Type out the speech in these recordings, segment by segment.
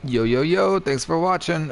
Yo, yo, yo, thanks for watching.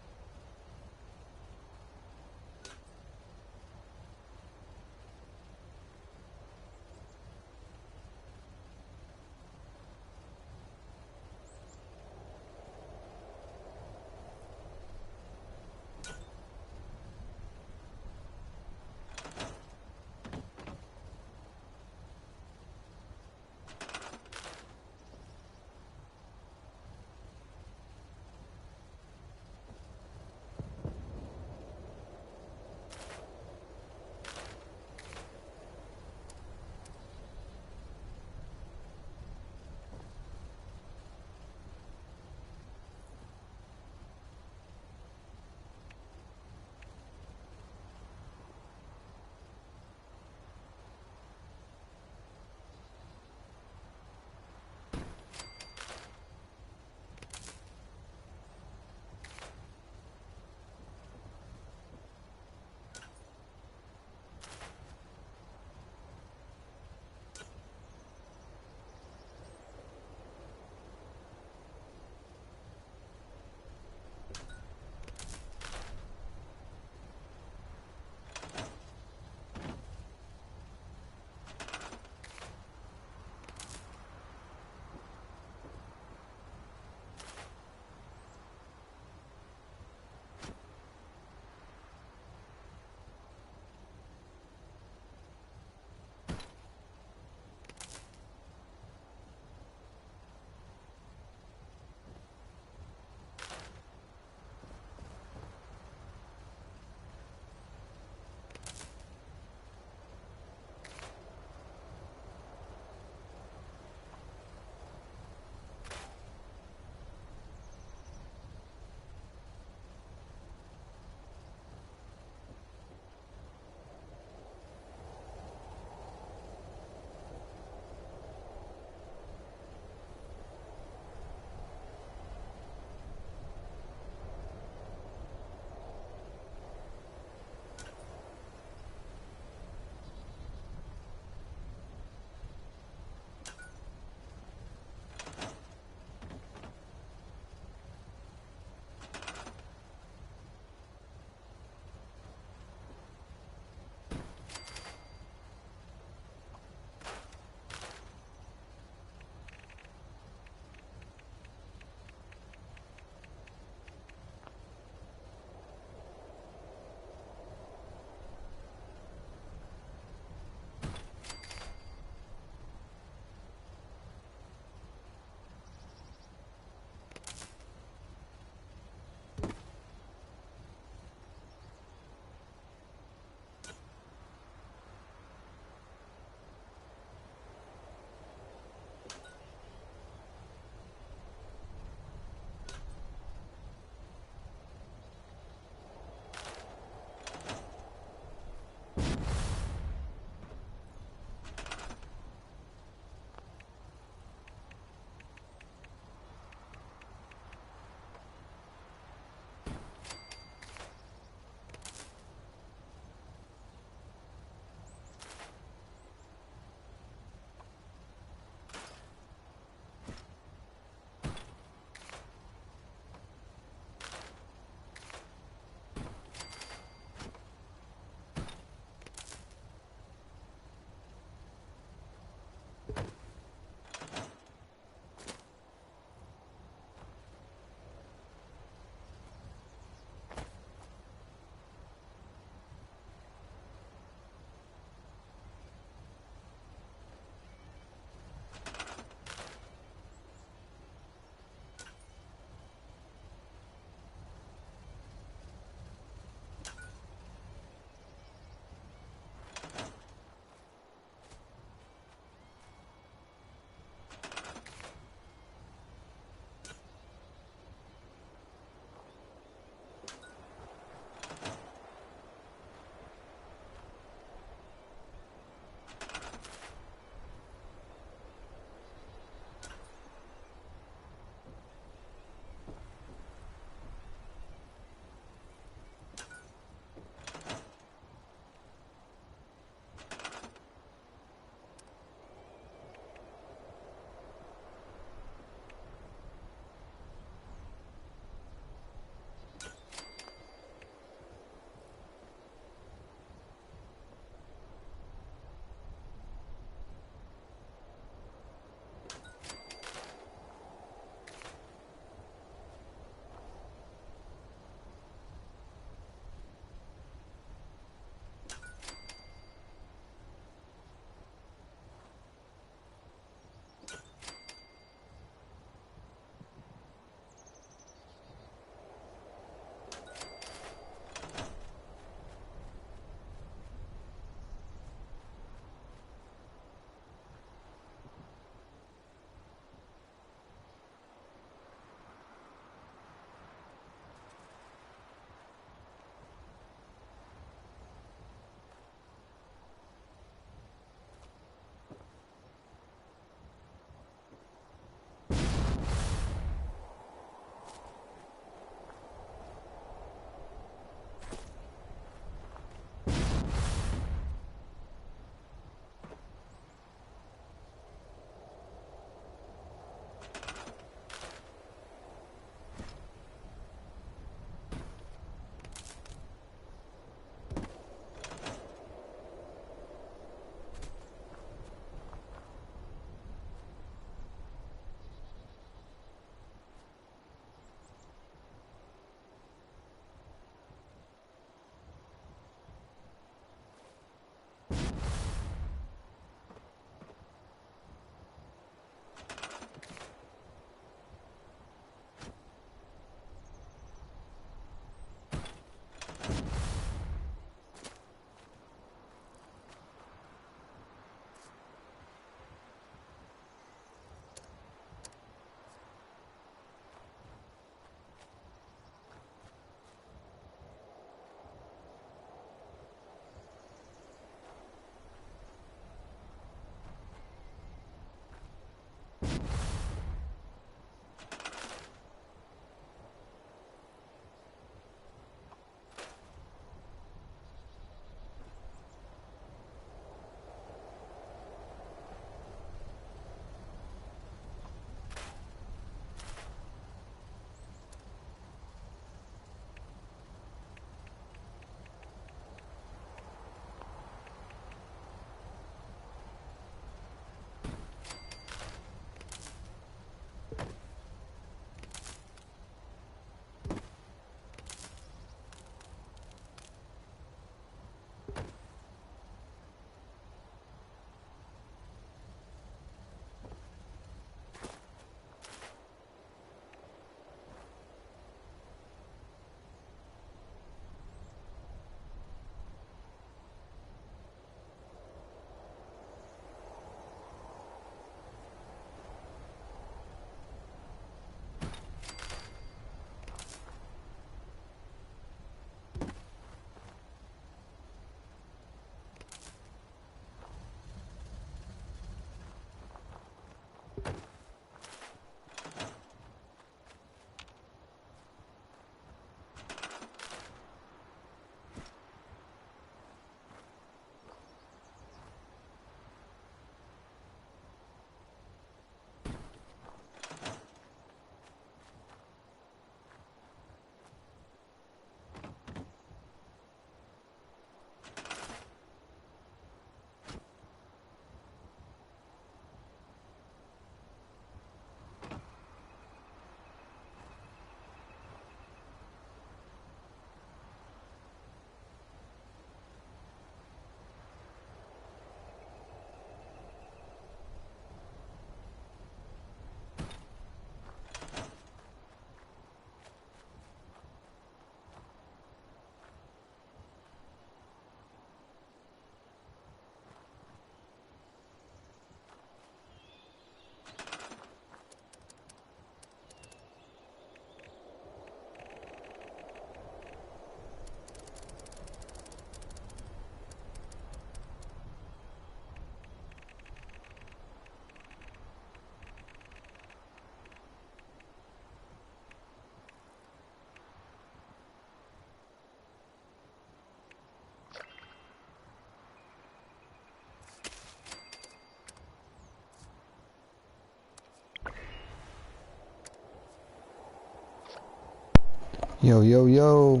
Yo, yo, yo.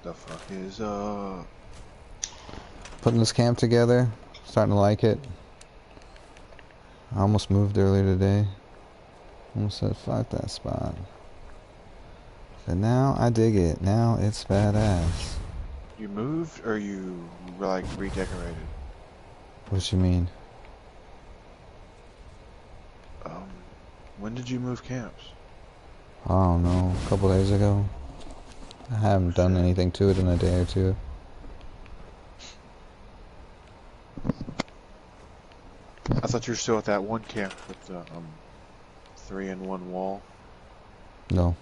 The fuck is Putting this camp together. Starting to like it. I almost moved earlier today. Almost said fuck that spot. But now I dig it. Now it's badass. you moved or you like redecorated? What you mean? Um, when did you move camps? I don't know. A couple days ago. I haven't done anything to it in a day or two. I thought you were still at that one camp with the 3-in-1 wall. No.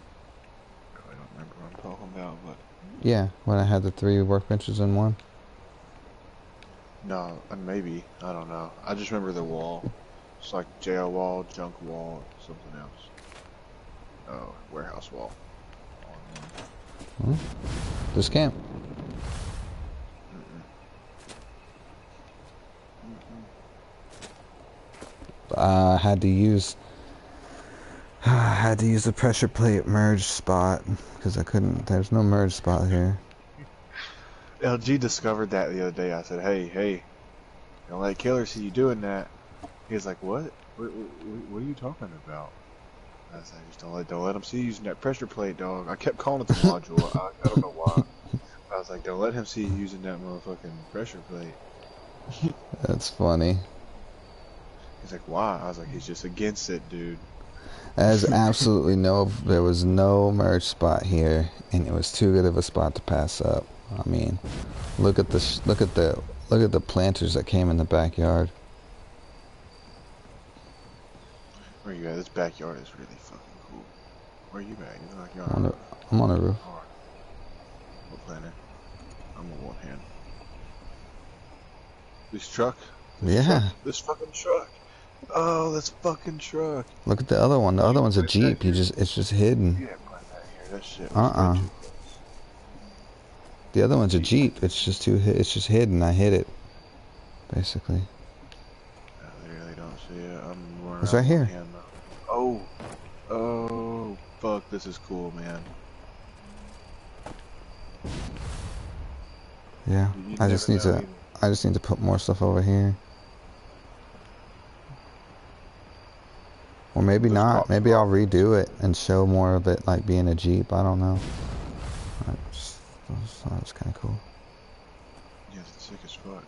I don't remember what I'm talking about, but Yeah, when I had the 3 workbenches in one. no, maybe I don't know. I just remember the wall. It's like jail wall, junk wall, something else. Oh, warehouse wall. Hmm? This camp. I had to use the pressure plate merge spot because I couldn't. There's no merge spot here. LG discovered that the other day. I said, hey, don't let Killer see you doing that. He was like, what? What are you talking about? I was like, just don't let him see you using that pressure plate, dog. I kept calling it the module. I don't know why. I was like, don't let him see you using that motherfucking pressure plate. That's funny. He's like, why? I was like, he's just against it, dude. There's absolutely there was no merge spot here, and it was too good of a spot to pass up. I mean, look at the planters that came in the backyard. Where you at? This backyard is really fucking cool. Where you at? You look like you're on a roof. I'm on a roof. Alright. What planet? I'm on one hand. This truck? This fucking truck. Oh, this fucking truck. Look at the other one. The other one's a Jeep. It's just hidden. You didn't put that here. That shit was way too close. The other one's a Jeep. It's just hidden. I hit it, basically. I really don't see it. I'm running It's right here. Oh, fuck! This is cool, man. Yeah, I just need to put more stuff over here. Or maybe not. Maybe I'll redo it and show more of it like being a Jeep. I don't know. That was kind of cool. Yeah, it's sick as fuck.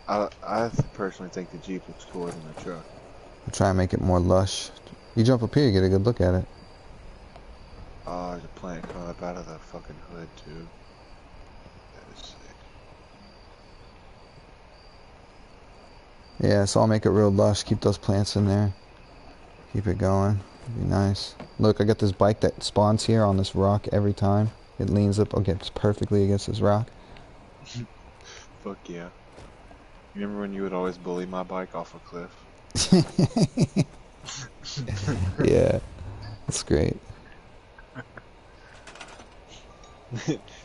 I personally think the Jeep looks cooler than the truck. I'll try and make it more lush. You jump up here, you get a good look at it. Oh, there's a plant coming up out of the fucking hood, too. That is sick. Yeah, so I'll make it real lush. Keep those plants in there. Keep it going. It'd be nice. Look, I got this bike that spawns here on this rock every time. It leans up against perfectly against this rock. Fuck yeah. You remember when you would always bully my bike off a cliff? Yeah, that's great.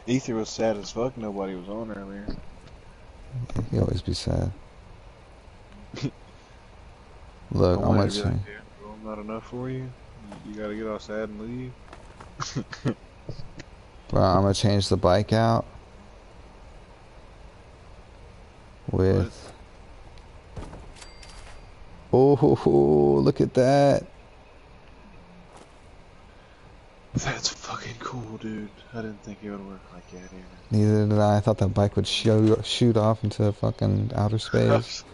Ether was sad as fuck. Nobody was on earlier. You always be sad. Look, how much? Like, not enough for you. You gotta get all sad and leave. Bro, I'm gonna change the bike out with. Oh, look at that. That's fucking cool, dude. I didn't think it would work like that either. Neither did I. I thought that bike would shoot off into fucking outer space.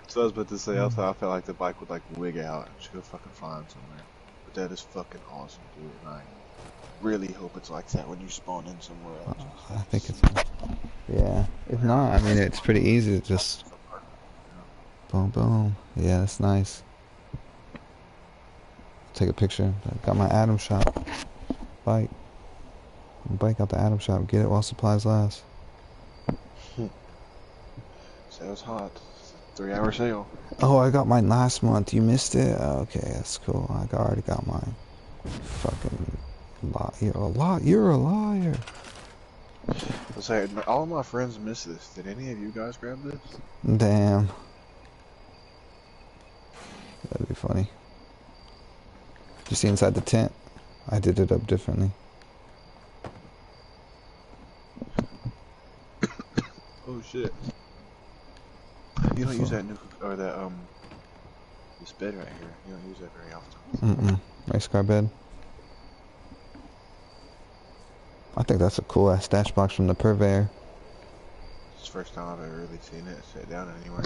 So I was about to say, I felt like the bike would like wig out and just go fucking flying somewhere. But that is fucking awesome, dude. And I really hope it's like that when you spawn in somewhere else. I think it's. Yeah. If not, I mean, it's pretty easy to just. Boom, boom. Yeah, that's nice. Take a picture. I got my Atom Shop bike. Bike out the Atom Shop. Get it while supplies last. Sales hot. 3-hour sale. Oh, I got mine last month. You missed it? Oh, okay, that's cool. I already got mine. Fucking You're a liar. Let's say, all of my friends missed this. Did any of you guys grab this? Damn. That'd be funny. You see inside the tent? I did it up differently. shit. You don't use that new or that this bed right here. You don't use that very often. Race car bed. I think that's a cool ass stash box from the Purveyor. It's the first time I've ever really seen it sit down anywhere.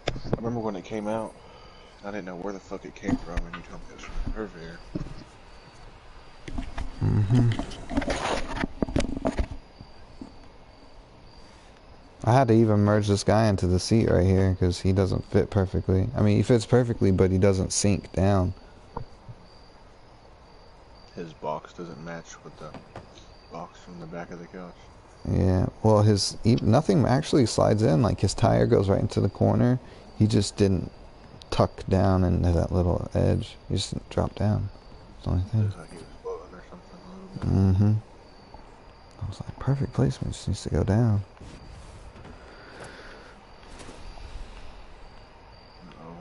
I remember when it came out, I didn't know where the fuck it came from, and you told me it was from the Purveyor. I had to even merge this guy into the seat right here because he doesn't fit perfectly. I mean, he fits perfectly, but he doesn't sink down. His box doesn't match with the box from the back of the couch. Yeah, well, nothing actually slides in. Like, his tire goes right into the corner. He just didn't tuck down into that little edge. He just didn't drop down. That's the only thing. Looks like he was floating or something a little bit. I was like, perfect placement. Just needs to go down. Oh,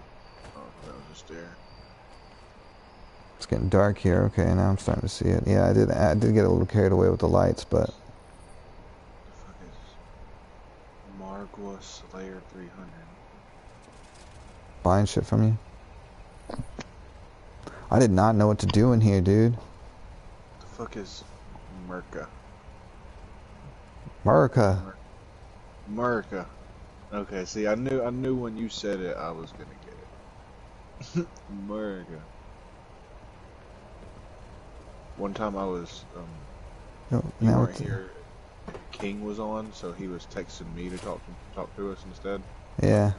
that was just there. It's getting dark here. Okay, now I'm starting to see it. Yeah, I did get a little carried away with the lights, but... The fuck is Margwa Slayer 300? Buying shit from you? I did not know what to do in here, dude. The fuck is Merca? Merca. Okay, see, I knew when you said it, I was gonna get it. Merca. One time I was, you weren't here. King was on, so he was texting me to talk to us instead. Yeah.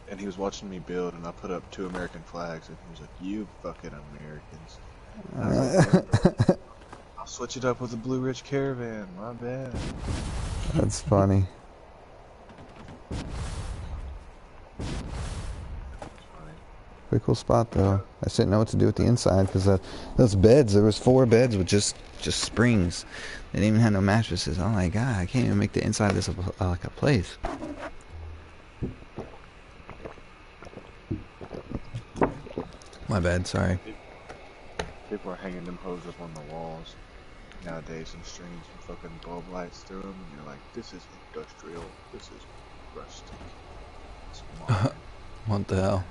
And he was watching me build, and I put up 2 American flags, and he was like, "You fucking Americans." And I was like, I'll switch it up with a Blue Ridge Caravan. My bad. That's funny. Pretty cool spot though. I just didn't know what to do with the inside because those beds, there was 4 beds with just springs. They didn't even have no mattresses. I'm like, God, I can't even make the inside of this like a place. My bad, sorry. People are hanging them hose up on the walls nowadays and stringing some fucking bulb lights through them, and you're like, this is industrial, this is rustic, it's modern. What the hell?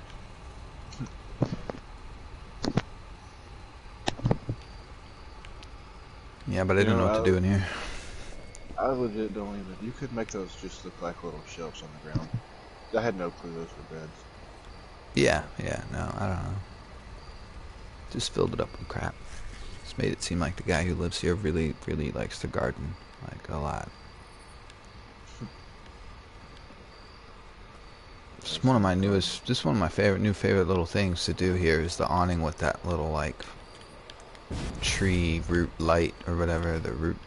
Yeah, but I didn't know what to do in here. I legit don't even. You could make those just look like little shelves on the ground. I had no clue those were beds. Yeah, no, I don't know. Just filled it up with crap. Just made it seem like the guy who lives here really, really likes to garden, like a lot. Just one of my new favorite little things to do here is the awning with that little like tree root light or whatever, the roots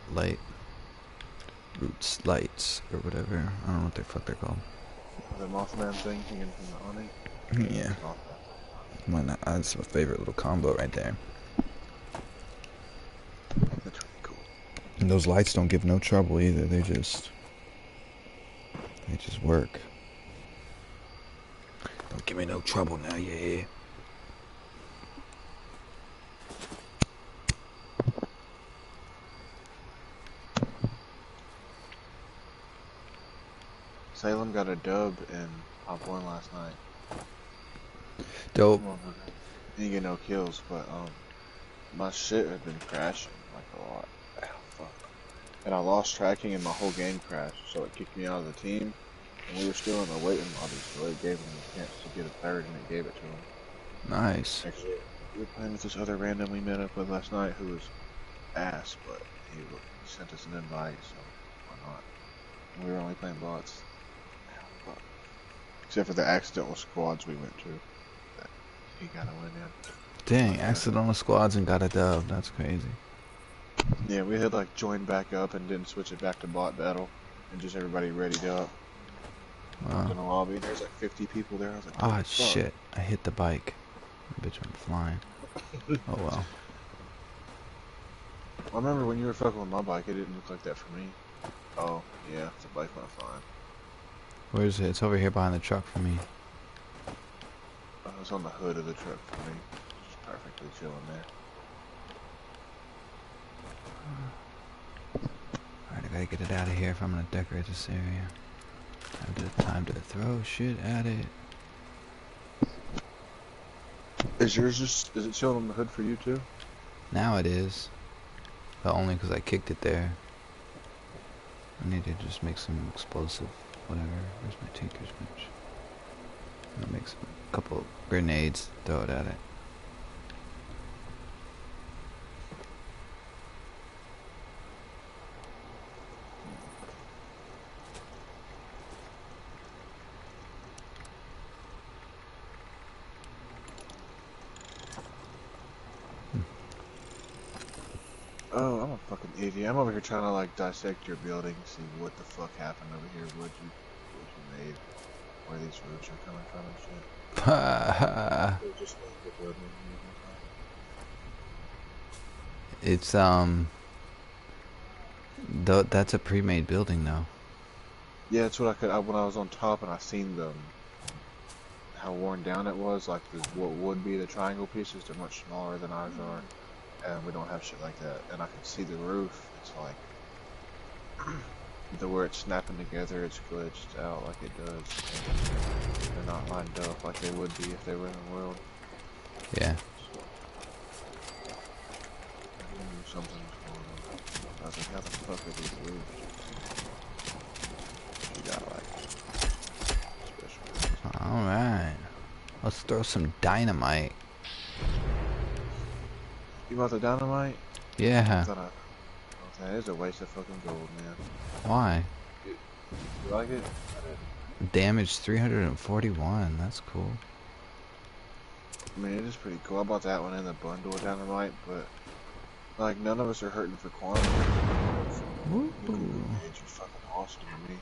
lights or whatever. I don't know what the fuck they're called. The Mothman thing hanging from the awning? Yeah. Why not? That's my favorite little combo right there. That's really cool. And those lights don't give no trouble either. They just work. Don't give me no trouble now, yeah. Salem got a dub in Pop 1 last night. Dope. Didn't get no kills, but my shit had been crashing like a lot. Oh, fuck. And I lost tracking and my whole game crashed, so it kicked me out of the team. And we were still in the waiting lobby, so it gave him a chance to get a third, and it gave it to him. Nice. Actually, we were playing with this other random we met up with last night who was ass, but he sent us an invite, so why not? And we were only playing bots. Fuck. Except for the accidental squads we went to. That he got a win in. Dang, accidental squads and got a dub. That's crazy. Yeah, we had like joined back up and didn't switch it back to bot battle, and just everybody readied up. Wow. In the lobby, there's like 50 people there. I was like, oh shit! I hit the bike. Bitch went flying. Oh well. I remember when you were fucking with my bike, it didn't look like that for me. Oh, yeah, the bike went fine. Where is it? It's over here behind the truck for me. It was on the hood of the truck for me. Just perfectly chilling there. Alright, I gotta get it out of here if I'm gonna decorate this area. Time to throw shit at it. Is yours just, is it showing on the hood for you too? Now it is. But only because I kicked it there. I need to just make some explosive, whatever. Where's my tinker's bench? I'll make some couple grenades, throw it at it. Oh, I'm a fucking idiot. I'm over here trying to like dissect your building, see what the fuck happened over here, what you made, where these roofs are coming from and shit. They just like the building It's that's a pre-made building though. Yeah, that's what when I was on top and I seen them, how worn down it was, like what would be the triangle pieces, they're much smaller than ours are. And we don't have shit like that. And I can see the roof. It's like where it's snapping together, it's glitched out like it does. They're not lined up like they would be if they were in the world. Yeah. So, I knew something was going on. I was like, how the fuck are these roofs? You got like special. All right. Let's throw some dynamite. You bought the dynamite? Yeah. That is a waste of fucking gold, man. Why? You like it? Damage 341. That's cool. I mean, it is pretty cool. I bought that one in the bundle of dynamite, but like none of us are hurting for quantity. Ooh. Grenades are fucking awesome to me.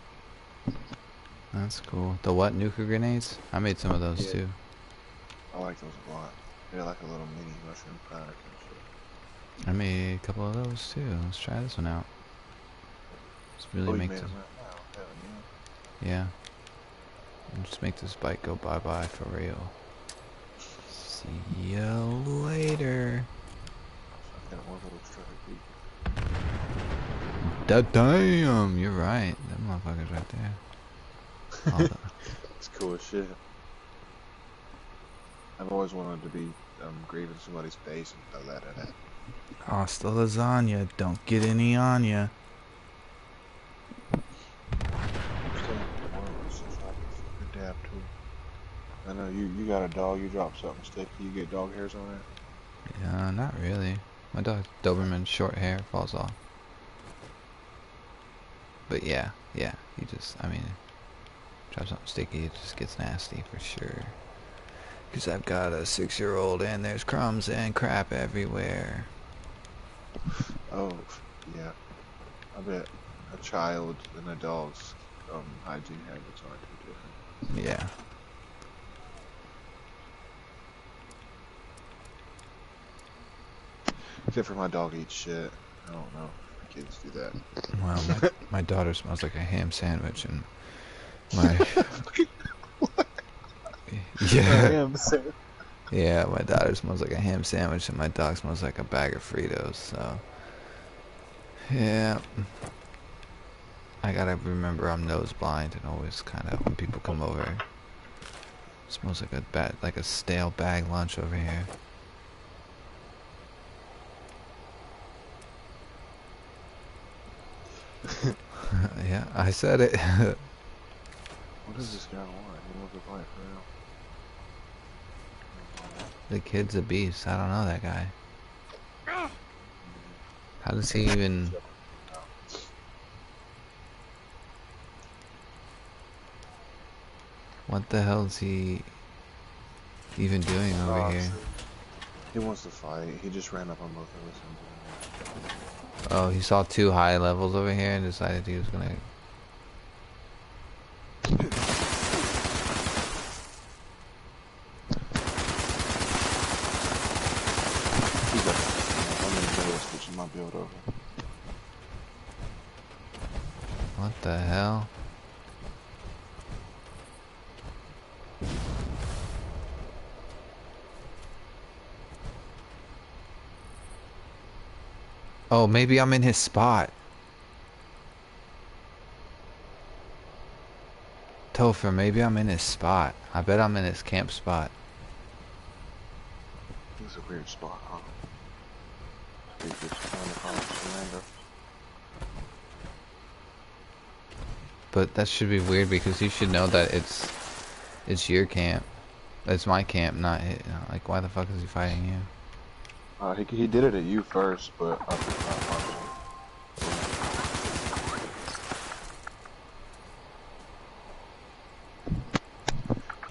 That's cool. The what? Nuka grenades? I made some of those too. I like those a lot. They're like a little mini mushroom pack and shit. I made a couple of those too. Let's try this one out. Let's really make this. Yeah. Just make this bike go bye-bye for real. See ya later. Damn, you're right. That motherfucker's right there. It's cool as shit. I've always wanted to be grieving somebody's base and throw that in it. Hasta lasagna. Don't get any on ya. I know you got a dog. You drop something sticky, you get dog hairs on it. Yeah, not really. My dog's Doberman, short hair, falls off. But yeah, he just, I mean, drop something sticky, it just gets nasty for sure. Because I've got a 6-year-old and there's crumbs and crap everywhere. Oh, yeah. I bet a child and a dog's hygiene habits aren't too different. Yeah. Except for my dog eats shit. I don't know if kids do that. Well, my daughter smells like a ham sandwich, and my What? yeah, yeah, my daughter smells like a ham sandwich, and my dog smells like a bag of Fritos. So yeah, I gotta remember I'm nose blind, and always kind of when people come over, it smells like a stale bag lunch over here. Yeah, I said it. What does this guy want? He wants to fight for real. The kid's a beast. I don't know that guy. How does he even... What the hell is he even doing over here? He wants to fight. He just ran up on both of us. Oh, he saw 2 high levels over here and decided he was gonna... What the hell? Oh, maybe I'm in his spot. Topher, maybe I'm in his spot. I bet I'm in his camp spot. This is a weird spot, huh? It's just trying to call Fernando. But that should be weird because you should know that it's your camp. It's my camp, not his. Like, why the fuck is he fighting you? He did it at you first, but I just not watching.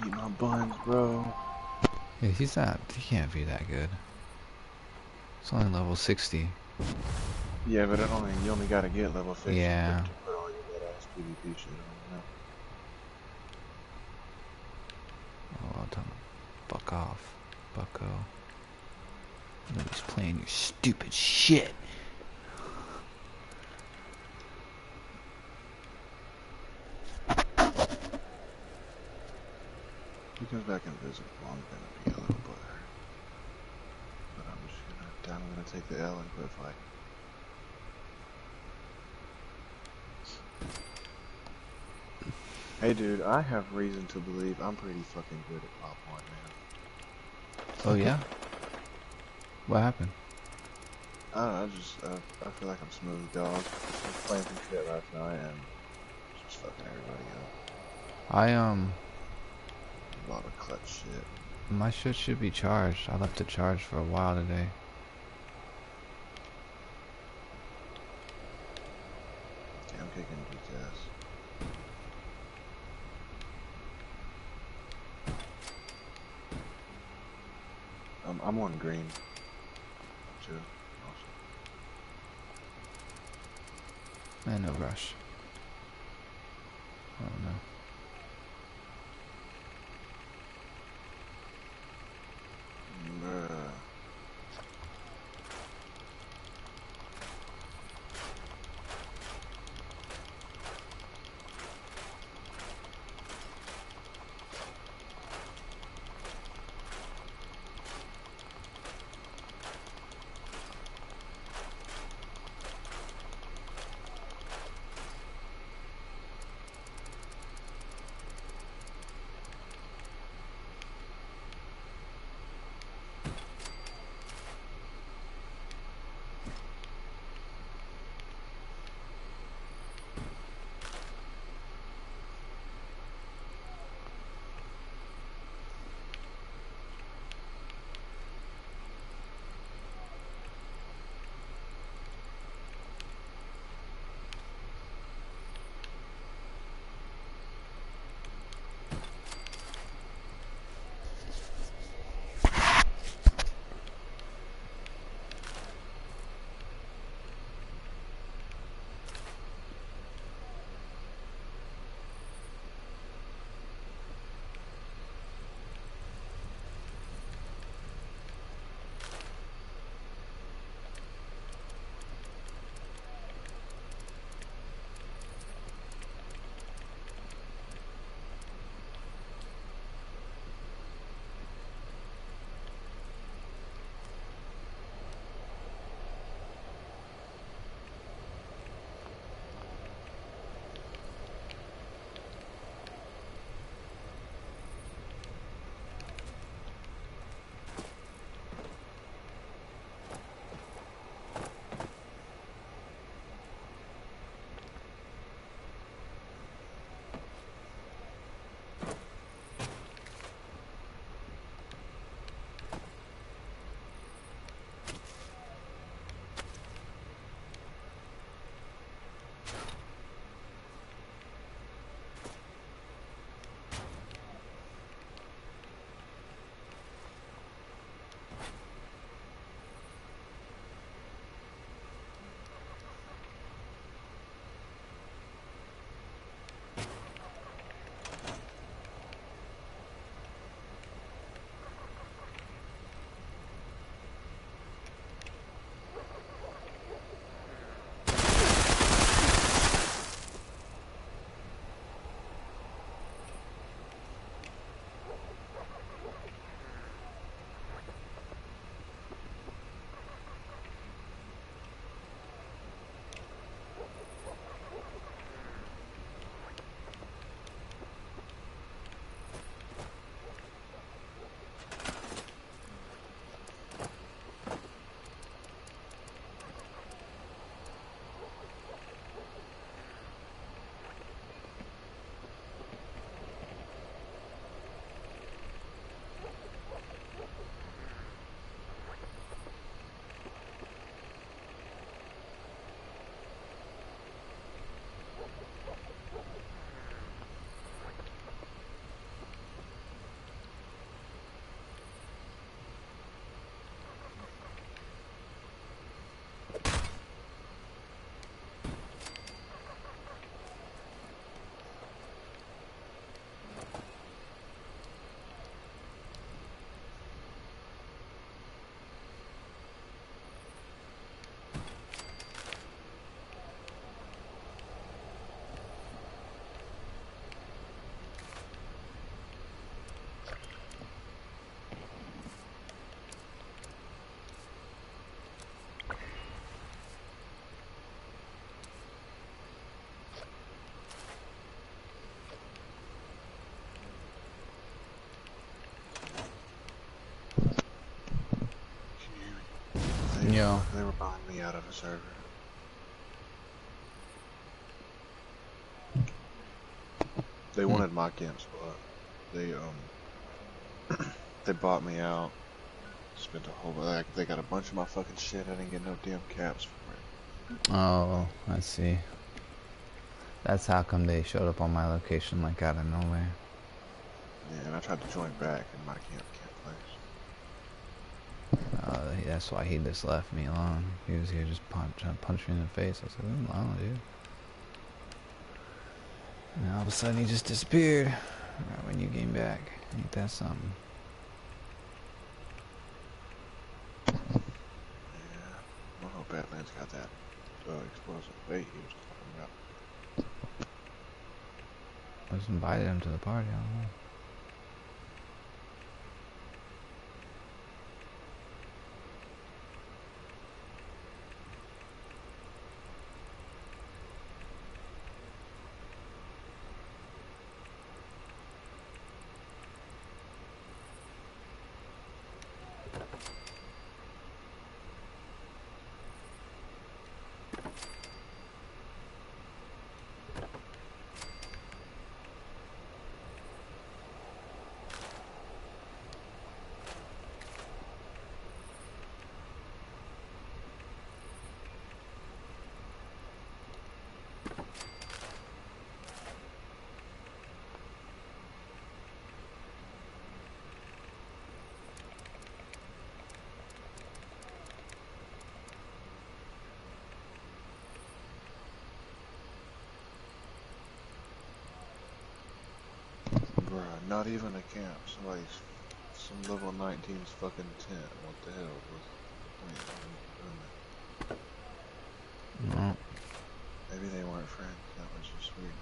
Eat my buns, bro. Yeah, he can't be that good. It's only level 60. Yeah, but you only gotta get level 50 Yeah. to put all your good ass PvP shit on, Oh, well done. Fuck off, bucko. Nobody's playing your stupid shit. If he comes back invisible, I'm gonna be a little butthurt. But I'm gonna take the L and quit fighting. Hey dude, I have reason to believe I'm pretty fucking good at Pop 1, man. Oh yeah? What happened? I don't know, I feel like I'm smooth, dog. I was playing some shit last night and just fucking everybody up. A lot of clutch shit. My shit should be charged. I left it charged for a while today. Yeah, I'm kicking dude's ass. I'm on green, too. Man, no rush. Oh no. Bruh. go. They were buying me out of a server. They wanted my camp spot. They they bought me out. Spent a whole like they got a bunch of my fucking shit. I didn't get no damn caps for it. Oh, I see. That's how come they showed up on my location like out of nowhere. Yeah, and I tried to join back, and my camp can't place. That's why he just left me alone. He was here just trying to punch me in the face. I was like, leave him alone, dude. And all of a sudden he just disappeared. Right when you came back. Ain't that something? Yeah, I hope Badlands got that explosive bait he was talking about. I just invited him to the party, I don't know. Bruh, not even a camp. Some level 19's fucking tent. What the hell was the point of doing that? No. Maybe they weren't friends. That was just weird.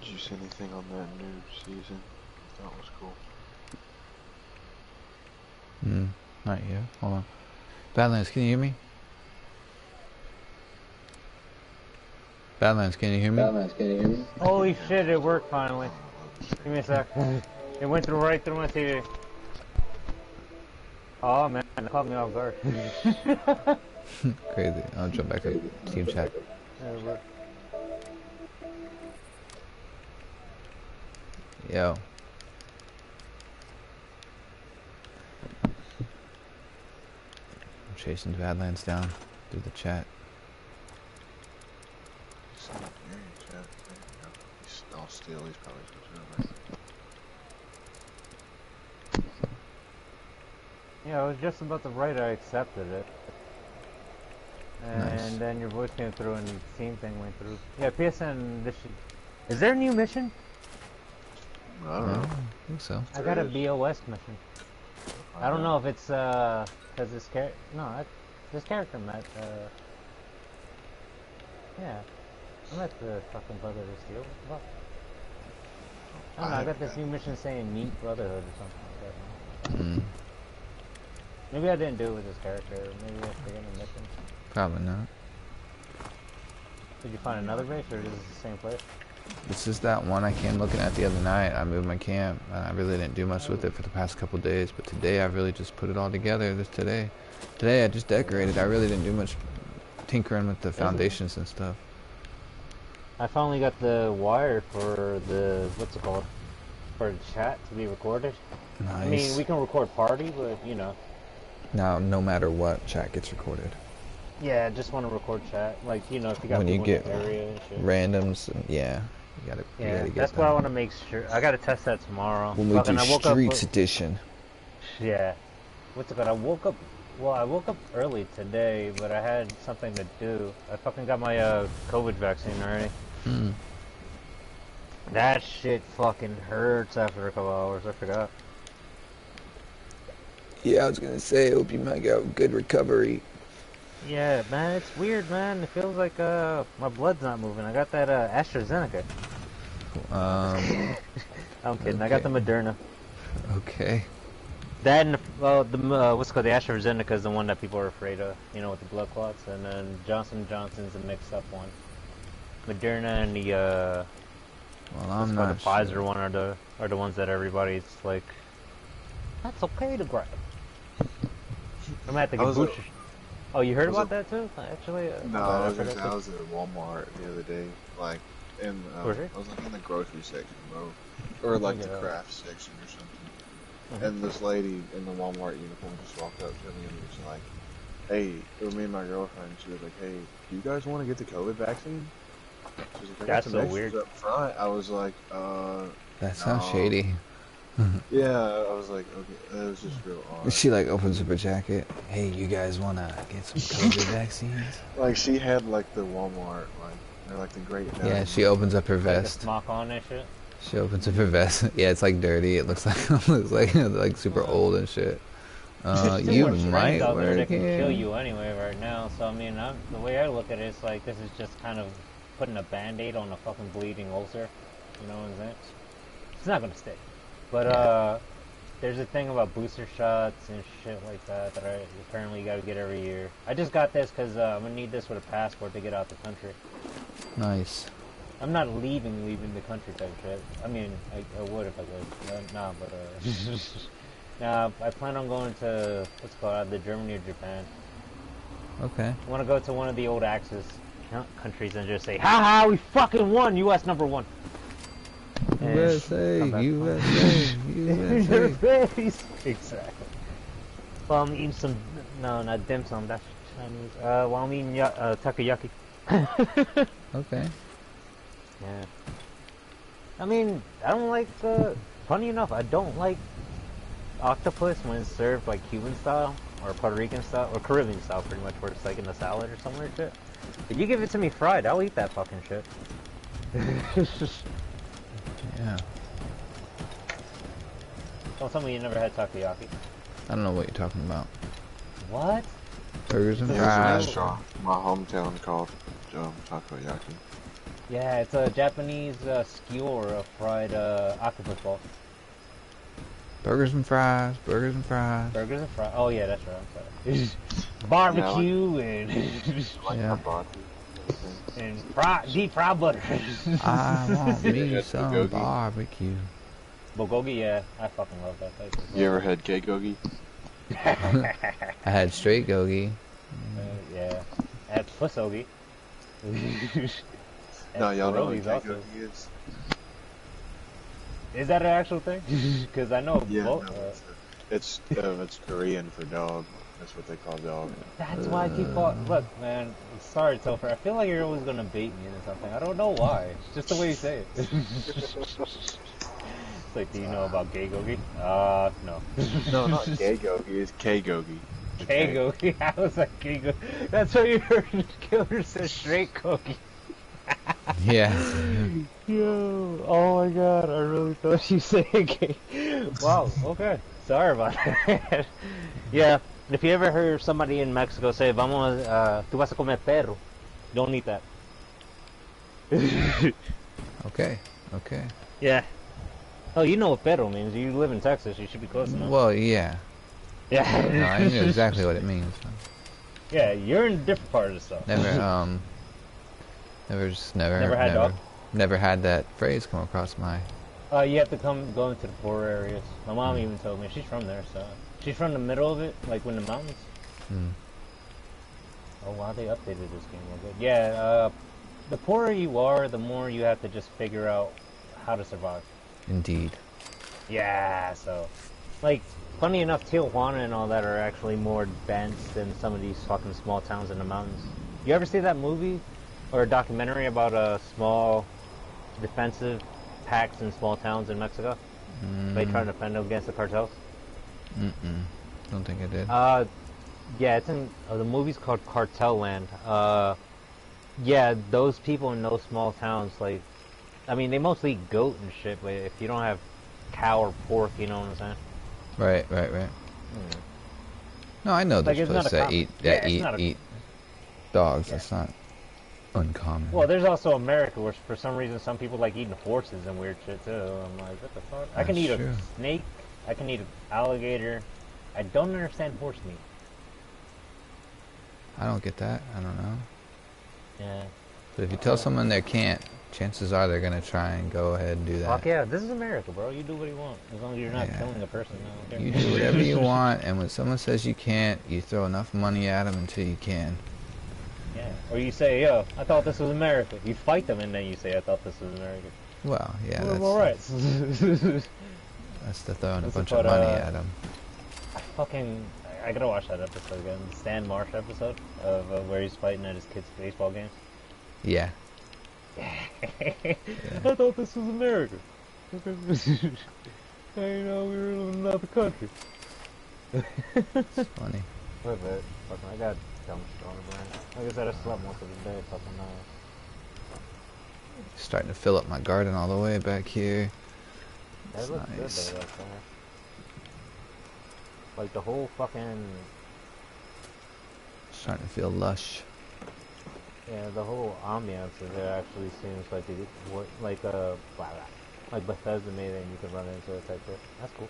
Did you see anything on that new season you thought was cool? Not yet. Hold on. Badlands, can you hear me? Badlands, can you hear me? Badlands, can you hear me? Holy shit, it worked finally. Give me a sec. It went through right through my TV. Oh man, it caught me off guard. Crazy. I'll jump back to team chat. Yo. I'm chasing Badlands down through the chat. He's not here in chat. He's all still. He's probably supposed to. Yeah, I was just about to write I accepted it. And Nice. then your voice came through and the team thing went through. Yeah, PSN, this shit. Is there a new mission? I don't know. I think so. I got a BOS mission. I don't know if it's, cause this character, no, this character met, yeah. I met the fucking Brotherhood of Steel. What? I don't know, I got this new mission saying meet Brotherhood or something like that. Maybe I didn't do it with this character, maybe I forget the mission. Probably not. Did you find another race or is it the same place? This is that one I came looking at the other night. I moved my camp, and I really didn't do much with it for the past couple days. But today, I really just put it all together. Today I just decorated. I really didn't do much tinkering with the foundations and stuff. I finally got the wire for the, what's it called? For the chat to be recorded. Nice. I mean, we can record party, but you know. Now, no matter what, chat gets recorded. Yeah, I just want to record chat. Like, you know, if you got when you people get in the area and shit. randoms, yeah. You gotta get that's that. what I want to make sure. I gotta test that tomorrow. When we do Streets Edition. Yeah. What's it called? I woke up early today, but I had something to do. I fucking got my COVID vaccine already. That shit fucking hurts after a couple hours. I forgot. Yeah, I was gonna say, I hope you might get good recovery. Yeah, man, it's weird, man. It feels like my blood's not moving. I got that AstraZeneca. I'm kidding. Okay. I got the Moderna. Okay. That and what's it called? The AstraZeneca is the one that people are afraid of. You know, with the blood clots, and then Johnson & Johnson's a mixed-up one. Moderna and the I'm not the Pfizer one are the ones that everybody's like, that's okay to grab. I'm at the booster. Oh, you heard about that too? Actually, no, I was at Walmart the other day, like I was like in the grocery section, bro, or like the craft section or something. And this lady in the Walmart uniform just walked up to me and was like, "Hey," it was me and my girlfriend. She was like, "Hey, do you guys want to get the COVID vaccine?" She was like, "That's so weird." Up front, I was like, That sounds shady. Yeah, I was like, okay, it was just real odd. She like opens up her jacket. Hey, you guys wanna get some COVID vaccines? Like she had like the Walmart, like they're like the great. Yeah, she opens up her vest. Smock on and shit. She opens up her vest. Yeah, it's like dirty. It looks like super old and shit. You might out there work that can here. kill you anyway right now. So I mean, the way I look at it is like this is just kind of putting a band-aid on a fucking bleeding ulcer. You know what I'm saying? It's not gonna stay. But there's a thing about booster shots and shit like that apparently you gotta get every year. I just got this because I'm gonna need this with a passport to get out the country. Nice. I'm not leaving the country type shit. I mean, I would if I could. Nah, but nah, I plan on going to what's it called, either Germany or Japan. Okay. I want to go to one of the old Axis countries and just say, "Ha ha, we fucking won! U.S. #1." USA, USA, USA. Exactly. While I'm eating some, no, not dim sum, that's Chinese. While I'm eating takoyaki. Okay. Yeah. I mean, I don't like, funny enough, I don't like octopus when it's served like Cuban style, or Puerto Rican style, or Caribbean style pretty much, where it's like in a salad or something like that. If you give it to me fried, I'll eat that fucking shit. Yeah. Don't tell me you never had takoyaki. I don't know what you're talking about. What? Burgers and There's a fries. restaurant in my hometown called Takoyaki. Yeah, it's a Japanese skewer of fried octopus ball. Burgers and fries. Burgers and fries. Burgers and fries. Oh yeah, that's right. I'm sorry. Barbecue and yeah. And deep fried butter. I want me some barbecue. Bulgogi, yeah, I fucking love that place. You ever had gay gogi? I had straight gogi. Yeah, I had pussogi. No, y'all know what gay gogi is? Is that an actual thing? Because I know it's Korean for dog. That's what they call dog. That's why I keep calling. Look, man, sorry, Topher. I feel like you're always gonna bait me into something. I don't know why. It's just the way you say it. It's like, do you know about gay gogi? No. No, not gay gogi. It's K gogi. K gogi. I was like gay gogi. That's what you heard. Killer said straight gogi. Yeah. Yo, oh my god, I really thought you said gay. Wow. Okay. Sorry about that. Yeah. If you ever hear somebody in Mexico say, "Vamos, tú vas a comer perro," don't eat that. Okay. Okay. Yeah. Oh, you know what perro means. You live in Texas. You should be close enough. Well, yeah. Yeah. No, I know exactly what it means. Yeah, you're in a different part of the stuff. Never, never Never had dog? Never had that phrase come across my... You have to go into the poorer areas. My mom even told me she's from there, so she's from the middle of it, like in the mountains. Oh wow, they updated this game a little bit. Yeah, the poorer you are, the more you have to just figure out how to survive. Indeed. Yeah, so like funny enough, Tijuana and all that are actually more advanced than some of these fucking small towns in the mountains. You ever see that movie or a documentary about small defensive packs in small towns in Mexico? They trying to defend against the cartels. Don't think I did. Yeah, it's in the movie's called Cartel Land. Yeah, those people in those small towns, like, I mean, they mostly eat goat and shit, but if you don't have cow or pork, you know what I'm saying? Right. No, I know there's Like, places that eat dogs. Yeah. That's not uncommon. Well, there's also America, where for some reason some people like eating horses and weird shit too. I'm like, what the fuck? I can eat a snake. I can eat an alligator. I don't understand horse meat. I don't get that. I don't know. Yeah. But if you tell someone they can't, chances are they're gonna try and go ahead and do that. Fuck yeah, this is America, bro. You do what you want, as long as you're not killing a person. No, You do whatever you want, and when someone says you can't, you throw enough money at them until you can. Yeah. Or you say, yo, I thought this was America. You fight them, and then you say, I thought this was America. Well, yeah, that's all right. That's the throwing a bunch of money at them. I gotta watch that episode again. The Stan Marsh episode of where he's fighting at his kids' baseball games. Yeah. I thought this was America. You know, we were in another country. It's funny. Wait a minute. Fucking, I got dumb shit on the brain. Like I said, I slept most of the day. Fucking Starting to fill up my garden all the way back here. That looks nice. good though, that there. Like the whole fucking... Starting to feel lush. Yeah, the whole ambiance of it actually seems like like Bethesda made it and you can run into it type shit. That's cool.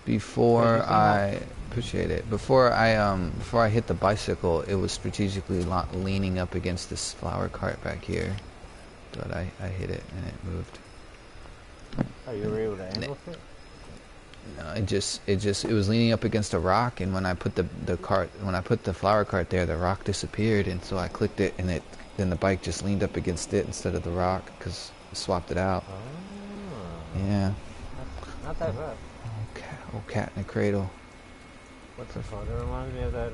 Before I appreciate it. Before I hit the bicycle, it was strategically leaning up against this flower cart back here. But I hit it and it moved. Oh, you were able to angle it? No, it was leaning up against a rock, and when I put the flower cart there, the rock disappeared, and so I clicked it, and then the bike just leaned up against it instead of the rock because I swapped it out. Oh. Yeah. Not that bad. Old cat in a cradle. What's it called? It reminds me of that,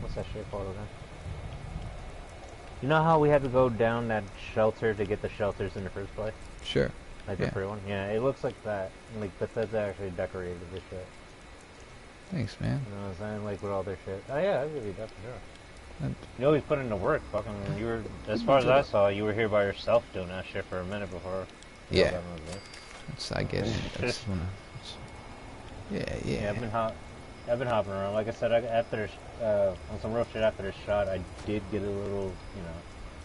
what's that shit called again? You know how we had to go down that shelter to get the shelters in the first place? Sure. Like the free one? Yeah, it looks like that. Like Bethesda actually decorated this shit. Thanks, man. You know what I'm saying? Like with all their shit. Oh yeah, I'll give you that for sure. You always put in the work, fucking. You were, as far as I saw, you were here by yourself doing that shit for a minute before. Yeah. I get it. Yeah. I've been hopping around. Like I said, after on some real shit after this shot, I did get a little, you know,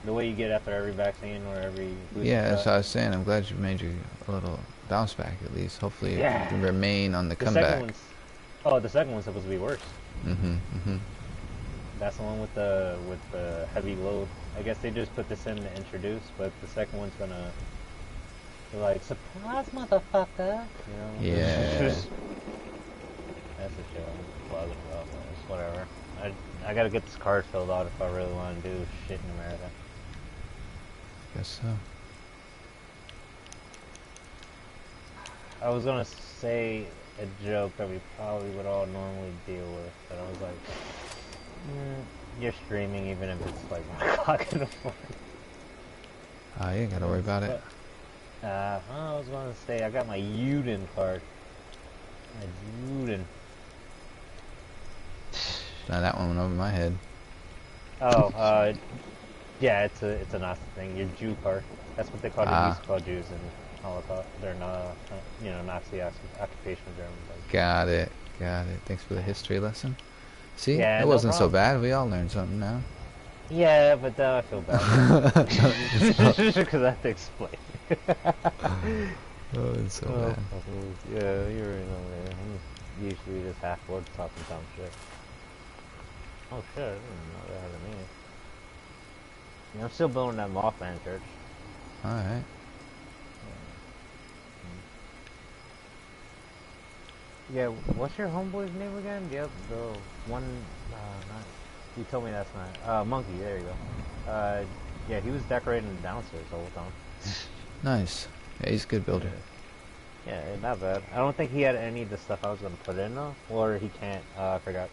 the way you get after every vaccine or every. Yeah, that's what I was saying. I'm glad you made you a little bounce back at least. Hopefully, you can remain on the comeback. The second one's supposed to be worse. That's the one with the heavy load. I guess they just put this in to introduce, but the second one's gonna be like, surprise, motherfucker. You know? Yeah. That's the shit I'm bugging about. It's whatever. I gotta get this card filled out if I really want to do shit in America. Guess so. I was gonna say a joke that we probably would all normally deal with, but I was like, you're streaming even if it's like 1 o'clock in the morning. You ain't gotta worry about it. I was gonna say I got my Uden card. My Uden. Now that one went over my head. Oh, yeah, it's a Nazi thing. Your Jew card. That's what they call the used to call Jews in Holocaust. They're not, Nazi occupation of Germany. Got it. Thanks for the history lesson. See, yeah, it wasn't so bad. We all learned something now. Yeah, but I feel bad because I have to explain. Oh, it's so bad. Yeah, you already know, man. I'm usually just half-bored talking dumb shit. Oh shit, I didn't know that had a meaning. Yeah, I'm still building that Mothman church. Alright. Yeah, what's your homeboy's name again? The one, not, you told me that's not, Monkey, there you go. Yeah, he was decorating the downstairs the whole time. Nice. Yeah, he's a good builder. Yeah, not bad. I don't think he had any of the stuff I was gonna put in though, or he can't. I forgot.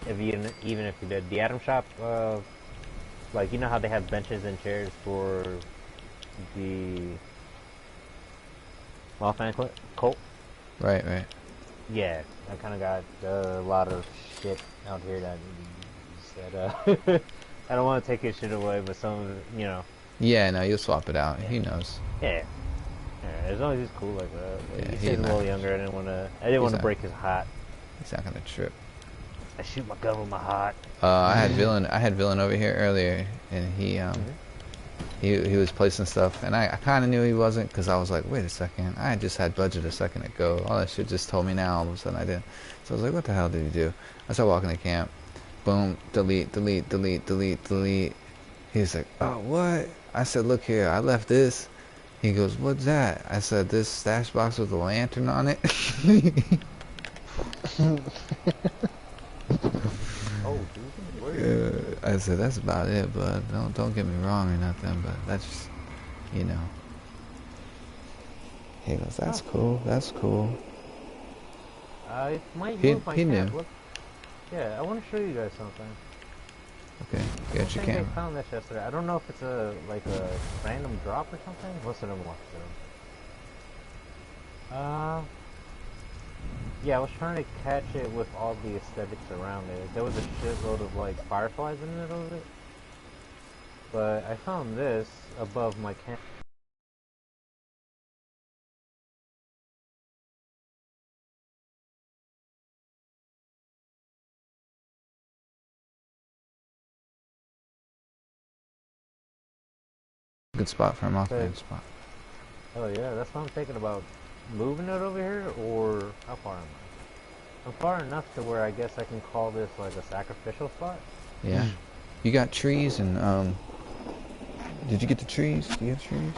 If even if he did, the Atom Shop, like you know how they have benches and chairs for the Mothman cult. Right, right. Yeah, I kind of got a lot of shit out here that said. I don't want to take his shit away, but some of it, you know. Yeah, no, you'll swap it out. Yeah, He knows. yeah. Yeah, as long as he's cool like that. Yeah, He he's seems a not. little younger. I didn't want to break his heart. He's not gonna trip. I shoot my gun with my heart. I had villain over here earlier, and he was placing stuff, and I kind of knew he wasn't, because I was like, wait a second, I just had budget a second ago. All that shit just told me now. All of a sudden I didn't. So I was like, what the hell did he do? I started walking to camp. Boom, delete, delete, delete, delete, delete. He's like, oh, what? I said, look here, I left this. He goes, what's that? I said, this stash box with a lantern on it. Oh, dude, word. I said, that's about it, but don't get me wrong or nothing, but that's just, you know. He goes, that's cool, that's cool. I might He move my knew. camp. Look, yeah, I want to show you guys something. Okay, I don't get your think I camera. found this yesterday. I don't know if it's a random drop or something. Most of them watch them. Yeah, I was trying to catch it with all the aesthetics around it. There was a shitload of like fireflies in the middle of it, but I found this above my camp. Good spot for a But Mothman spot. oh yeah, that's what I'm thinking about. Moving it over here, or how far am I? I'm far enough to where I guess I can call this like a sacrificial spot. Yeah. You got trees and, did you get the trees? Do you have trees?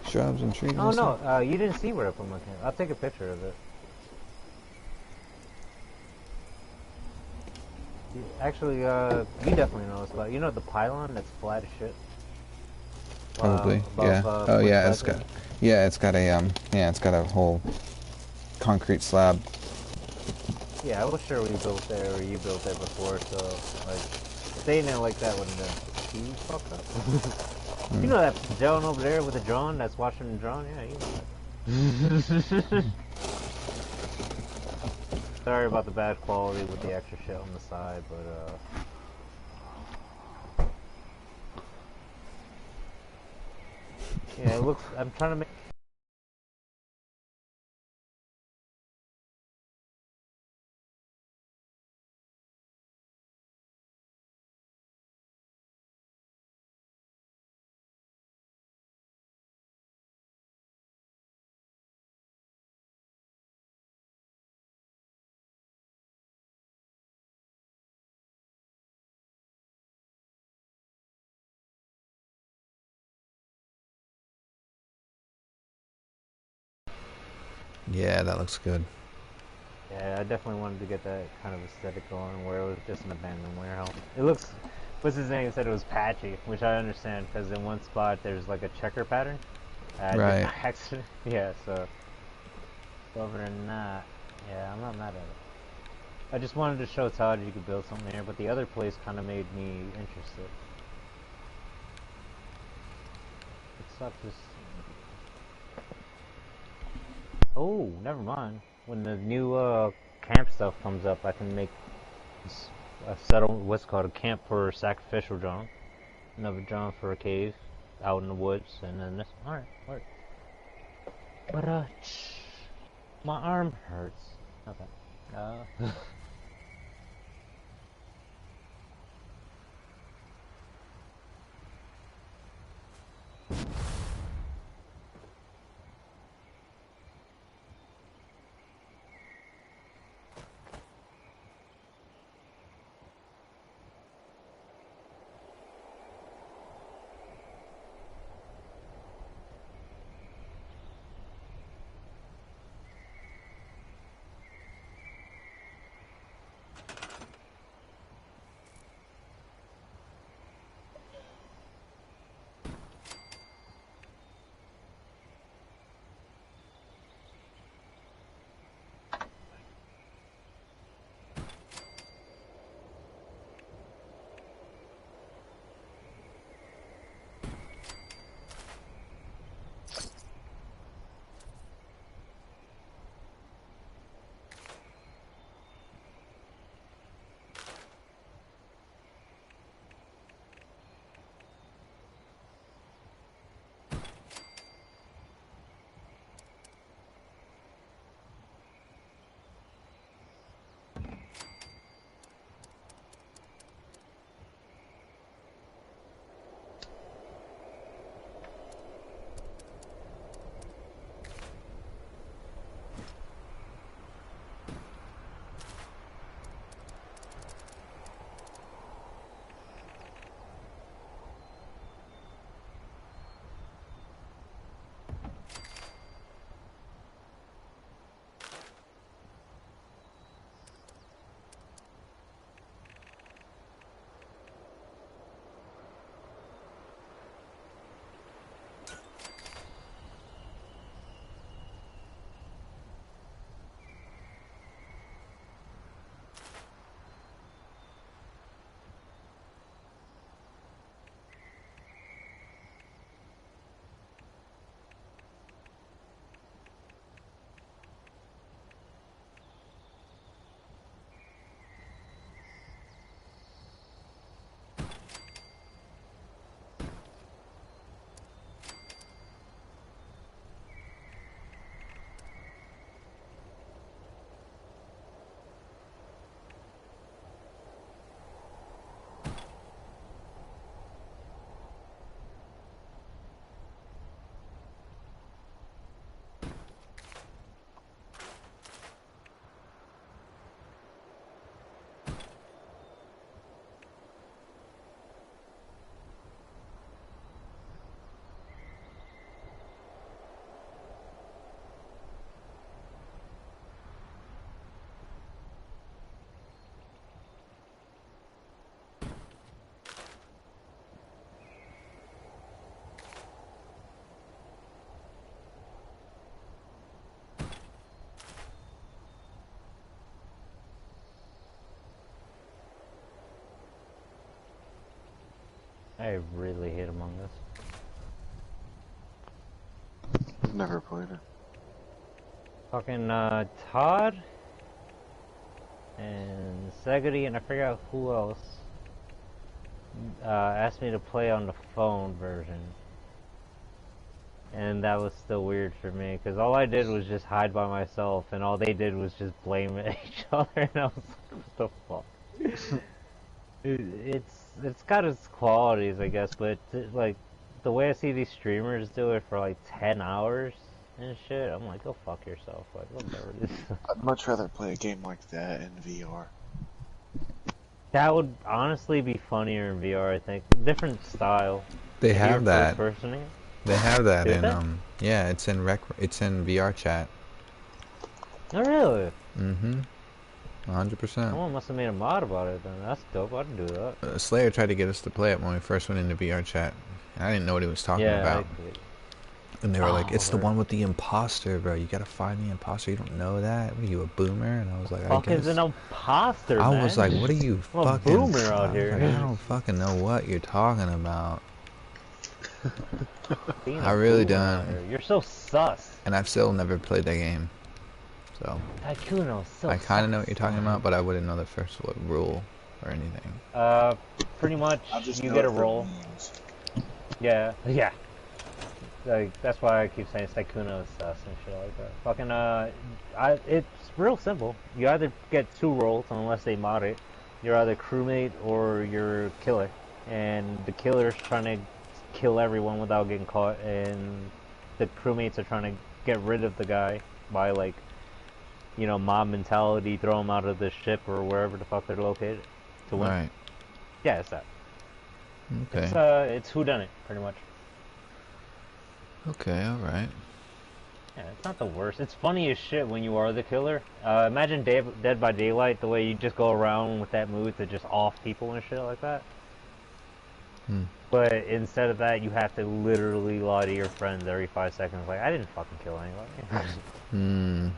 Shrubs and trees Oh and stuff? no, you didn't see where I put my camera. I'll take a picture of it. Actually, you definitely know this spot. You know the pylon that's flat as shit? Probably, Above, yeah. Oh Point yeah, Pleasant? it's got a whole concrete slab. Yeah, I was sure we built there or you built there before, so, like, staying there like that wouldn't have been too fucked up. You know that gentleman over there with the drone that's watching the drone? Yeah, you know that. Sorry about the bad quality with the extra shit on the side, but, yeah, it looks, I'm trying to make. Yeah, that looks good. Yeah, I definitely wanted to get that kind of aesthetic going where it was just an abandoned warehouse. It looks, what's his name said it was patchy, which I understand because in one spot there's like a checker pattern. I did Right. by accident. Yeah, so other than that, yeah, I'm not mad at it. I just wanted to show Todd you could build something here, but the other place kind of made me interested. It sucked just. Oh, never mind. When the new camp stuff comes up, I can make a settle. What's called a camp for sacrificial drone. Another drone for a cave out in the woods, and then this. All right, work. But my arm hurts. Okay. I really hate Among Us. Never played it. Fucking Todd and Segedy and I forgot who else asked me to play on the phone version. And that was still weird for me, because all I did was just hide by myself, and all they did was just blame each other, and I was like, what the fuck? It's got its qualities, I guess, but like, the way I see these streamers do it for like 10 hours and shit, I'm like, go fuck yourself, like, whatever it is. I'd much rather play a game like that in VR. That would honestly be funnier in VR, I think. Different style. They have that. First person. They have that Did in they? yeah, it's in VR chat. Oh really? Mm-hmm. 100%. Someone must have made a mod about it then. That's dope. I'd do that. Slayer tried to get us to play it when we first went into VR chat. I didn't know what he was talking about. And they were like, it's the one with the imposter, bro. You gotta find the imposter. You don't know that? What are you, a boomer? And I was like, I guess. Is an imposter, I man. was like, what are you I'm fucking... a boomer out here. Like, I don't fucking know what you're talking about. I really don't. You're so sus. And I've still never played that game. So... Tycuno, so I kind of know what you're talking about, but I wouldn't know the first rule or anything. Pretty much, you get a roll. Yeah. Like, that's why I keep saying Tycuno is sus and shit like that. Fucking, it's real simple. You either get 2 rolls, unless they mod it. You're either crewmate or you're killer. And the killer's trying to kill everyone without getting caught, and the crewmates are trying to get rid of the guy by, like, you know, mob mentality, throw him out of the ship or wherever the fuck they're located to win. Right. Yeah, it's that. Okay. It's whodunit, pretty much. Okay, alright. Yeah, it's not the worst. It's funny as shit when you are the killer. Imagine Dead by Daylight, the way you just go around with that move to just off people and shit like that. But instead of that, you have to literally lie to your friends every 5 seconds. Like, I didn't fucking kill anybody.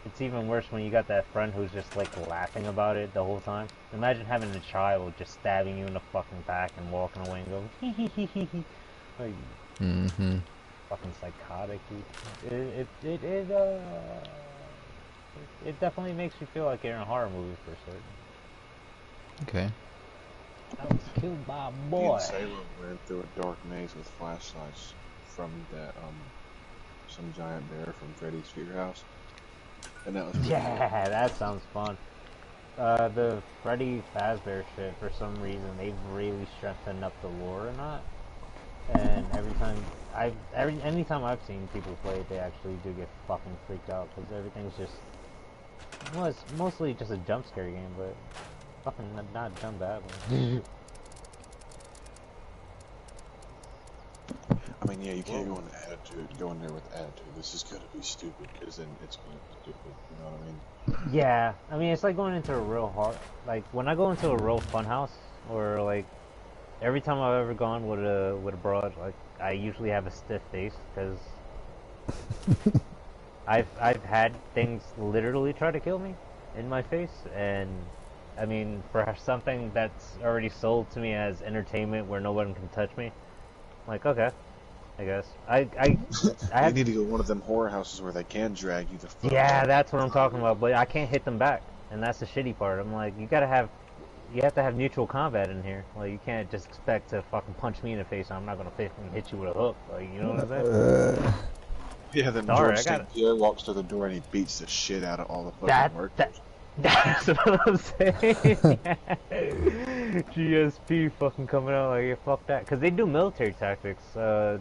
It's even worse when you got that friend who's just like laughing about it the whole time. Imagine having a child just stabbing you in the fucking back and walking away and going hee hee hee hee hee. Like, fucking psychotic, dude. It definitely makes you feel like you're in a horror movie for certain. Okay. I was killed by a boy. Me and Salem ran through a dark maze with flashlights from that some giant bear from Freddy's Fear House. And that was yeah, that sounds fun. The Freddy Fazbear shit, for some reason, they've really strengthened up the lore or not. And anytime I've seen people play it, they actually do get fucking freaked out, because everything's just, well, it's mostly just a jump scare game, but fucking not done badly. I mean, yeah, you can't go in there with attitude. This is gonna be stupid, because then it's gonna be stupid, you know what I mean? Yeah, I mean, it's like going into a real like, when I go into a real fun house, or like, every time I've ever gone with a broad, like, I usually have a stiff face, because I've had things literally try to kill me in my face, and I mean, for something that's already sold to me as entertainment where no one can touch me, I'm like, okay, I guess. I need to go to one of them horror houses where they can drag you the fuck yeah, out. that's what I'm talking about, but I can't hit them back, and that's the shitty part. I'm like, you have to have mutual combat in here. Like, you can't just expect to fucking punch me in the face and I'm not gonna fucking hit you with a hook. Like, you know what I'm saying? Yeah, then Sorry, George St. Pierre walks to the door and he beats the shit out of all the fucking workers. That's what I'm saying. GSP fucking coming out like, yeah, fuck that. Because they do military tactics. The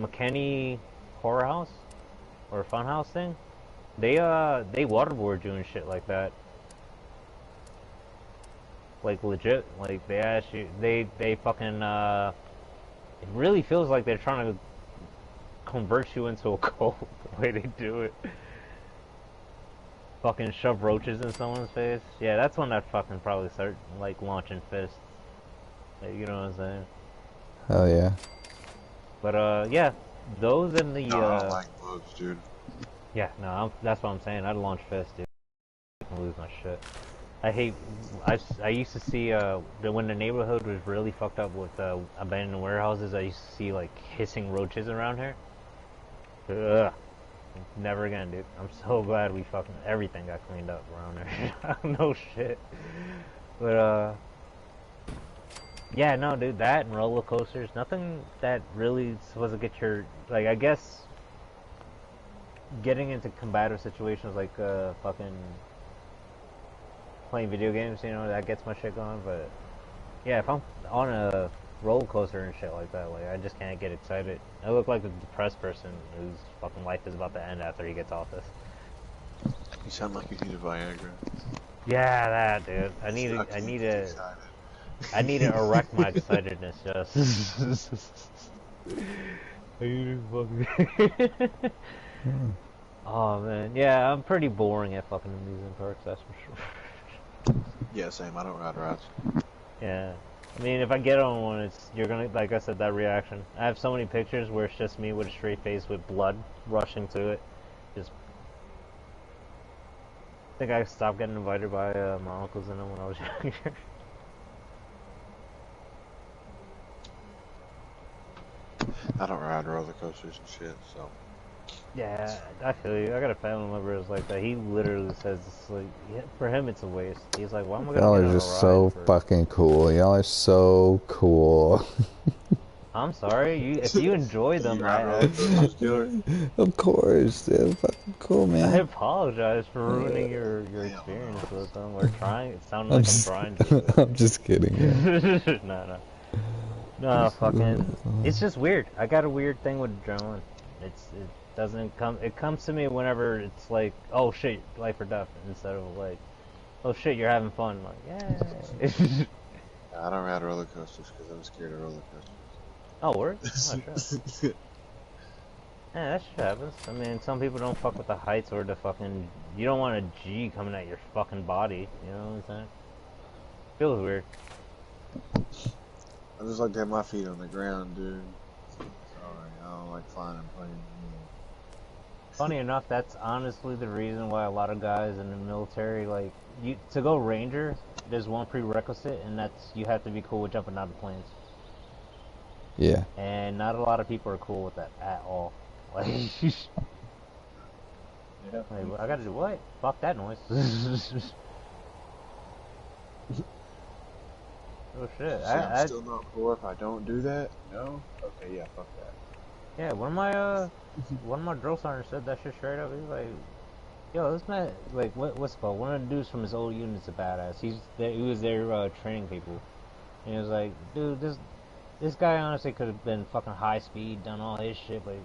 McKinney horror house or fun house thing, they waterboard you and shit like that. Like, legit. Like, they actually, they fucking, it really feels like they're trying to convert you into a cult, the way they do it. Fucking shove roaches in someone's face. Yeah, that's when I'd fucking probably start, like, launching fists. Like, you know what I'm saying? Hell yeah. But, yeah, those and the, No, I don't like bugs, dude. Yeah, no, that's what I'm saying. I'd launch fists, dude. I can lose my shit. I hate. I used to see when the neighborhood was really fucked up with abandoned warehouses. I used to see like hissing roaches around here. Ugh. Never again, dude. I'm so glad we fucking everything got cleaned up around there. No shit. But yeah, no, dude. That and roller coasters. Nothing that really supposed to get your like. I guess getting into combative situations like fucking playing video games, you know, that gets my shit going. But yeah, if I'm on a roller coaster and shit like that, like I just can't get excited. I look like a depressed person whose fucking life is about to end after he gets off this. You sound like you need a Viagra. Yeah, that dude. I need to erect my excitedness. Just. Oh man, yeah, I'm pretty boring at fucking amusement parks. That's for sure. Yeah, same. I don't ride rides. Yeah. I mean, if I get on one, you're gonna, like I said, that reaction. I have so many pictures where it's just me with a straight face with blood rushing to it. Just, I think I stopped getting invited by my uncles and them when I was younger. I don't ride roller coasters and shit, so. Yeah, I feel you. I got a family member who's like that. He literally says, it's like, yeah, for him it's a waste. He's like, why am I Y'all gonna are get on a just so ride for... fucking cool. Y'all are so cool. I'm sorry, if you enjoy them, You ride roller coasters, Killer? Of course, they're fucking cool, I man. apologize for ruining your experience with them, or trying. It sounded I'm like just, I'm trying to. I'm just kidding. Yeah. No, fucking. It's just weird. I got a weird thing with adrenaline. It doesn't come. It comes to me whenever it's like, oh shit, life or death, instead of like, oh shit, you're having fun. Like, yeah. I don't ride roller coasters because I'm scared of roller Oh, word? Oh, coasters. shit. Yeah, that shit happens. I mean, some people don't fuck with the heights or the fucking. You don't want a G coming at your fucking body. You know what I'm saying? Feels weird. I just like to have my feet on the ground, dude. Sorry, I don't like flying and playing. Funny enough, that's honestly the reason why a lot of guys in the military, like, to go Ranger, there's one prerequisite, and that's you have to be cool with jumping out of planes. Yeah. And not a lot of people are cool with that at all. Like, Yeah. like I gotta do what? Fuck that noise. Oh shit. I'm still not cool if I don't do that? No? Okay, yeah, fuck that. Yeah, one of my drill sergeants said that shit straight up. He's like, yo, this man, like, what's it called? One of the dudes from his old unit's a badass. He was there training people. And he was like, dude, this guy honestly could have been fucking high speed, done all his shit, but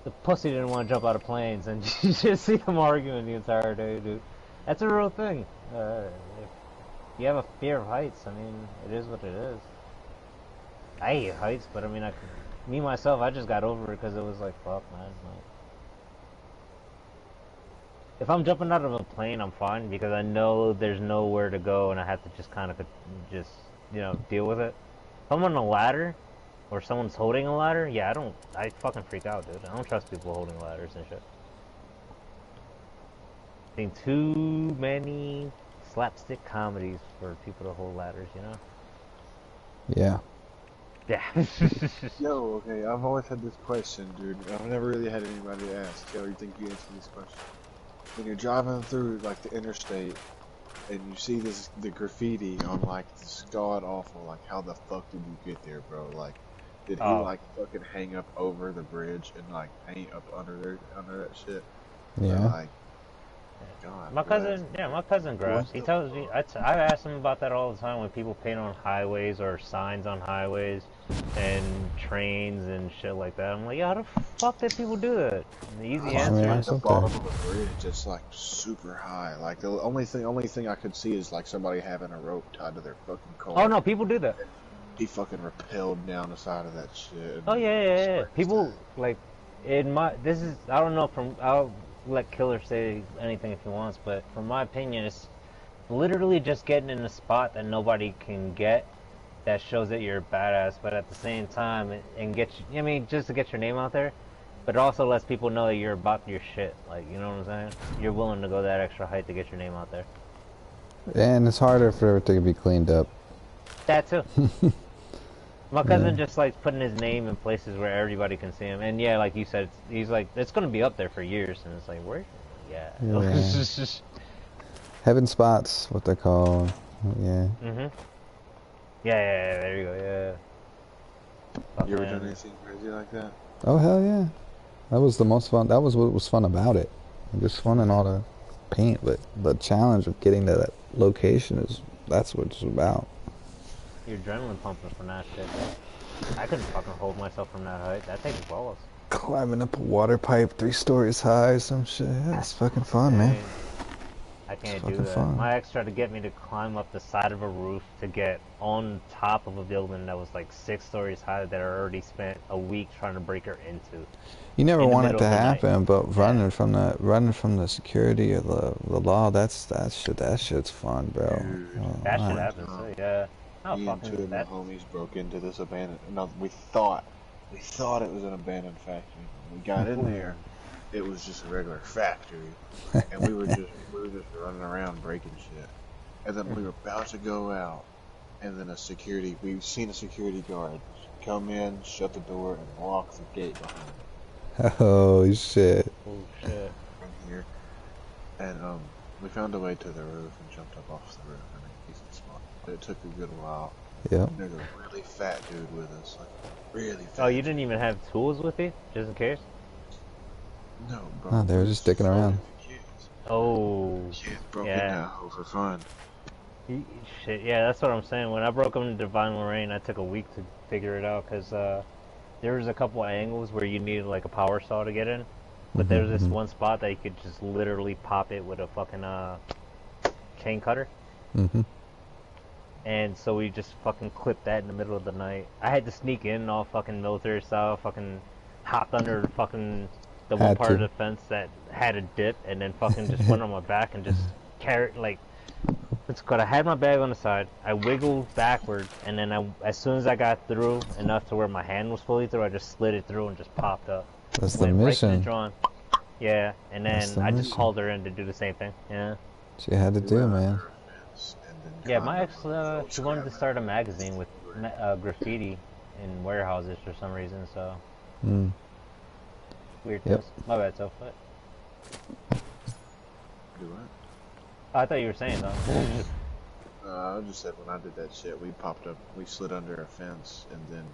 the pussy didn't want to jump out of planes, and you just see them arguing the entire day, dude. That's a real thing. If you have a fear of heights, I mean, it is what it is. I hate heights, but I mean, me myself, I just got over it because it was like, fuck, man. Like, if I'm jumping out of a plane, I'm fine because I know there's nowhere to go, and I have to just kind of just, you know, deal with it. If I'm on a ladder, or someone's holding a ladder, yeah, I fucking freak out, dude. I don't trust people holding ladders and shit. I've seen too many slapstick comedies for people to hold ladders, you know? Yeah. Yeah. Yo, okay, I've always had this question, dude. I've never really had anybody ask. Yo, you think you answer this question? When you're driving through, like, the interstate, and you see the graffiti on, like, this god-awful, like, how the fuck did you get there, bro? Like, did he, like, fucking hang up over the bridge and, like, paint up under that shit? Yeah. Or, like, God, my cousin Grass, he tells me, I ask him about that all the time when people paint on highways or signs on highways and trains and shit like that. I'm like, yeah, how the fuck did people do that? And the easy answer like is the bottom of the bridge, it's like super high. Like the only thing I could see is like somebody having a rope tied to their fucking car. Oh no, people do that. He fucking rappelled down the side of that shit. Oh yeah. People like I don't know I'll let Killer say anything if he wants, but from my opinion, it's literally just getting in a spot that nobody can get. That shows that you're a badass, but at the same time, and just to get your name out there, but it also lets people know that you're about your shit. Like, you know what I'm saying? You're willing to go that extra height to get your name out there. And it's harder for it to be cleaned up. That too. My Yeah. cousin just likes putting his name in places where everybody can see him. And yeah, like you said, he's like, it's gonna be up there for years. And it's like, where? Yeah. Yeah. Heaven spots, what they're called. Yeah. Mhm. Yeah, there you go. Yeah. You ever done Fucking. anything crazy like that? Oh hell yeah. That was the most fun. That was what was fun about it. Just fun and all the paint, but the challenge of getting to that location that's what it's about. Your adrenaline pumping from that shit, bro. I couldn't fucking hold myself from that height. That takes balls. Climbing up a water pipe 3 stories high, some shit. Yeah, it's fucking fun, man. Dang. I It's can't do fucking that. fun. My ex tried to get me to climb up the side of a roof to get on top of a building that was like 6 stories high that I already spent a week trying to break her into You never in the want it middle to of the night. happen, but Yeah. running from the security or the law, that shit's fun, bro. Dude, That shit My, one happens time, too, yeah. Oh, me and two fucking, of my that's. homies broke into this abandoned. No, we thought it was an abandoned factory. When we got in Ooh. there, it was just a regular factory, and we were just running around breaking shit. And then we were about to go out, and then we've seen a security guard come in, shut the door, and lock the gate behind oh shit. Oh, shit. from here. And we found a way to the roof and jumped up off the roof in a decent spot. But it took a good while. Yep. There's a really fat dude with us, like really Oh, you fat didn't dude. even have tools with you? Just in case? No, Oh, bro, they we were were just just sticking trolling around. the kids. Oh. Kids broke in Yeah. that hole for fun. Shit, yeah, that's what I'm saying. When I broke into Divine Lorraine, I took a week to figure it out because there was a couple of angles where you needed like a power saw to get in. But Mm-hmm, there was this mm-hmm, one spot that you could just literally pop it with a fucking chain cutter. mm-hmm. And so we just fucking clipped that in the middle of the night. I had to sneak in all fucking military style, fucking hopped under the one Had part of to. the fence that had a dip, and then fucking just went on my back and just carried like. It's good. I had my bag on the side. I wiggled backward, and then as soon as I got through enough to where my hand was fully through, I just slid it through and just popped up. That's the Went right to the mission. drawing. Yeah, and That's then the I just mission. called her in to do the same thing. Yeah. What you had to We went do, under man. a fence and then Yeah, climbed my up ex, one of those old she wanted scrap to metal start a buildings. magazine with We were in. graffiti in warehouses for some reason, so Mm. weird Yep. things. My bad, so but Do what? I thought you were saying though. I just said when I did that shit, we slid under a fence and then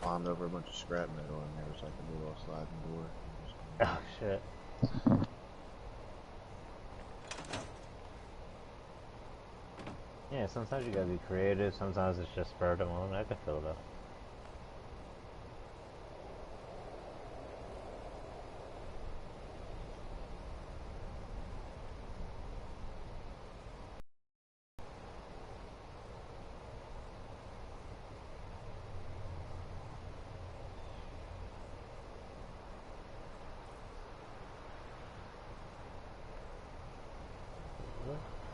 climbed over a bunch of scrap metal, and there was like a little sliding door. And just climbed Oh shit. Yeah, sometimes you gotta be creative. Sometimes it's just spur of the moment. I can feel that.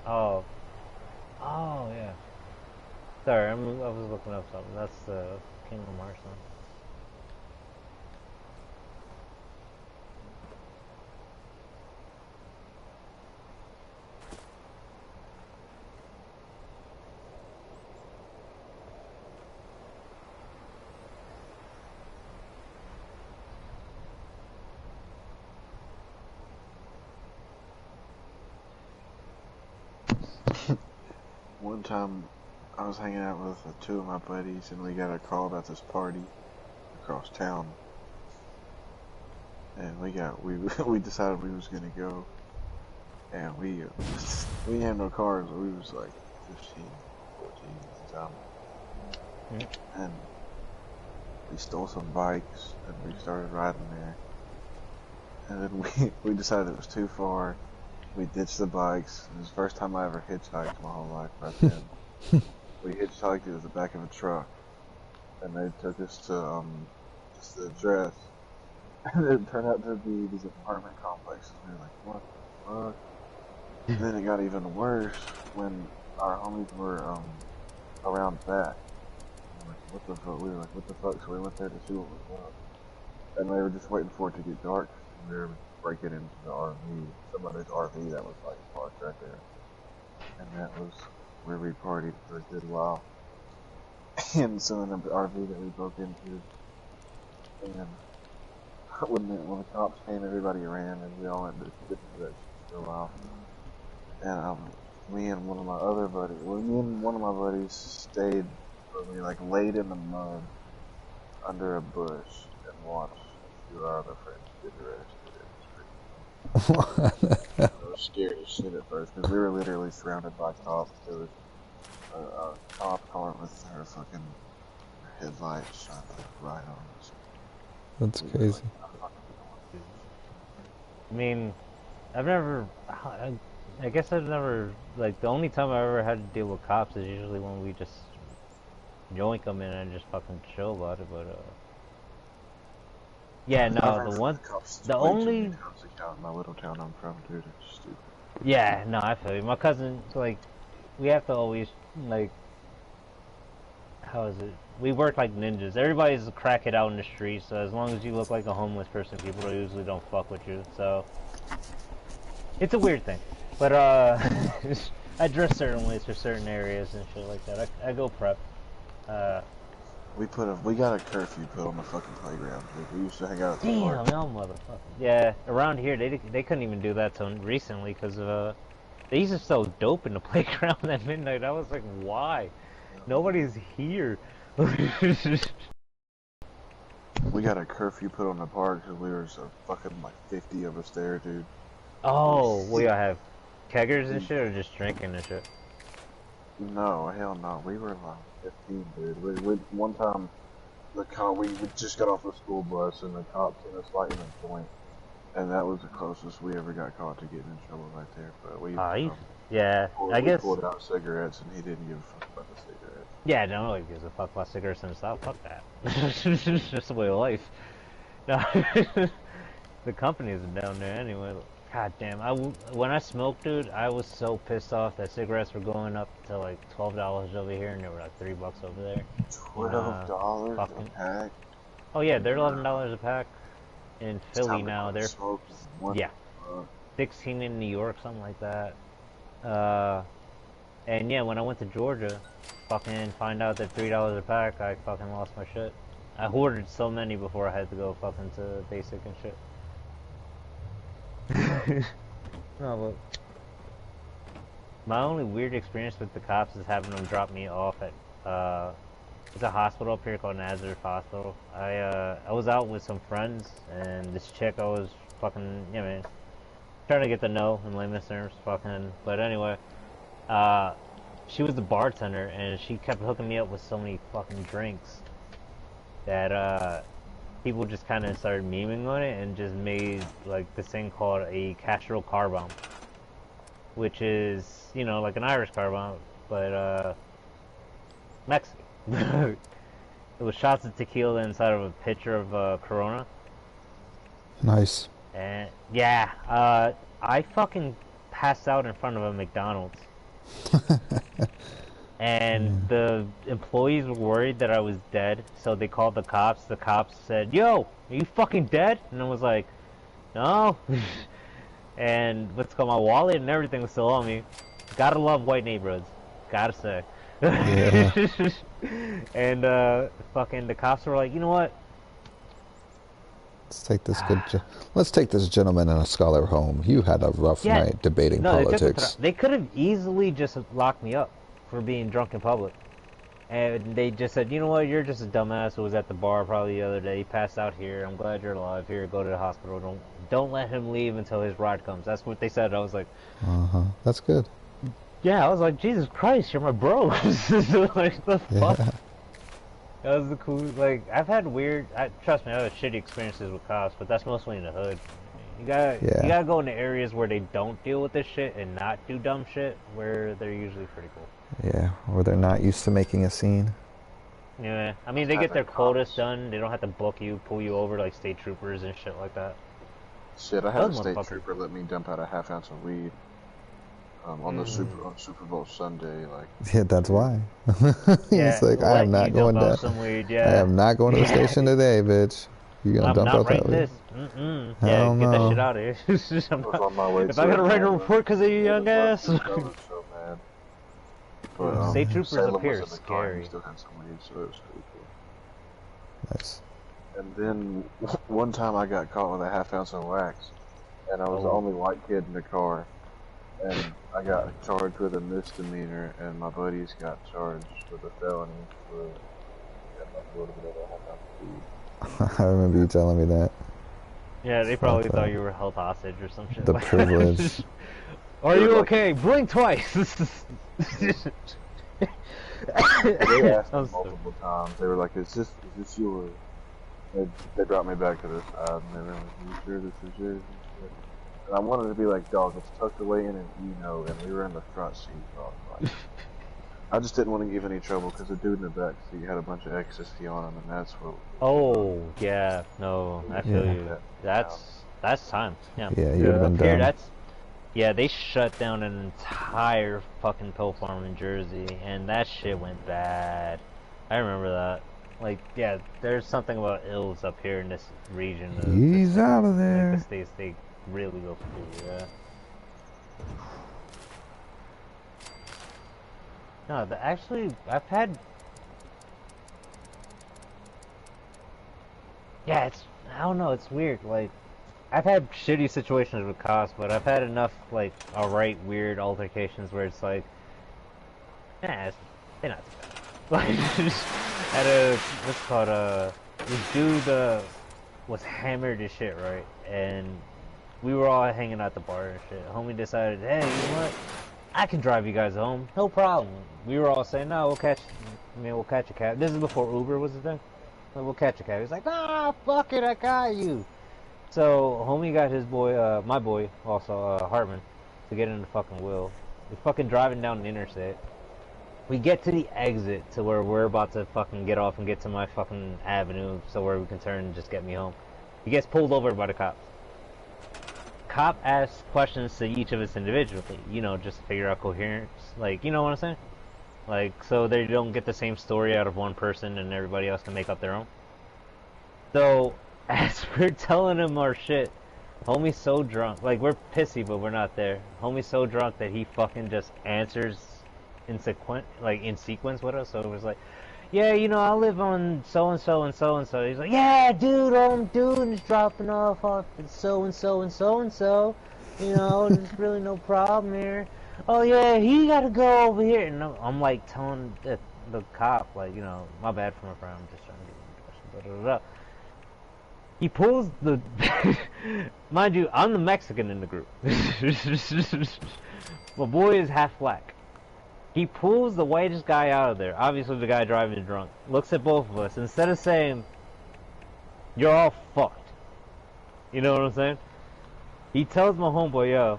Oh, oh yeah. Sorry, I was looking up something. That's the Kingdom Hearts one. One time, I was hanging out with two of my buddies, and we got a call about this party across town, and we decided we was gonna go, and we didn't have no cars. We was like 15, 14 at the time, Mm. and we stole some bikes, and we started riding there, and then we decided it was too far. We ditched the bikes. It was the first time I ever hitchhiked my whole life. Right then, we hitchhiked it at the back of a truck, and they took us to just the address, and it turned out to be these apartment complexes. We were like, what the fuck? And then it got even worse when our homies were around back. And we're like, what the fuck? We were like, what the fuck? So we went there to see what was up, and they were just waiting for it to get dark. And we were breaking into the RV, somebody's RV that was like parked right there. and that was where we partied for a good while. And so in the RV that we broke into, and when the cops came, everybody ran, and we all went to that shit for a while. And me and one of my buddies stayed, we like laid in the mud under a bush and watched a few of our other friends get arrested. I was scared as shit at first because we were literally surrounded by cops. There was a cop car with her fucking headlights shining right on us. That's crazy. I mean, I guess I've never, like, the only time I ever had to deal with cops is usually when we just yoink them in and just fucking chill about it, but, yeah, no, the only... In my little town I'm from, dude, it's stupid. Yeah, no, I feel you. My cousin, like, we have to always, like, how is it? We work like ninjas. Everybody's a crackhead out in the street, so as long as you look like a homeless person, people usually don't fuck with you, so... It's a weird thing. But, I dress certain ways for certain areas and shit like that. I go prep. We got a curfew put on the fucking playground, dude. We used to hang out at the Damn, park. no motherfucker. Yeah, around here, they couldn't even do that till recently, because, they used to sell dope in the playground at midnight. I was like, why? Nobody's here. We got a curfew put on the park because we were so fucking like 50 of us there, dude. Oh, we all have keggers and shit, or just drinking and shit? No, hell no. We were like 15, dude. One time, we just got off the school bus and the cops seen us lighting a joint, and that was the closest we ever got caught to getting in trouble right there. But we, yeah, I guess. Pulled out cigarettes, and he didn't give a fuck about the cigarettes. Yeah, nobody gives a fuck about cigarettes and stuff. Fuck that. It's just the way of life. No, the companies are down there anyway. God damn, when I smoked, dude, I was so pissed off that cigarettes were going up to like $12 over here, and they were like $3 over there. $12 a pack? Oh yeah, they're $11 a pack in Philly now. They're 16 in New York, something like that. And yeah, when I went to Georgia, fucking find out that $3 a pack, I fucking lost my shit. I hoarded so many before I had to go fucking to basic and shit. No, but my only weird experience with the cops is having them drop me off at it's a hospital up here called Nazareth Hospital. I was out with some friends, and this chick I was fucking, yeah, man, trying to get to know in layman's terms, fucking. But anyway, she was the bartender, and she kept hooking me up with so many fucking drinks that people just kind of started memeing on it and just made like this thing called a Castro car bomb, which is, you know, like an Irish car bomb, but Mexican. It was shots of tequila inside of a pitcher of Corona. Nice. And yeah, I fucking passed out in front of a McDonald's. And the employees were worried that I was dead, so they called the cops. The cops said, "Yo, are you fucking dead?" And I was like, "No." And what's called, my wallet and everything was still on me. Gotta love white neighborhoods, gotta say. Yeah. And fucking the cops were like, "You know what? Let's take this gentleman and a scholar home. You had a rough night debating politics." They could have easily just locked me up for being drunk in public, and they just said, "You know what? You're just a dumbass who was at the bar probably the other day. He passed out here. I'm glad you're alive. Here, go to the hospital. Don't let him leave until his ride comes." That's what they said. I was like, That's good. Yeah, I was like, Jesus Christ, you're my bro. Like, the fuck? That was the cool, like, I've had trust me, I've had shitty experiences with cops, but that's mostly in the hood. You gotta go into areas where they don't deal with this shit and not do dumb shit, where they're usually pretty cool. Yeah, or they're not used to making a scene. Yeah, I mean, they get their quotas done, they don't have to book you, pull you over like state troopers and shit like that. Shit, I had a state trooper let me dump out a half ounce of weed. On the Super Bowl Sunday, like. Yeah, that's why. He's like, I am not going to. I am not going to the station today, bitch. You're gonna dump out that weed. Yeah, get that shit out of here. I was on my way if I gotta write a report because of you, young ass. So mad. But State troopers Salem up was here in are the car and scary. he still had some weed, so it was pretty cool. Nice. And then one time I got caught with a ½ ounce of wax, and I was the Oh. only white kid in the car, and I got charged with a misdemeanor, and my buddies got charged with a felony for like a little bit of a ½ ounce of weed. I remember you telling me that. Yeah, they probably thought you were held hostage or some shit. The like privilege. that. Are you okay? Blink twice. They asked me multiple times. They were like, "Is this yours?" They brought me back to the side, and they were like, "Are you sure this is yours?" And I wanted to be like, "Dog, it's tucked away in an Eno," and we were in the front seat. So I just didn't want to give any trouble because the dude in the back seat had a bunch of ecstasy on him, and that's what. Oh yeah, no, I feel you. That's time. Yeah. Yeah, you would have been Here, done. yeah, they shut down an entire fucking pill farm in Jersey, and that shit went bad. I remember that. Like, yeah, there's something about ills up here in this region. He's out of there. Like the states, they really go through, yeah. No, actually, I've had... Yeah, I don't know, it's weird, like, I've had shitty situations with cops, but I've had enough, like, alright, weird altercations where it's like, they're not too bad. Like, at what's it called, this dude, was hammered as shit, right? And we were all hanging out at the bar and shit. Homie decided, hey, you know what? I can drive you guys home, no problem. We were all saying, no, we'll catch a cab. This is before Uber was a thing. Like, we'll catch a cab. He's like, nah, fuck it, I got you. So, homie got his boy, my boy, also, Hartman, to get in the fucking wheel. We're fucking driving down the interstate. We get to the exit to where we're about to fucking get off and get to my fucking avenue so where we can turn and just get me home. He gets pulled over by the cops. Cop asks questions to each of us individually, you know, just to figure out coherence. Like, you know what I'm saying? Like, so they don't get the same story out of one person and everybody else can make up their own. So, as we're telling him our shit, homie's so drunk. Like, we're pissy, but we're not there. Homie's so drunk that he fucking just answers in sequence with us. So it was like, yeah, you know, I live on so-and-so and so-and-so. He's like, yeah, dude, all I'm doing is dropping off at so-and-so and so-and-so. You know, there's really no problem here. Oh, yeah, he gotta go over here. And I'm like telling the cop, like, you know, my bad for my friend, I'm just trying to get an impression, blah. He pulls the... Mind you, I'm the Mexican in the group. My boy is half black. He pulls the whitest guy out of there. Obviously the guy driving is drunk. Looks at both of us. Instead of saying, you're all fucked. You know what I'm saying? He tells my homeboy, yo,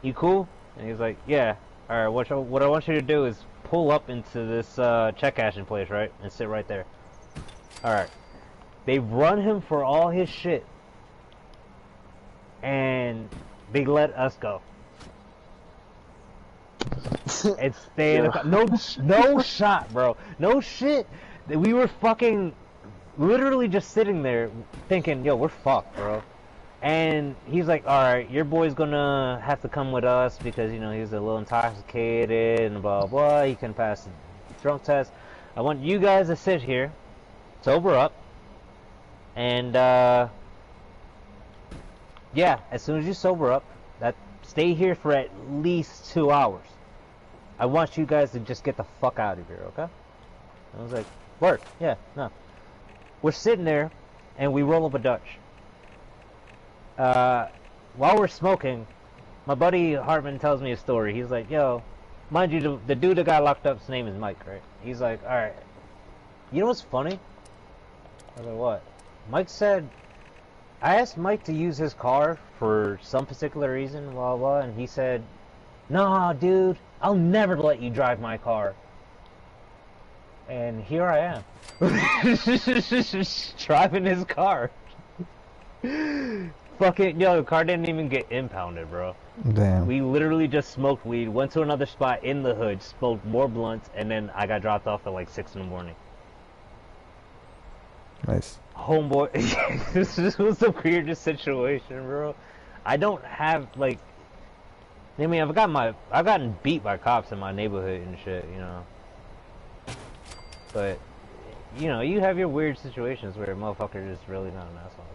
you cool? And he's like, yeah. Alright, what I want you to do is pull up into this check cashing place, right? And sit right there. Alright. They run him for all his shit. And they let us go. And stay in the car. No shot, bro. No shit. We were fucking literally just sitting there thinking, yo, we're fucked, bro. And he's like, alright, your boy's gonna have to come with us because, you know, he's a little intoxicated and blah, blah. He can pass the drunk test. I want you guys to sit here, sober up, and, yeah, as soon as you sober up, stay here for at least 2 hours. I want you guys to just get the fuck out of here, okay? I was like, work, yeah, no. We're sitting there, and we roll up a Dutch. While we're smoking, my buddy Hartman tells me a story. He's like, yo, mind you, the dude that got locked up's name is Mike, right? He's like, alright, you know what's funny? I was like, what? Mike said, I asked Mike to use his car for some particular reason, blah, blah, and he said, nah, dude, I'll never let you drive my car. And here I am. Driving his car. Fucking, yo, the car didn't even get impounded, bro. Damn. We literally just smoked weed, went to another spot in the hood, smoked more blunts, and then I got dropped off at like 6 in the morning. Nice. Homeboy, this was the weirdest situation, bro. I don't have, like, I mean, I've gotten beat by cops in my neighborhood and shit, you know. But, you know, you have your weird situations where a motherfucker is really not an asshole.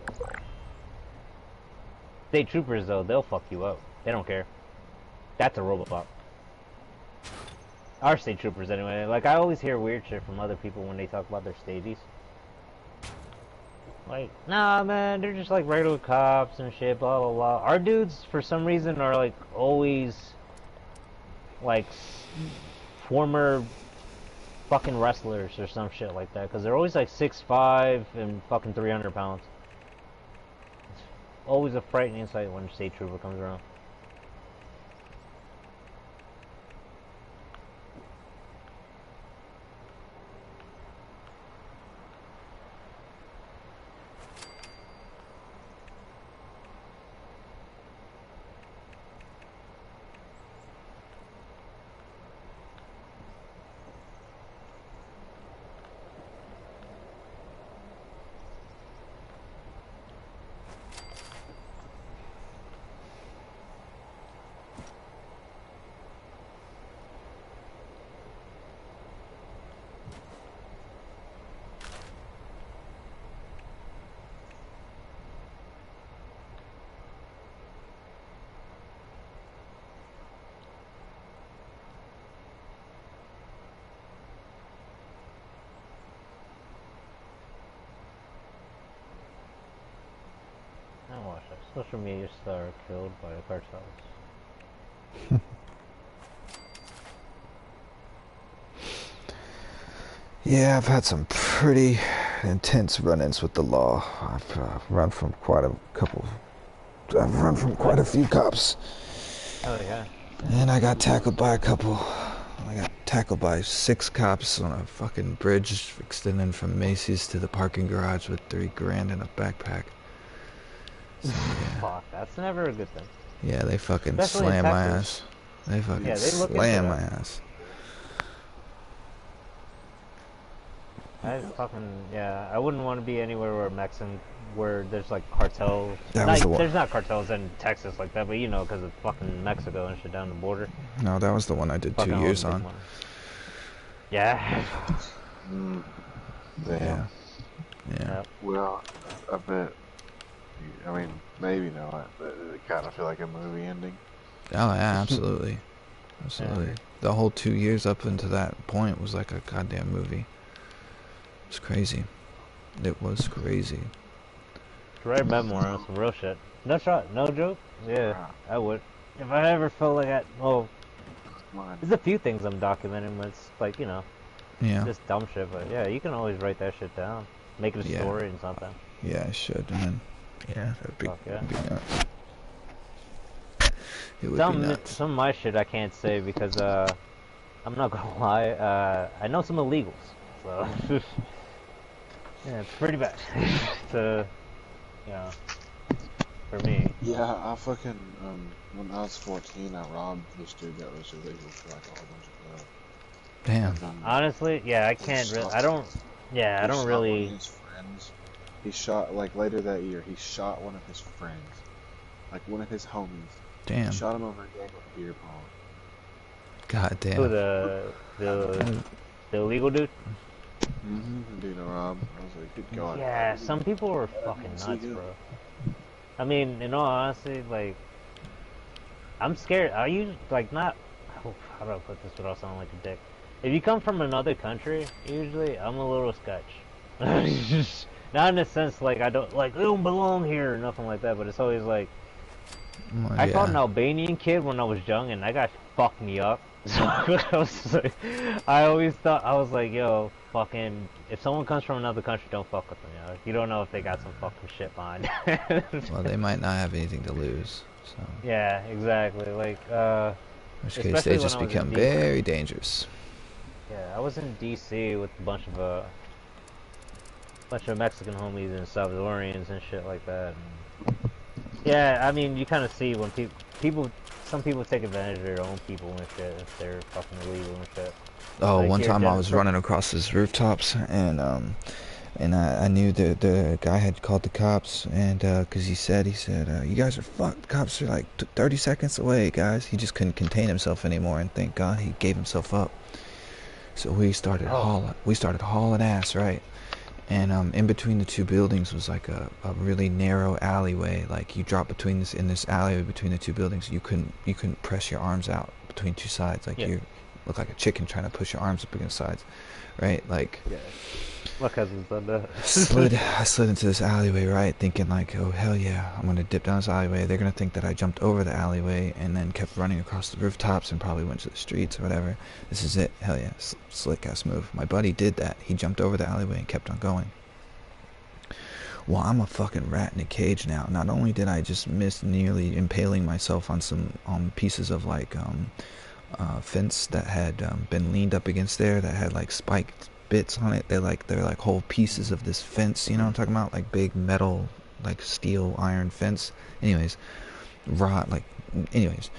State troopers, though, they'll fuck you up. They don't care. That's a robocop. Our state troopers, anyway. Like, I always hear weird shit from other people when they talk about their staties. Like, nah, man, they're just like regular cops and shit, blah, blah, blah. Our dudes, for some reason, are like always like former fucking wrestlers or some shit like that. Because they're always like 6'5" and fucking 300 pounds. It's always a frightening sight when a state trooper comes around. I watch that. Social media star killed by the cartels. Yeah, I've had some pretty intense run-ins with the law. I've run from quite a couple. I've run from quite a few cops. Oh yeah. And I got tackled by a couple. I got tackled by 6 cops on a fucking bridge extending from Macy's to the parking garage with $3 grand in a backpack. So, yeah. Fuck, that's never a good thing. Yeah, they fucking Especially in slam my Texas. ass. They fucking Yeah, they look into slam that. my ass. I wouldn't want to be anywhere where there's like cartels. That was the one. There's not cartels in Texas like that, but you know, because of fucking Mexico and shit down the border. No, that was the one I did 2 years on. Yeah. Damn. Yeah. Yep. Well, I bet. I mean, maybe not, but it kind of feel like a movie ending. Oh yeah, absolutely. Absolutely. Yeah. The whole 2 years up into that point was like a goddamn movie. It was crazy. It was crazy. Write memoir on some real shit. No shot, no joke. Yeah, I would. If I ever felt like there's a few things I'm documenting, but it's like, you know, Yeah. just dumb shit. But yeah, you can always write that shit down, make it a story and something. Yeah, I should. And then, yeah, that'd be, Fuck yeah. that'd be nuts. It would be nuts. Some of my shit I can't say because I'm not gonna lie. I know some illegals, so yeah, it's pretty bad. To, you know, for me. Yeah, I fucking when I was 14, I robbed this dude that was illegal for like a whole bunch of stuff. Damn. Honestly, yeah, I can't really. I don't really. One of his friends. He shot like later that year. He shot one of his friends, like one of his homies. Damn. He shot him over a game of beer pong. God damn. Who, the illegal dude? The dude I robbed. I was like, good God. Yeah, some people are fucking nuts, bro. I mean, in all honesty, like, I'm scared. I usually, like, not, how do I put this without sounding like a dick? If you come from another country, usually, I'm a little sketch. Not in the sense, like, I don't belong here or nothing like that, but it's always like, Well, I fought an Albanian kid when I was young, and that guy fucked me up. So I always thought, I was like, yo, fucking, if someone comes from another country, don't fuck with them, you know? You don't know if they got some fucking shit behind. Well, they might not have anything to lose, so. Yeah, exactly. Like, in which case, they just become very dangerous. Yeah, I was in DC with a bunch of Mexican homies and Salvadorians and shit like that. And yeah, I mean, you kind of see when some people take advantage of their own people and shit if they're fucking illegal and shit. Oh, like one time I was running across these rooftops, and And I knew the guy had called the cops, and because he said you guys are fucked. The cops are like 30 seconds away, guys. He just couldn't contain himself anymore, and thank God he gave himself up. So we started hauling ass, right? And in between the two buildings was like a really narrow alleyway. Like you drop between this alleyway between the two buildings, you couldn't press your arms out between two sides. Like you look like a chicken trying to push your arms up against sides, right? Like my cousin's done that. I slid into this alleyway, right, thinking like, oh hell yeah, I'm gonna dip down this alleyway. They're gonna think that I jumped over the alleyway and then kept running across the rooftops and probably went to the streets or whatever. This is it, hell yeah, slick ass move. My buddy did that. He jumped over the alleyway and kept on going. Well, I'm a fucking rat in a cage now. Not only did I just miss nearly impaling myself on some pieces of like fence that had been leaned up against there that had like spiked bits on it. They're like whole pieces of this fence, you know what I'm talking about? Like big metal, like steel iron fence. Anyways, anyways,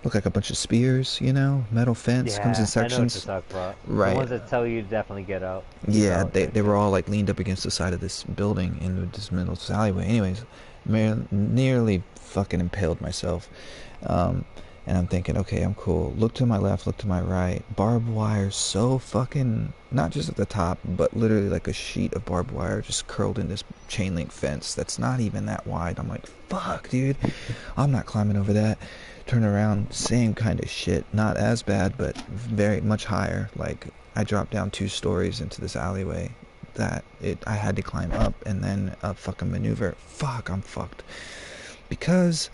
look like a bunch of spears, you know, metal fence, comes in sections. I know what you're talking about. Right. The ones that tell you to definitely get out. Yeah, they were all like leaned up against the side of this building in this middle of this alleyway. Anyways, nearly fucking impaled myself. And I'm thinking, okay, I'm cool. Look to my left, look to my right. Barbed wire so fucking, not just at the top, but literally like a sheet of barbed wire just curled in this chain link fence that's not even that wide. I'm like, fuck, dude. I'm not climbing over that. Turn around, same kind of shit. Not as bad, but very much higher. Like, I dropped down 2 stories into this alleyway that I had to climb up and then a fucking maneuver. Fuck, I'm fucked. Because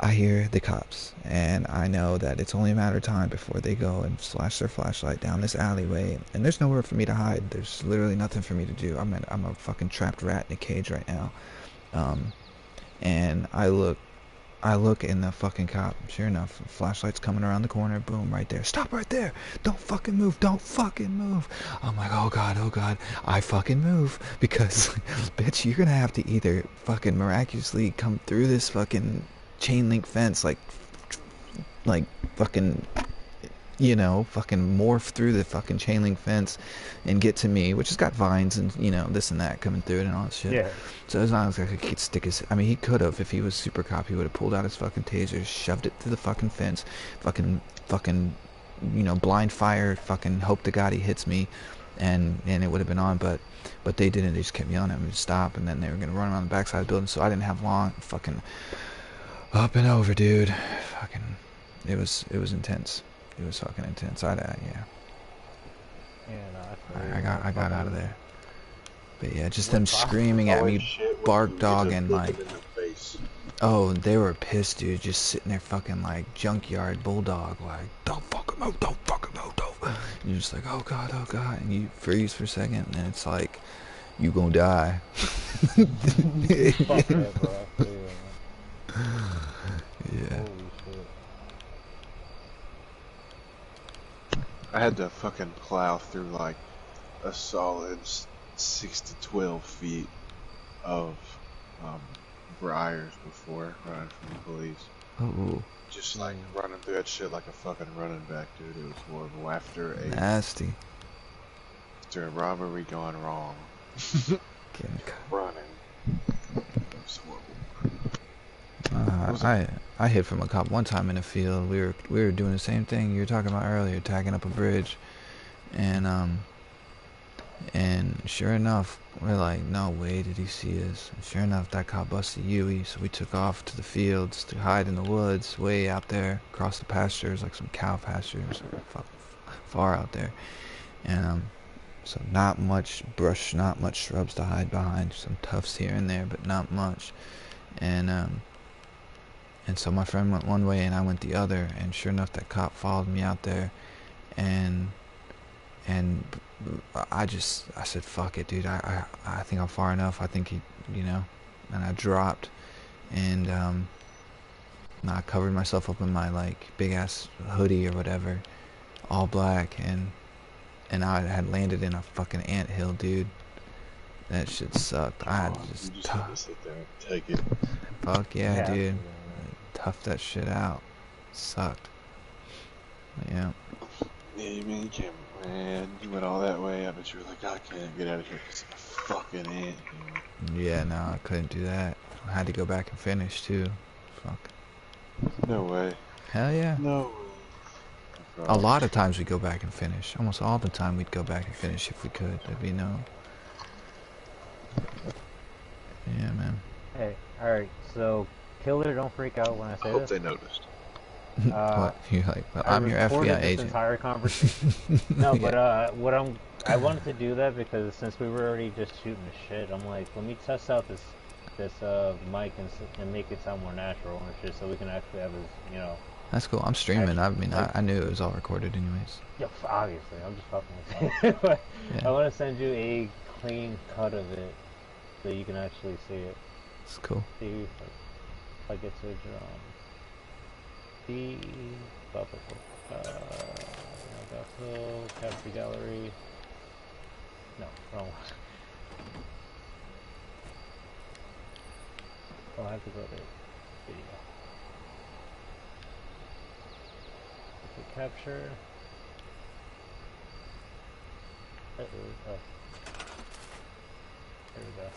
I hear the cops, and I know that it's only a matter of time before they go and flash their flashlight down this alleyway, and there's nowhere for me to hide. There's literally nothing for me to do. I'm a fucking trapped rat in a cage right now. And I look in the fucking cop. Sure enough, flashlight's coming around the corner. Boom, right there. Stop right there. Don't fucking move. Don't fucking move. I'm like, oh god. I fucking move. Because, bitch, you're gonna have to either fucking miraculously come through this fucking chain link fence, like fucking, you know, fucking morph through the fucking chain link fence and get to me, which has got vines and, you know, this and that coming through it and all that shit. Yeah. So as long as I could stick his, I mean, he could have, if he was super cop, he would have pulled out his fucking taser, shoved it through the fucking fence, fucking, you know, blind fire, fucking hope to God he hits me, and it would have been on, but they didn't. They just kept yelling at me to stop, and then they were gonna run around the backside of the building, so I didn't have long. Fucking up and over, dude. Fucking, it was intense. It was fucking intense. Yeah, I got out of there. But yeah, just them screaming at me, bark dog, and like, oh, they were pissed, dude. Just sitting there fucking like junkyard bulldog, like, don't fucking move, don't fucking move, don't. And you're just like, oh god, and you freeze for a second, and it's like, you gonna die. Fuck that, bro. Yeah. I had to fucking plow through like a solid 6 to 12 feet of briars before running from the police. Oh. Just like running through that shit like a fucking running back, dude. It was horrible. After a robbery gone wrong. Running. It was horrible. I hid from a cop one time in a field. We were doing the same thing you were talking about earlier, tagging up a bridge, and sure enough, we're like, no way did he see us. And sure enough, that cop busted Yui, so we took off to the fields to hide in the woods, way out there, across the pastures, like some cow pastures, far out there, and so not much brush, not much shrubs to hide behind, some tufts here and there, but not much, and so my friend went one way and I went the other, and sure enough, that cop followed me out there, and I said, fuck it, dude, I think I'm far enough, I think he, you know, and I dropped, and I covered myself up in my, like, big-ass hoodie or whatever, all black, and I had landed in a fucking anthill, dude. That shit sucked. I had had to sit there and take it. Fuck yeah, dude. Tough that shit out. Sucked. Yeah. Yeah, you mean you can't. Man, you went all that way. I bet you were like, I can't get out of here because of a fucking ant here. Yeah, no, I couldn't do that. I had to go back and finish too. Fuck. No way. Hell yeah. No way. A lot of times we go back and finish. Almost all the time we'd go back and finish if we could. There'd be no. Yeah, man. Hey, alright, so Killer, don't freak out when I say I hope this. they noticed. What? You're like, well, I'm your recorded FBI this agent. entire conversation. No, but Yeah. I wanted to do that because since we were already just shooting the shit, I'm like, let me test out this mic and make it sound more natural and shit, so we can actually have this, you know. That's cool. I'm streaming. I mean, like, I knew it was all recorded anyways. Yeah, obviously. I'm just fucking with you. But Yeah. I want to send you a clean cut of it so you can actually see it. It's cool. See if I get to the capture gallery. No, wrong one. Oh, I have to go to video. Capture. Oh. There we go.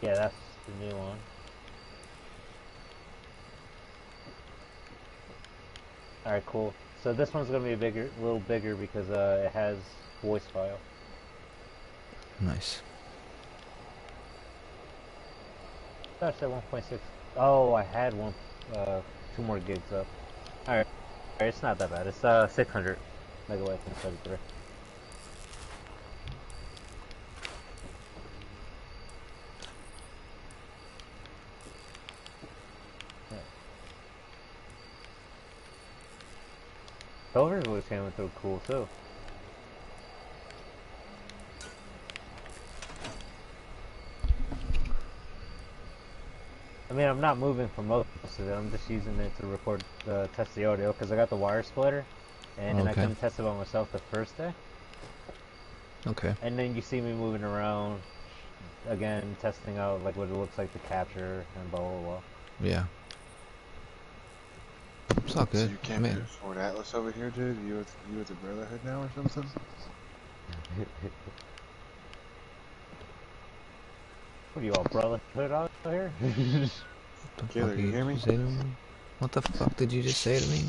Yeah, that's the new one. Alright, cool. So this one's gonna be a little bigger because it has voice file. Nice. Gosh, that 1.6. Oh, I had 2 more gigs up. Alright, it's not that bad. It's 600 megabytes instead of 3. Silver's voice came through cool too. I mean, I'm not moving for most of it. I'm just using it to record, test the audio because I got the wire splitter, and I couldn't test it by myself the first day. Okay. And then you see me moving around, again, testing out like what it looks like to capture and blah blah blah. Yeah. It's all good. So you can't do Ford Atlas over here, dude? You with the Brotherhood now or something? What are you all Brotherhood out here? Killer, you hear me? Say to me? What the fuck did you just say to me?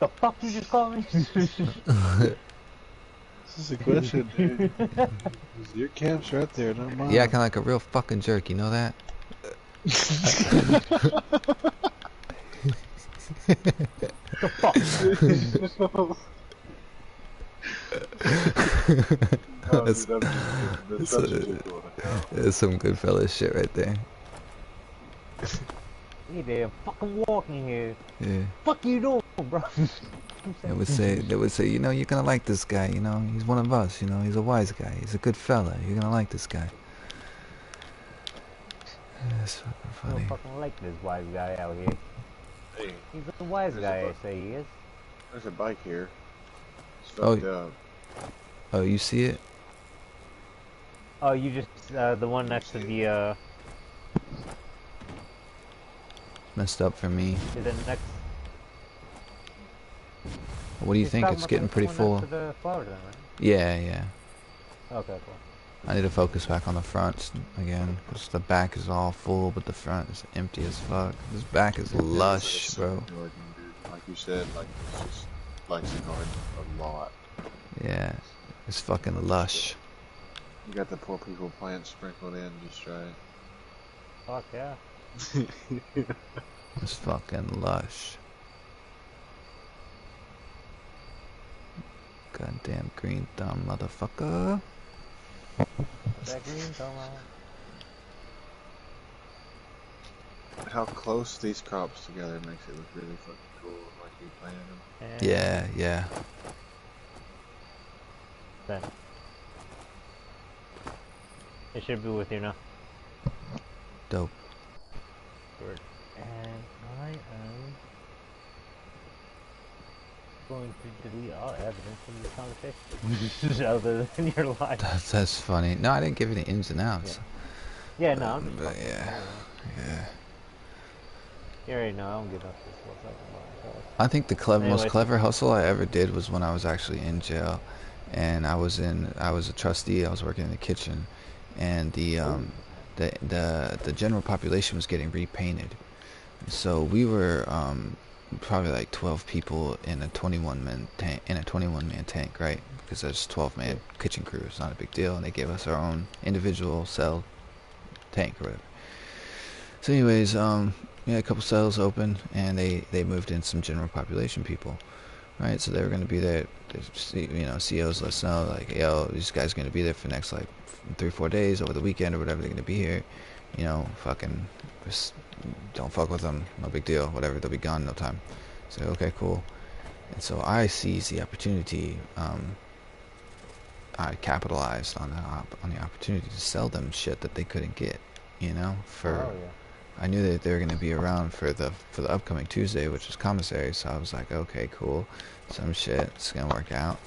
The fuck you just called me? This is a question, dude. Your camp's right there, not mine. You acting like a real fucking jerk, you know that? The fuck? That's some good fella shit right there. Hey there, fucking walking here. Yeah. Fuck you doing, bro? They would say, you know, you're gonna like this guy, you know, he's one of us, you know, he's a wise guy, he's a good fella, you're gonna like this guy. That's fucking funny. I don't fucking like this wise guy out here. Hey, he's a wise guy, I say he is. There's a bike here. It's fucked up. Oh, you see it? Oh, you just, the one next to the, Messed up for me. is it next? What do you think? It's getting pretty full. Next to the flower then, right? Yeah, yeah. Okay, cool. I need to focus back on the front again, because the back is all full, but the front is empty as fuck. This back is lush, bro. Like you said, like it's just likes the garden a lot. Yeah, it's fucking lush. You got the poor people plants sprinkled in just right. Fuck yeah. It's fucking lush. Goddamn green thumb motherfucker. That green thumb out. How close these crops together makes it look really fucking cool, like you planted them. Yeah, yeah. Then. It should be with you now. Dope. Good. And I am going to delete all evidence from this conversation other than your life. That's funny. No, I didn't give you the ins and outs. Yeah, no, I'm just but yeah, yeah. You already know I don't give up this what's up about. I think the most Anyways, clever hustle I ever did was when I was actually in jail, and I was a trustee. I was working in the kitchen, and the general population was getting repainted. So we were probably like 12 people in a 21-man tank, right? Because there's 12-man kitchen crew. It's not a big deal, and they gave us our own individual cell tank or whatever. So anyways, we had a couple cells open, and they moved in some general population people, right? So they were going to be there. CEOs let us know, like, yo, these guys are going to be there for the next, like, 3-4 days over the weekend or whatever. They're going to be here. Fucking just don't fuck with them. No big deal. Whatever. They'll be gone in no time. So, okay, cool. And so I seized the opportunity. I capitalized on the opportunity to sell them shit that they couldn't get, for... I knew that they were going to be around for the upcoming Tuesday, which is commissary. So I was like, okay, cool, some shit, it's gonna work out.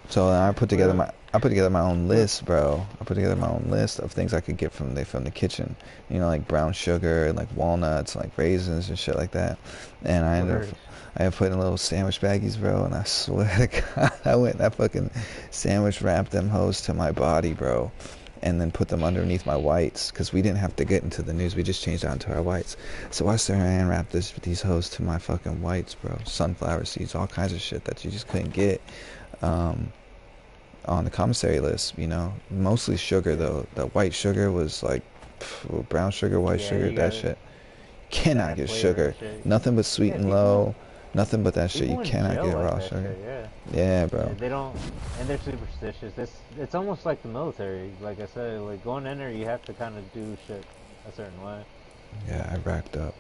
So I put together my own list, bro. I put together my own list of things I could get from the I like brown sugar and like walnuts, and like raisins and shit like that. And I ended up putting little sandwich baggies, bro. And I swear to God, I fucking sandwich wrapped them hoes to my body, bro. And then put them underneath my whites, because we didn't have to get into the news. We just changed out into our whites. So I saran wrapped these hoes to my fucking whites, bro. Sunflower seeds, all kinds of shit that you just couldn't get on the commissary list, Mostly sugar, though. The white sugar was like brown sugar, white sugar, that shit. Cannot get sugar. Nothing but sweet and low. Nothing but that shit. You cannot get raw sugar. Yeah, bro. They don't, and they're superstitious. It's almost like the military. Like I said, like going in there, you have to kind of do shit a certain way. Yeah, I racked up.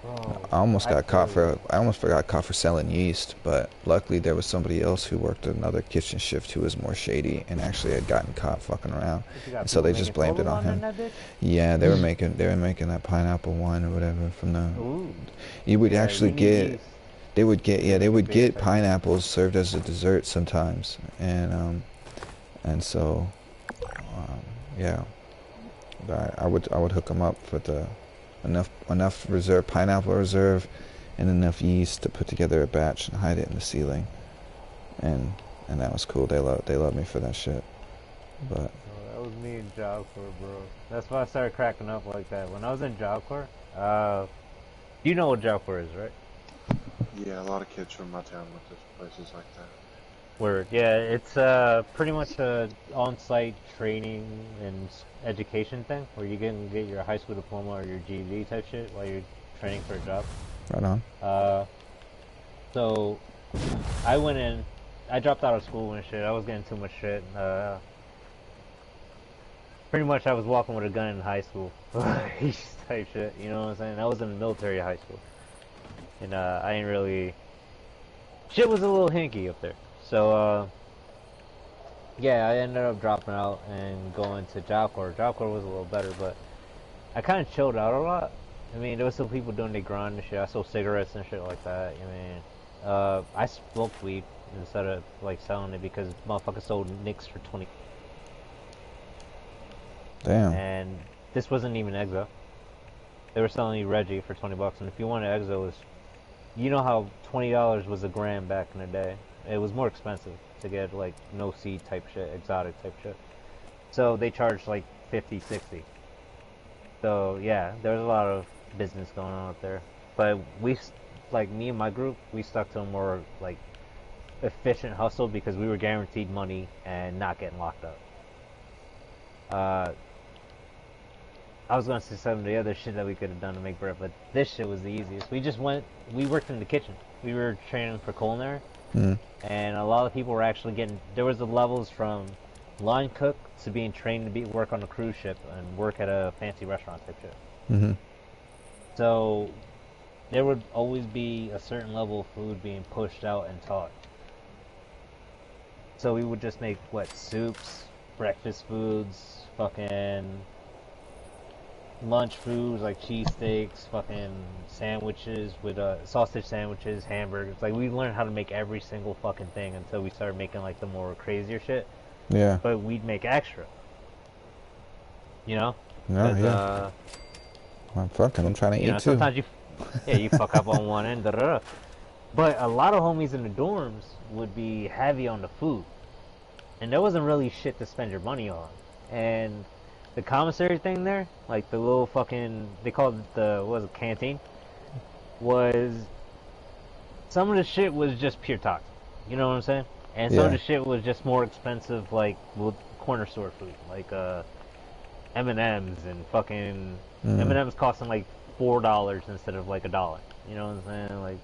Oh, I almost got caught for selling yeast, but luckily there was somebody else who worked another kitchen shift who was more shady and actually had gotten caught fucking around. And so they just blamed it on him. Yeah, they were making that pineapple wine or whatever from the. Ooh. You would actually get. They would get pineapples served as a dessert sometimes, and so yeah, I would hook them up for the enough pineapple reserve and enough yeast to put together a batch and hide it in the ceiling, and that was cool. They loved me for that shit. But that was me in Job Corps, bro. That's why I started cracking up like that. When I was in Job Corps, you know what Job Corps is, right? Yeah, a lot of kids from my town went to places like that. Word. Yeah, it's pretty much a on-site training and education thing where you can get your high school diploma or your GED type shit while you're training for a job. Right on. So I went in, I dropped out of school and shit. I was getting too much shit. Pretty much I was walking with a gun in high school. Type shit, you know what I'm saying? I was in military high school. And I ain't really... Shit was a little hinky up there. So, yeah, I ended up dropping out and going to Job Corps. Job Corps was a little better, but I kind of chilled out a lot. I mean, there was still people doing their grind and shit. I sold cigarettes and shit like that. I mean, I smoked weed instead of, like, selling it because motherfuckers sold nicks for 20. Damn. And this wasn't even Exo. They were selling you Reggie for 20 bucks, and if you wanted Exo, it was... You know how $20 was a gram back in the day? It was more expensive to get, like, no seed type shit, exotic type shit. So they charged, like, 50, 60. So, yeah, there was a lot of business going on up there. But we, like, me and my group, we stuck to a more, like, efficient hustle because we were guaranteed money and not getting locked up. I was going to say some of the other shit that we could have done to make bread, but this shit was the easiest. We worked in the kitchen. We were training for culinary, and a lot of people were actually getting, there was the levels from line cook to being trained to work on a cruise ship and work at a fancy restaurant type shit. So there would always be a certain level of food being pushed out and taught. So we would just make, soups, breakfast foods, fucking lunch foods like cheesesteaks, fucking sandwiches with sausage sandwiches, hamburgers. Like, we learned how to make every single fucking thing until we started making, like, the more crazier shit. Yeah. But we'd make extra. You know? No, Cause, yeah. I'm fucking. I'm trying to you eat know, too. sometimes you fuck up on one end, da, da, da. But a lot of homies in the dorms would be heavy on the food. And there wasn't really shit to spend your money on. And the commissary thing there, like the little fucking, they called it the, what was it, canteen? Was, some of the shit was just pure toxic. You know what I'm saying? And some of Yeah. the shit was just more expensive, like, with corner store food. Like, M&M's and fucking, M&M's costing like $4 instead of like $1. You know what I'm saying? Like,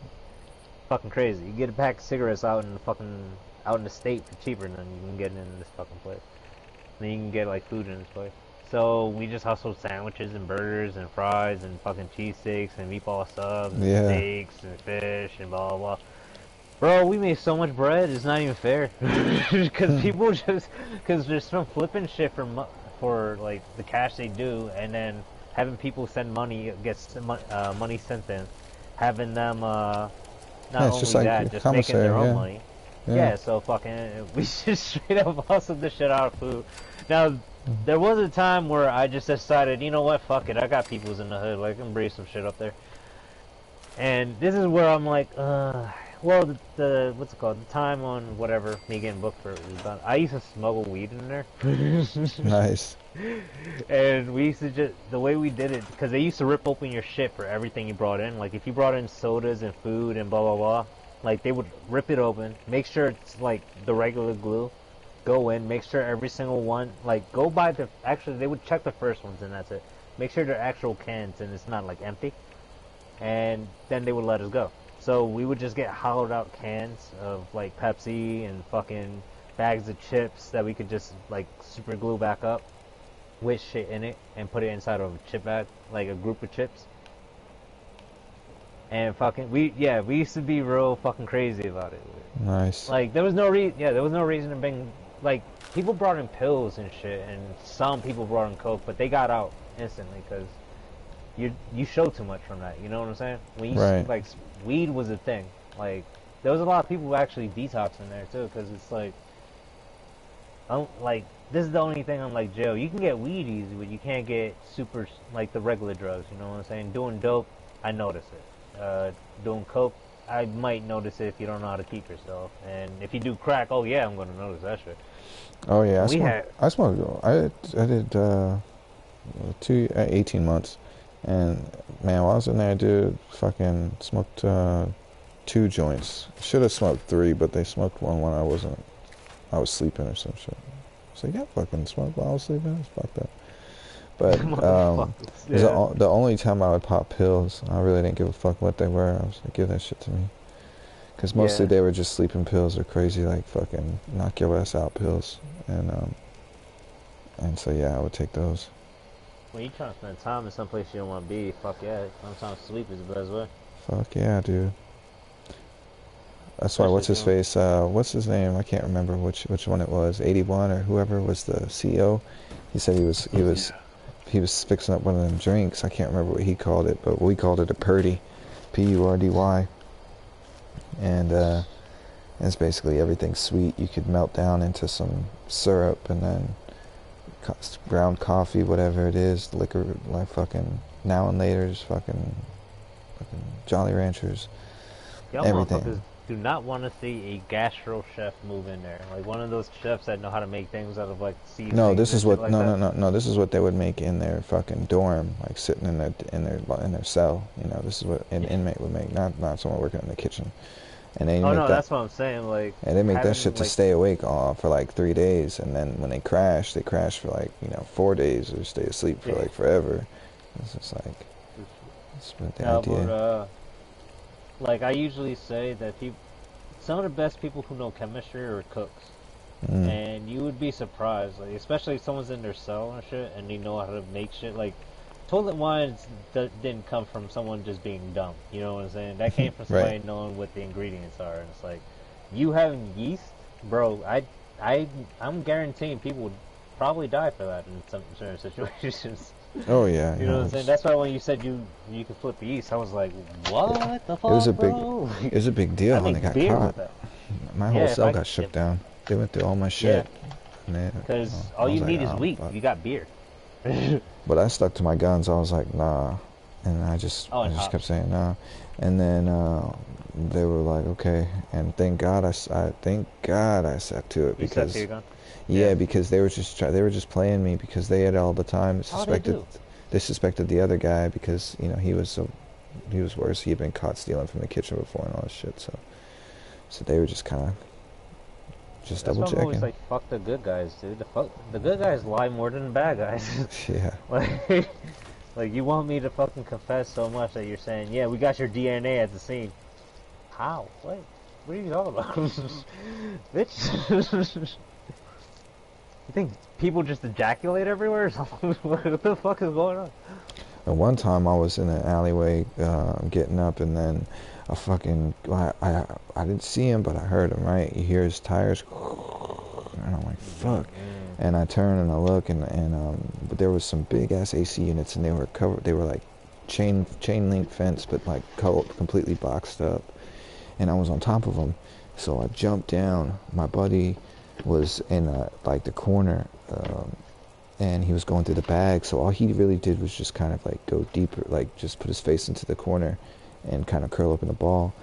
fucking crazy. You get a pack of cigarettes out in the fucking, out in the state for cheaper than you can get in this fucking place. Then you can get like food in this place. So we just hustled sandwiches and burgers and fries and fucking cheesesteaks and meatball subs and Yeah. steaks and fish and blah blah blah. Bro, we made so much bread, it's not even fair. Because people just, because there's some flipping shit for like the cash they do, and then having people send money, money sent in, having them not Yeah, it's only just like that, just making commissary, their own yeah. money. Yeah. Yeah, so fucking, we just straight up hustled the shit out of food. Now, there was a time where I just decided, you know what, fuck it, I got peoples in the hood, like, I can breathe some shit up there. And this is where I'm like, well, the what's it called? The time on whatever me getting booked for it was done. I used to smuggle weed in there. Nice. And we used to just, the way we did it, because they used to rip open your shit for everything you brought in. Like, if you brought in sodas and food and blah, blah, blah, like, they would rip it open, make sure it's, like, the regular glue, go in, make sure every single one, like, go by the, actually, they would check the first ones, and that's it. Make sure they're actual cans, and it's not, like, empty. And then they would let us go. So we would just get hollowed out cans of, like, Pepsi and fucking bags of chips that we could just, like, super glue back up with shit in it and put it inside of a chip bag, like a group of chips. And fucking, we used to be real fucking crazy about it. Nice. Like, there was no reason to bring, like, people brought in pills and shit, and some people brought in coke, but they got out instantly, because you show too much from that, you know what I'm saying? When you, Right. like, weed was a thing. Like, there was a lot of people who actually detox in there, too, because it's like, this is the only thing on, like, jail. You can get weed easy, but you can't get super, like, the regular drugs, you know what I'm saying? Doing dope, I notice it. Doing coke, I might notice it if you don't know how to keep yourself. And if you do crack, oh yeah, I'm gonna notice that shit. Oh yeah, I I did 18 months, and man, while I was in there, dude, fucking smoked 2 joints. Should have smoked 3, but they smoked one when I was sleeping or some shit. So yeah, fucking smoked while I was sleeping. It's fucked up. But it was the only time I would pop pills. I really didn't give a fuck what they were. I was like, give that shit to me. Because mostly they were just sleeping pills or crazy, like, fucking knock your ass out pills. And so yeah, I would take those. When you trying to spend time in some place you don't want to be, fuck yeah, sometimes sleep is the best way. Fuck yeah, dude. That's why, what's his face? What's his name? I can't remember which one it was. 81 or whoever was the CEO. He said he was fixing up one of them drinks. I can't remember what he called it, but we called it a Purdy, P-U-R-D-Y. And it's basically everything sweet you could melt down into some syrup, and then ground coffee, whatever it is, liquor, like fucking Now and Later's, fucking Jolly Ranchers, Y'all everything. motherfuckers do not want to see a gastro chef move in there, like one of those chefs that know how to make things out of, like, seasonings. No, this is what like no. This is what they would make in their fucking dorm, like sitting in their cell. You know, this is what an inmate would make, not someone working in the kitchen. And they that's what I'm saying. Like, and they make that shit to stay awake for like 3 days, and then when they crash for like 4 days, or stay asleep for like forever. It's just like the idea. But, like, I usually say that some of the best people who know chemistry are cooks. And you would be surprised, like, especially if someone's in their cell and shit, and they know how to make shit. Like, toilet wines didn't come from someone just being dumb. You know what I'm saying? That came from somebody knowing what the ingredients are. And it's like, you having yeast, bro. I'm guaranteeing people would probably die for that in some certain situations. Oh yeah, you know what I'm saying? That's why when you said you could flip the yeast, I was like, what the fuck, it was a big deal when they got caught. My whole cell got shook down. They went through all my shit. Because all you need is wheat. You got beer. But I stuck to my guns. I was like, nah. And I just kept saying nah. And then they were like, okay. And thank God I stuck to it You stuck to because your gun? yeah, because they were just playing me because they had all the time suspected they suspected the other guy because he was worse. He had been caught stealing from the kitchen before and all this shit. So they were just kind of just That's double why I'm always checking. like, fuck the good guys, dude. The good guys lie more than the bad guys. Yeah. Like you want me to fucking confess so much that you're saying, yeah, we got your DNA at the scene. How? What? What are you talking about? Bitch. You think people just ejaculate everywhere or something? What the fuck is going on? And one time I was in an alleyway getting up, and then I didn't see him, but I heard him, right? You hear his tires, and I'm like, fuck. And I turn and I look, but there was some big ass AC units, and they were covered. They were like chain link fence, but like completely boxed up. And I was on top of them, so I jumped down. My buddy was in like the corner, and he was going through the bag. So all he really did was just kind of like go deeper, like just put his face into the corner, and kind of curl up in a ball.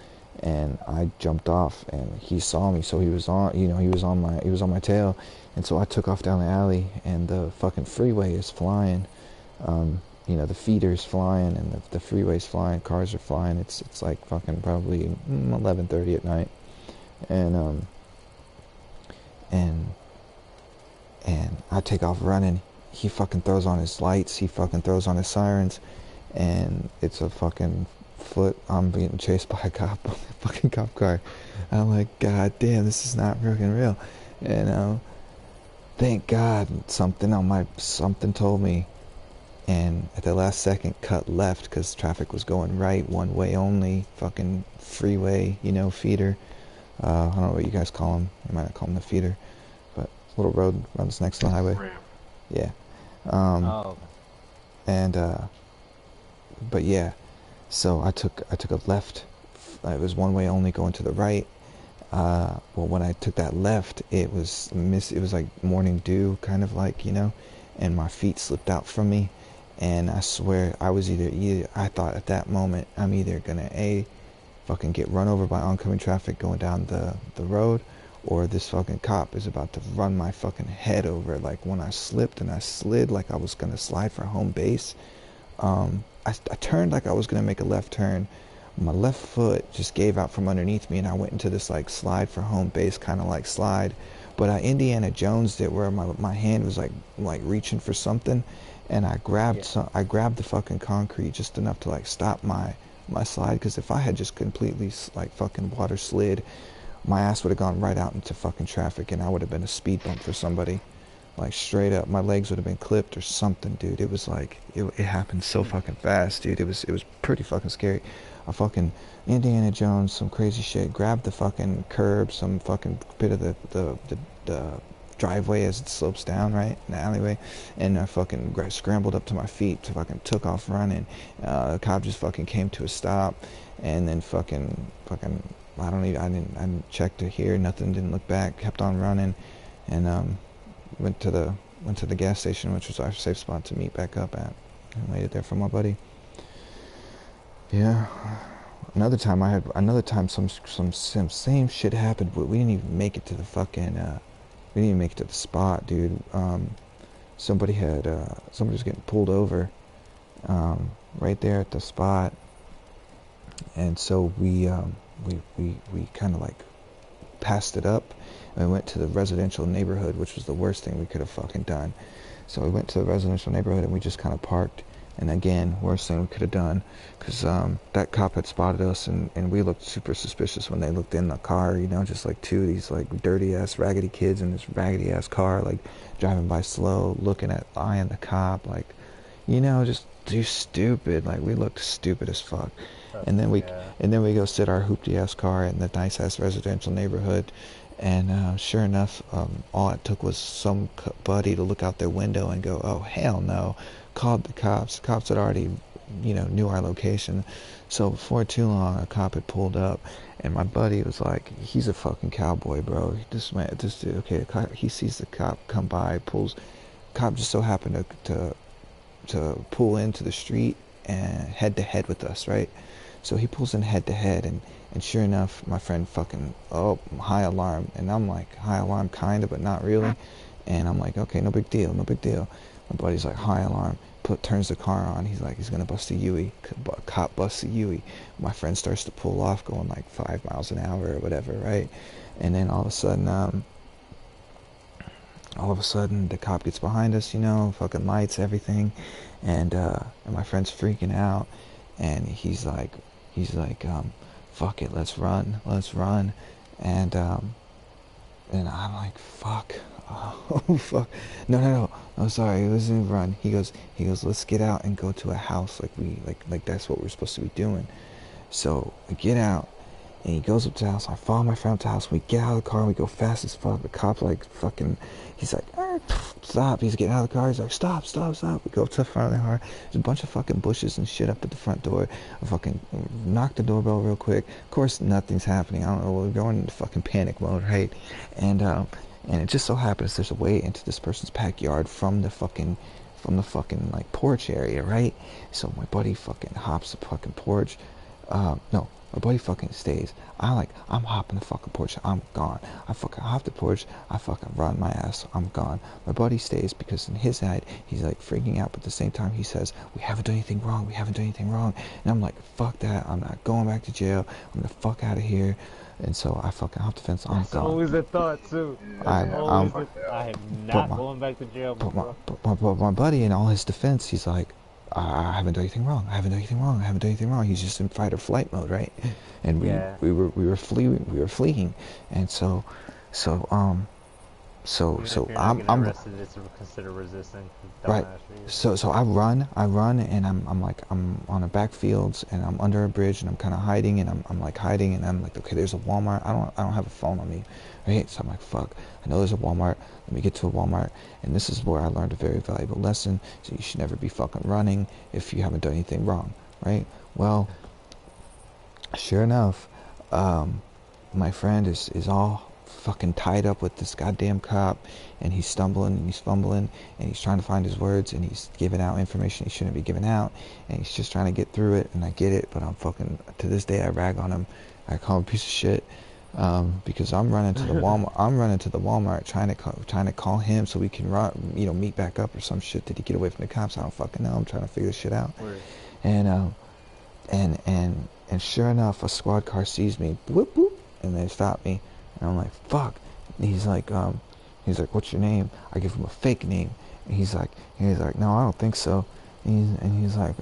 And I jumped off, and he saw me, so he was on, he was on my tail, and so I took off down the alley, and the fucking freeway is flying, the feeder's flying, and the freeway's flying, cars are flying. It's like fucking probably 11:30 at night, and and I take off running. He fucking throws on his lights. He fucking throws on his sirens, and it's a fucking foot. I'm being chased by a cop, a fucking cop car. I'm like, God damn, this is not fucking real. And thank God something told me. And at the last second, cut left because traffic was going right, one way only, fucking freeway, feeder. I don't know what you guys call them. You might not call them the feeder, but little road runs next to the highway. Ramp. Yeah. Oh. And but yeah, so I took a left. It was one way only going to the right. Well, when I took that left, it was like morning dew, kind of like, and my feet slipped out from me. And I swear I was I thought at that moment I'm either gonna fucking get run over by oncoming traffic going down the road, or this fucking cop is about to run my fucking head over. Like when I slipped and I slid like I was gonna slide for home base, I turned like I was gonna make a left turn. My left foot just gave out from underneath me, and I went into this like slide for home base kind of like slide. But I Indiana Jones'd it where my hand was like reaching for something, and I grabbed I grabbed the fucking concrete just enough to like stop my slide, because if I had just completely like fucking water slid, my ass would have gone right out into fucking traffic, and I would have been a speed bump for somebody. Like straight up, my legs would have been clipped or something, dude. It was like it happened so fucking fast, dude. It was pretty fucking scary. I fucking Indiana Jones, some crazy shit. Grabbed the fucking curb, some fucking bit of the driveway as it slopes down, right, in the alleyway, and I fucking scrambled up to my feet, to fucking took off running. The cop just fucking came to a stop, and then fucking I didn't check to hear nothing, didn't look back, kept on running, and went to the gas station, which was our safe spot to meet back up at, and waited there for my buddy. Yeah. Another time some same shit happened, but we didn't even make it to the fucking we didn't even make it to the spot, dude. Somebody was getting pulled over right there at the spot, and so we kind of like passed it up, and we went to the residential neighborhood, which was the worst thing we could have fucking done. So we went to the residential neighborhood, and we just kind of parked. And again, worst thing we could have done, because that cop had spotted us, and we looked super suspicious when they looked in the car, just like two of these like dirty ass raggedy kids in this raggedy ass car, like driving by slow, eyeing the cop, like, just do stupid. Like we looked stupid as fuck. And then we go sit our hoopty ass car in the nice ass residential neighborhood, and sure enough, all it took was somebody to look out their window and go, oh hell no. Called the cops. The cops had already, knew our location. So before too long, a cop had pulled up, and my buddy was like, he's a fucking cowboy, bro. This dude, okay, he sees the cop come by, cop just so happened to to pull into the street and head to head with us, right? So he pulls in head to head, and sure enough, my friend fucking, oh, high alarm. And I'm like, high alarm kind of, but not really. And I'm like, okay, no big deal, no big deal. My buddy's like, high alarm. Turns the car on. He's like, he's gonna bust a Yui. Cop busts a Yui. My friend starts to pull off, going like 5 miles an hour or whatever, right? And then all of a sudden, the cop gets behind us, you know, fucking lights, everything, and my friend's freaking out, and he's like, fuck it, let's run, and I'm like, fuck. Oh fuck. No, sorry, it wasn't run. He goes, let's get out and go to a house, like that's what we're supposed to be doing. So we get out, and he goes up to the house. I follow my friend to the house. We get out of the car. We go fast as fuck. The cop like fucking, he's like, stop. He's getting out of the car. He's like, stop. We go up to the front of the car. There's a bunch of fucking bushes and shit up at the front door. I fucking knock the doorbell real quick. Of course, nothing's happening. I don't know. We're going into fucking panic mode, right? And it just so happens there's a way into this person's backyard from the fucking like porch area, right? So my buddy fucking hops the fucking porch. No, my buddy fucking stays. I'm hopping the fucking porch. I'm gone. I fucking hop the porch. I fucking run my ass. I'm gone. My buddy stays because in his head, he's like freaking out. But at the same time, he says, we haven't done anything wrong. And I'm like, fuck that. I'm not going back to jail. I'm the fuck out of here. And so I fucking hop the fence. I'm That's gone. always a thought too. I am not going back to jail. But my buddy, in all his defense, he's like, I haven't done anything wrong. He's just in fight or flight mode, right? And we were fleeing, and so I'm arrested. It's considered resisting. Right. So I run, and I'm on a backfields, and I'm under a bridge, and I'm kind of hiding, and I'm like hiding, and I'm like, okay, there's a Walmart. I don't have a phone on me, right? So I'm like, fuck. I know there's a Walmart. Let me get to a Walmart, and this is where I learned a very valuable lesson. So you should never be fucking running if you haven't done anything wrong, right? Well, sure enough, my friend is all fucking tied up with this goddamn cop, and he's stumbling and he's fumbling, and he's trying to find his words, and he's giving out information he shouldn't be giving out, and he's just trying to get through it. And I get it, but I'm fucking, to this day I rag on him. I call him a piece of shit, because I'm running to the Walmart trying to call him so we can run, meet back up or some shit. Did he get away from the cops? I don't fucking know. I'm trying to figure this shit out. Word. And sure enough, a squad car sees me, whoop whoop, and they stop me. And I'm like, fuck. And he's like, what's your name? I give him a fake name. And he's like, no, I don't think so. And he's like,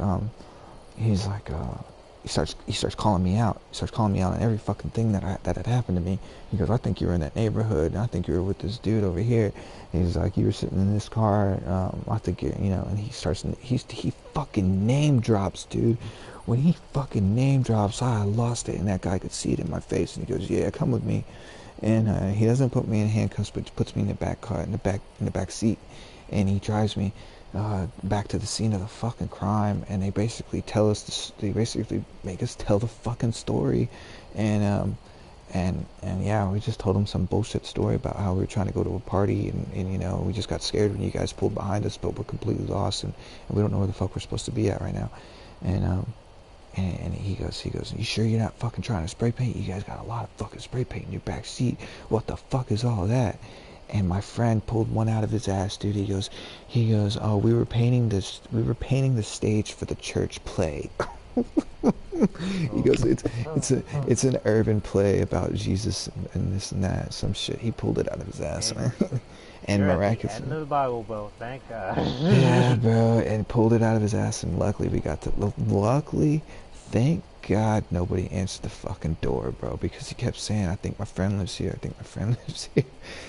he starts calling me out. He starts calling me out on every fucking thing that had happened to me. He goes, I think you were in that neighborhood, and I think you were with this dude over here. And he's like, you were sitting in this car. I think you're, and he fucking name drops, dude. When he fucking name drops, I lost it, and that guy could see it in my face. And he goes, yeah, come with me. And he doesn't put me in handcuffs, but puts me in the back car, in the back seat, and he drives me back to the scene of the fucking crime. And they basically they basically make us tell the fucking story, and yeah, we just told him some bullshit story about how we were trying to go to a party, and we just got scared when you guys pulled behind us, but we're completely lost, and we don't know where the fuck we're supposed to be at right now, and he goes, you sure you're not fucking trying to spray paint? You guys got a lot of fucking spray paint in your back seat. What the fuck is all that? And my friend pulled one out of his ass, dude. He goes, oh, we were painting the stage for the church play. He goes, it's an urban play about Jesus and this and that, some shit. He pulled it out of his ass, man. And miraculously, the Bible, bro. Thank God. Yeah, bro, and pulled it out of his ass, and luckily, thank God nobody answered the fucking door, bro, because he kept saying, I think my friend lives here.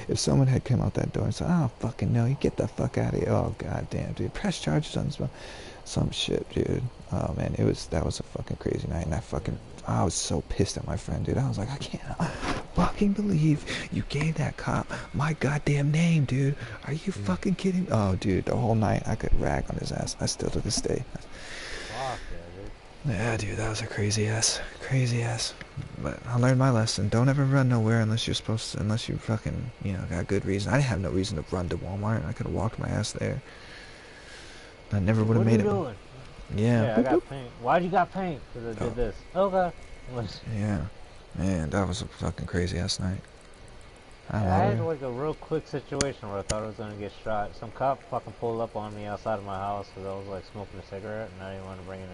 If someone had come out that door and said, I don't fucking know, you get the fuck out of here. Oh, goddamn, dude, press charges on some shit, dude. Oh, man, that was a fucking crazy night, and I was so pissed at my friend, dude. I was like, I can't fucking believe you gave that cop my goddamn name, dude. Are you fucking kidding? Oh, dude, the whole night I could rag on his ass. I still to this day. Fuck yeah, dude. Yeah, dude, that was a crazy ass. But I learned my lesson. Don't ever run nowhere unless you fucking, got good reason. I didn't have no reason to run to Walmart. I could have walked my ass there. I never would have What are made you it. doing? Yeah. Yeah, I got paint. Why'd you got paint? Because I did this. Okay. Yeah. Man, that was a fucking crazy ass night. Hi, Yeah, I had Marauder. like a real quick situation where I thought I was gonna get shot. Some cop fucking pulled up on me outside of my house because I was like smoking a cigarette and I didn't want to bring it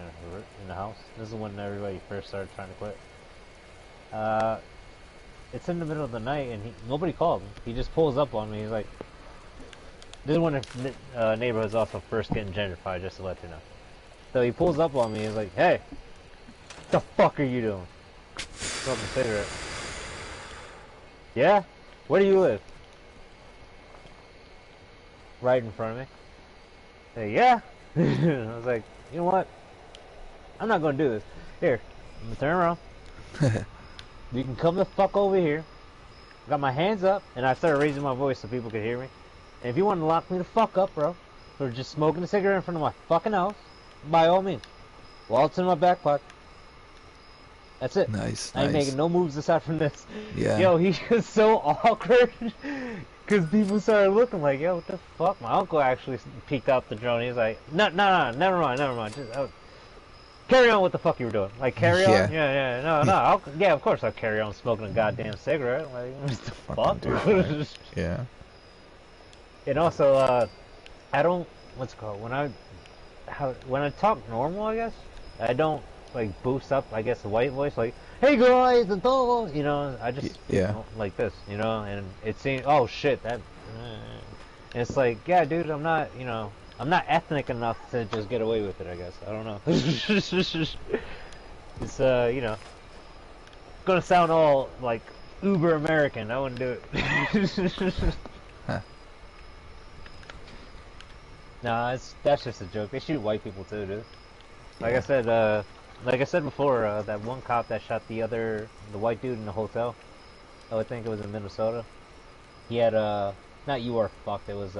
in the house. This is when everybody first started trying to quit. It's in the middle of the night and nobody called me. He just pulls up on me. He's like, this is when the neighborhood's also first getting gentrified, just to let you know. So he pulls up on me. He's like, hey, what the fuck are you doing? Smoking a cigarette. Yeah? Where do you live? Right in front of me. Hey, yeah. I was like, you know what? I'm not gonna do this. Here, I'm gonna turn around. You can come the fuck over here. I got my hands up, and I started raising my voice so people could hear me. And if you want to lock me the fuck up, bro, for just smoking a cigarette in front of my fucking house, by all means. Wallets in my back pocket. That's it. Nice. I ain't Nice. making no moves aside from this. Yeah. Yo, he was so awkward. Because people started looking like, yo, what the fuck? My uncle actually peeked out the drone. He's like, no, never mind. Just carry on what the fuck you were doing. Like, carry on? Yeah, no. Yeah, of course I'll carry on smoking a goddamn cigarette. Like, what the fuck? Right. Yeah. And also, I don't, what's it called? When I talk normal, I guess, I don't, like, boost up, I guess, the white voice, like, hey guys, and all, you know, I just, Yeah. you know, like this, you know, and it seems, oh shit, and it's like, yeah, dude, I'm not, you know, I'm not ethnic enough to just get away with it, I guess, I don't know. It's, you know, gonna sound all, like, uber American, I wouldn't do it. Huh. Nah, that's just a joke. They shoot white people too, dude. Like I said before, that one cop that shot the white dude in the hotel. Oh, I think it was in Minnesota. He had not "you are fucked." It was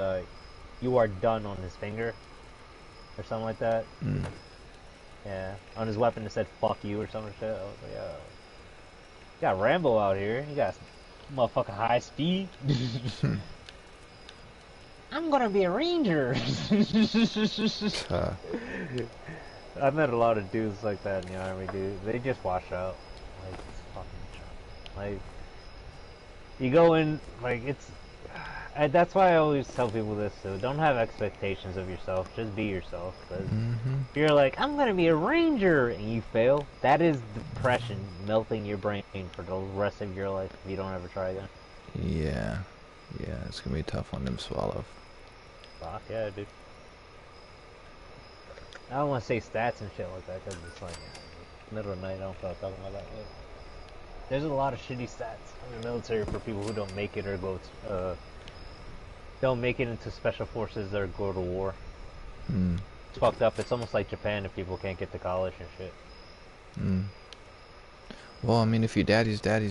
"you are done" on his finger, or something like that. Mm. Yeah, on his weapon it said "fuck you" or something shit. I was like, you got Rambo out here. You got motherfucking high speed. I'm gonna be a ranger. I've met a lot of dudes like that in the army, dude. They just wash out. Like, it's fucking like, you go in, like, that's why I always tell people this, too. Don't have expectations of yourself. Just be yourself. Because if you're like, I'm gonna be a ranger, and you fail, that is depression melting your brain for the rest of your life if you don't ever try again. Yeah. Yeah, it's gonna be a tough one to swallow. Fuck yeah, dude. I don't want to say stats and shit like that because it's like middle of the night. I don't feel like talking about that. But there's a lot of shitty stats in the military for people who don't make it or don't make it into special forces or go to war. Mm. It's fucked up. It's almost like Japan if people can't get to college and shit. Mm. Well, I mean, if your daddy's done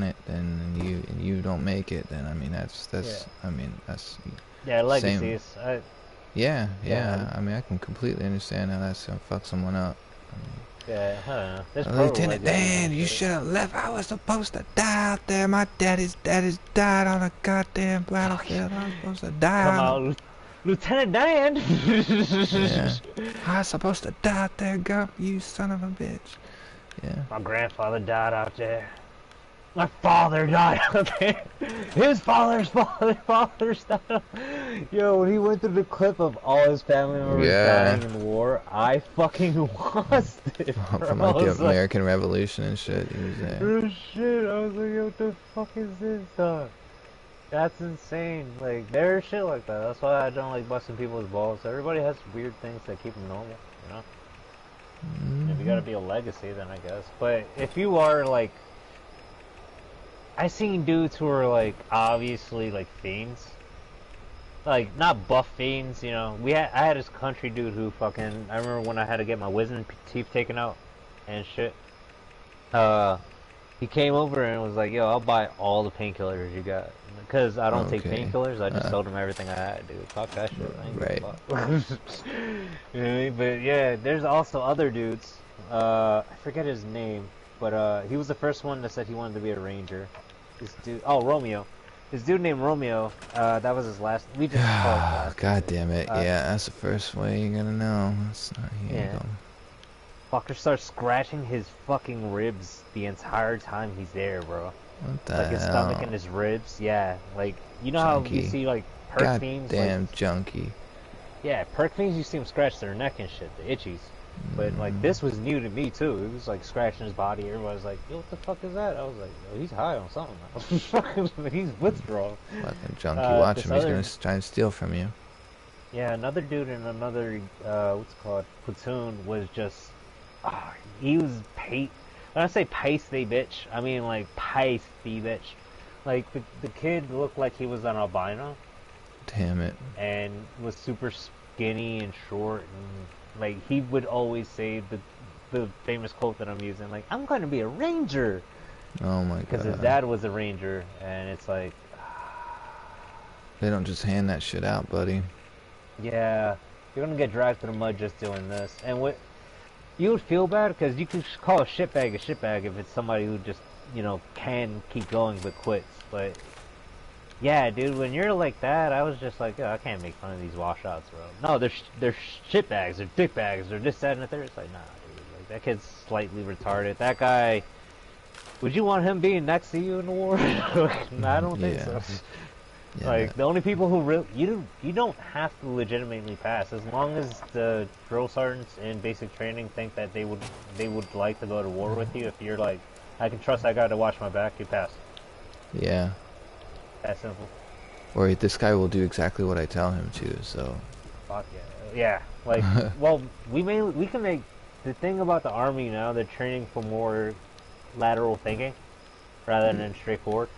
it, then and you don't make it, then I mean that's Yeah. I mean that's Yeah, legacies. Yeah. Yeah. I mean, I can completely understand how that's gonna fuck someone up. Yeah, I don't know. There's pro Lieutenant legacies Dan, and you shit. should have left. I was supposed to die out there. My daddy's died on a goddamn battlefield. I was supposed to die. Come out, Lieutenant Dan. Yeah. I was supposed to die out there, Gump. You son of a bitch. Yeah. My grandfather died out there. My father died out there. His father's died. Yo, when he went through the clip of all his family members dying in the war, I fucking lost it, bro. From like the American Revolution and shit. He was there. Oh shit, I was like, yo, what the fuck is this, dog? That's insane. Like, there's shit like that. That's why I don't like busting people's balls. Everybody has weird things that keep them normal, you know? Mm-hmm. If you gotta be a legacy, then I guess. But if you are, like, I seen dudes who are like obviously like fiends, like not buff fiends, you know. I had this country dude who fucking, I remember when I had to get my wisdom teeth taken out and shit. He came over and was like, "Yo, I'll buy all the painkillers you got," because I don't take painkillers. I just sold him everything I had, dude. Fuck that shit. I ain't Right. you know what I mean? But yeah, there's also other dudes. I forget his name, but he was the first one that said he wanted to be a ranger. This dude, oh, Romeo. This dude named Romeo, that was his last. We just call it the last. God damn it! Uh, Yeah, that's the first way you're gonna know. That's not here. You yeah. go. Fucker starts scratching his fucking ribs the entire time he's there, bro. What the Like his stomach and hell? his ribs. Yeah. Like you know how you Junkie. see like perk God fiends, like damn junkie. yeah, perk fiends. You see him scratch their neck and shit, the itchies. But like this was new to me too. It was like scratching his body. Everybody's like, "Yo, what the fuck is that?" I was like, "Yo, he's high on something. He's withdrawal." Fucking junkie. Watch This him. He's other gonna try and steal from you. Yeah, another dude in another what's it called platoon was just he was when I say pasty bitch, I mean like pasty bitch. Like the kid looked like he was an albino Damn it. and was super skinny and short and like he would always say the famous quote that I'm using, like I'm going to be a ranger Oh my because his god. dad was a ranger, and it's like They don't just hand that shit out, buddy. yeah, you're gonna get dragged through the mud just doing this. And what you would feel bad because you could call a shitbag if it's somebody who just can keep going but quits. But yeah, dude, when you're like that, I was just like, I can't make fun of these washouts, bro. No, they're shitbags, they're dickbags, they're this, that, and the third. It's like, nah, dude, like that kid's slightly retarded. That guy, would you want him being next to you in the war? Nah, I don't think so. Yeah, Like the only people who really you don't have to legitimately pass as long as the drill sergeants in basic training think that they would like to go to war with you. If you're like, I can trust that guy to watch my back, you pass. yeah. That simple. Or this guy will do exactly what I tell him to, so. Fuck yeah, yeah. Like, well, we can make the thing about the army now. They're training for more lateral thinking rather than straightforward.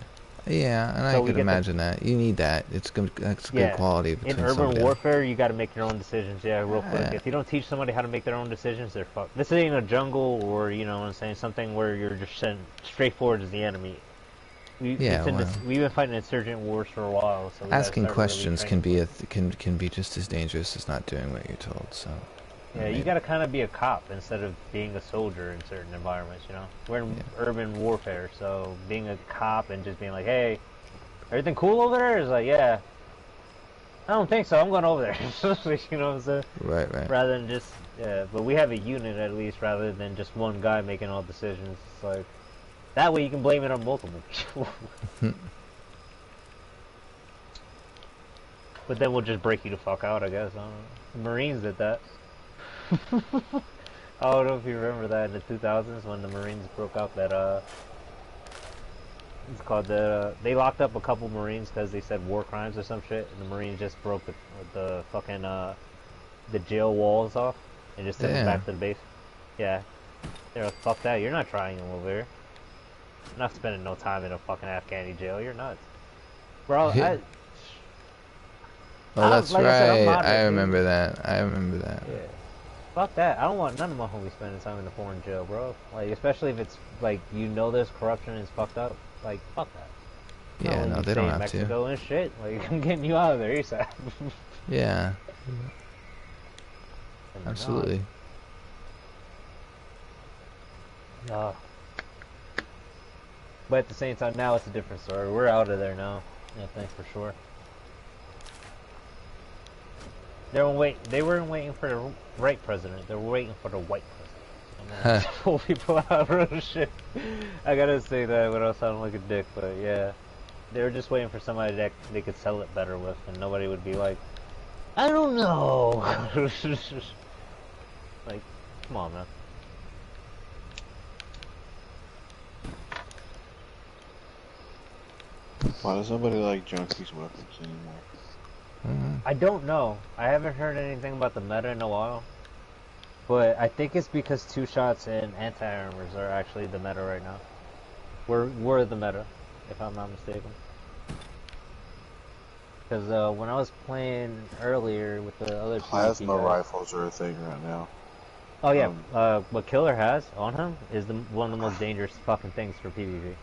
Yeah, and So I we could get the imagine that. You need that. That's good yeah. quality In between urban somebody. warfare, you got to make your own decisions. Yeah, real quick. If you don't teach somebody how to make their own decisions, they're fucked. This ain't a jungle, or you know what I'm saying, something where you're just sent straightforward as the enemy. Yeah, well, We've been fighting insurgent wars for a while, so we got to asking start really questions training. can be just as dangerous as not doing what you're told. So. Yeah, you got to kind of be a cop instead of being a soldier in certain environments. You know, we're in urban warfare, so being a cop and just being like, hey, everything cool over there? Is like, yeah. I don't think so. I'm going over there. You know what I'm saying? Right, right. Rather than just, yeah. But we have a unit at least, rather than just one guy making all decisions. It's like that way you can blame it on multiple people. But then we'll just break you the fuck out, I guess. I don't know. The Marines did that. I don't know if you remember that in the 2000s when the Marines broke out that it's called they locked up a couple Marines because they said war crimes or some shit, and the Marines just broke the fucking the jail walls off and just took them back to the base. Yeah, they're like, fuck that, you're not trying them over here. I'm not spending no time in a fucking Afghani jail. You're nuts, bro. Oh, that's like right. I said, I'm moderate, I dude. remember that. I remember that. Yeah. Fuck that. I don't want none of my homies spending time in a foreign jail, bro. Like, especially if it's like there's corruption and it's fucked up. Like, fuck that. Yeah, no, they don't have to. Mexico and shit. Like, I'm getting you out of there ASAP. Yeah. Absolutely. No. But at the same time, now it's a different story. We're out of there now. Yeah, thanks for sure. They weren't waiting for the right president. They were waiting for the white president. Pull people out of shit. I gotta say that without sounding like a dick, but yeah. They were just waiting for somebody that they could sell it better with, and nobody would be like, I don't know. Like, come on, man. Why does nobody like Junkie's weapons anymore? I don't know. I haven't heard anything about the meta in a while. But I think it's because two shots and anti-armors are actually the meta right now. Were the meta, if I'm not mistaken. Because when I was playing earlier with the other Plasma guys, rifles are a thing right now. oh yeah, what Killer has on him is one of the most dangerous fucking things for PvP.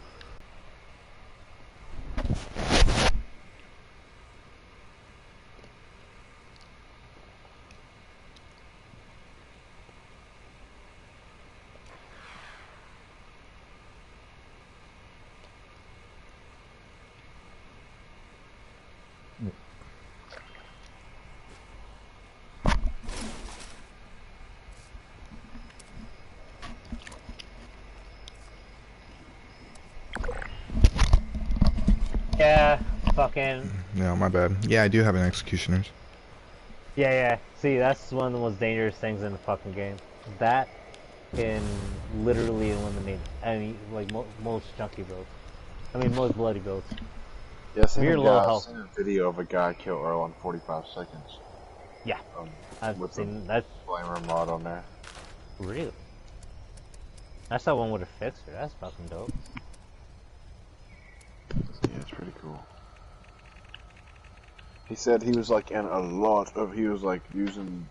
fucking... No, my bad. Yeah, I do have an executioner's. Yeah, yeah. See, that's one of the most dangerous things in the fucking game. That can literally eliminate any, like, most junky builds. I mean, most bloody builds. Yeah, If you're low health. seen a video of a guy kill Earl in 45 seconds. Yeah, I've With seen that. flamer mod on there. Really? That's that one with a fixer. That's fucking dope. Yeah, it's pretty cool. He said he was like in a lot of, he was like using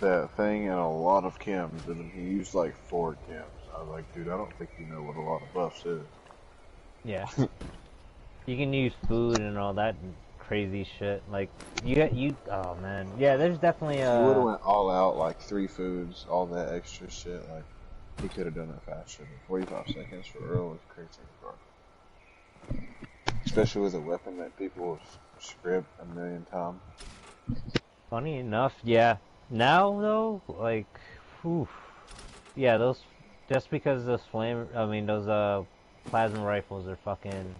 that thing in a lot of chems, and he used like 4 chems. I was like, dude, I don't think you know what a lot of buffs is. Yeah. You can use food and all that crazy shit. Like, oh man. Yeah, there's definitely He would have went all out, like 3 foods, all that extra shit. Like, he could have done it faster. But 45 seconds for Earl is crazy, bro. Especially with a weapon that people have script a million times. Funny enough, yeah. Now though, like, whew. Yeah, just because those those plasma rifles are fucking.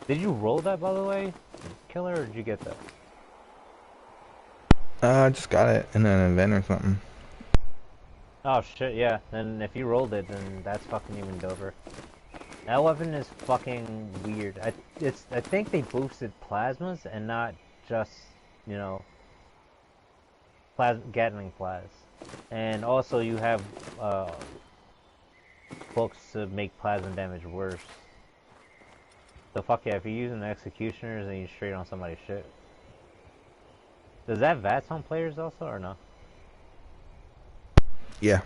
Did you roll that, by the way, Killer, or did you get that? I just got it in an event or something. Oh shit, yeah. Then if you rolled it, then that's fucking even doper. That weapon is fucking weird. I think they boosted plasmas and not just, you know, Gatling plas. And also you have books to make plasma damage worse. So fuck yeah, if you're using executioners and you straight on somebody's shit. Does that VATS on players also or no? Yeah.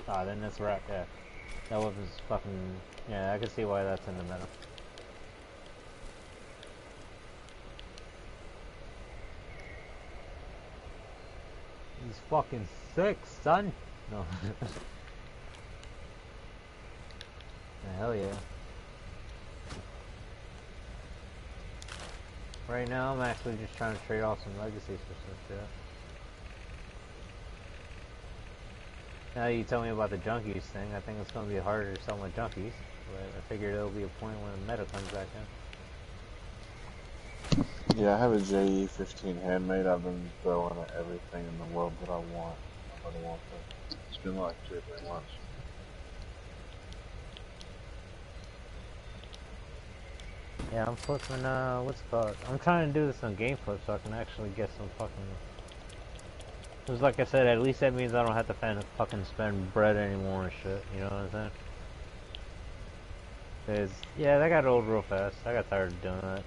Ah, then that's right, yeah. That weapon's fucking... Yeah, I can see why that's in the meta. He's fucking sick, son! No. Hell yeah. Right now, I'm actually just trying to trade off some legacies for some shit. Now that you tell me about the junkies thing, I think it's going to be harder to sell my junkies. But I figure there'll be a point when the meta comes back in. Yeah, I have a JE-15 handmade. I've been throwing at everything in the world that I want. Nobody wants it. It's been like 2 or 3 months. Yeah, I'm flipping, what's it called? I'm trying to do this on game flip so I can actually get some fucking... Because like I said, at least that means I don't have to fucking spend bread anymore and shit, you know what I'm saying? Cause, yeah, that got old real fast. I got tired of doing that.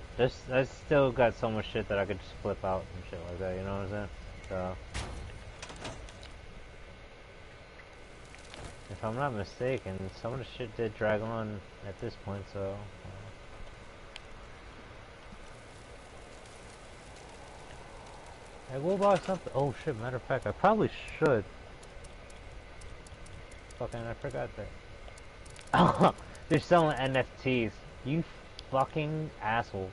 I still got so much shit that I could just flip out and shit like that, you know what I'm saying? So... If I'm not mistaken, some of the shit did drag on at this point, so... I will buy something. Oh shit, matter of fact, I probably should. Fucking, I forgot that. Oh, they're selling NFTs. You fucking assholes.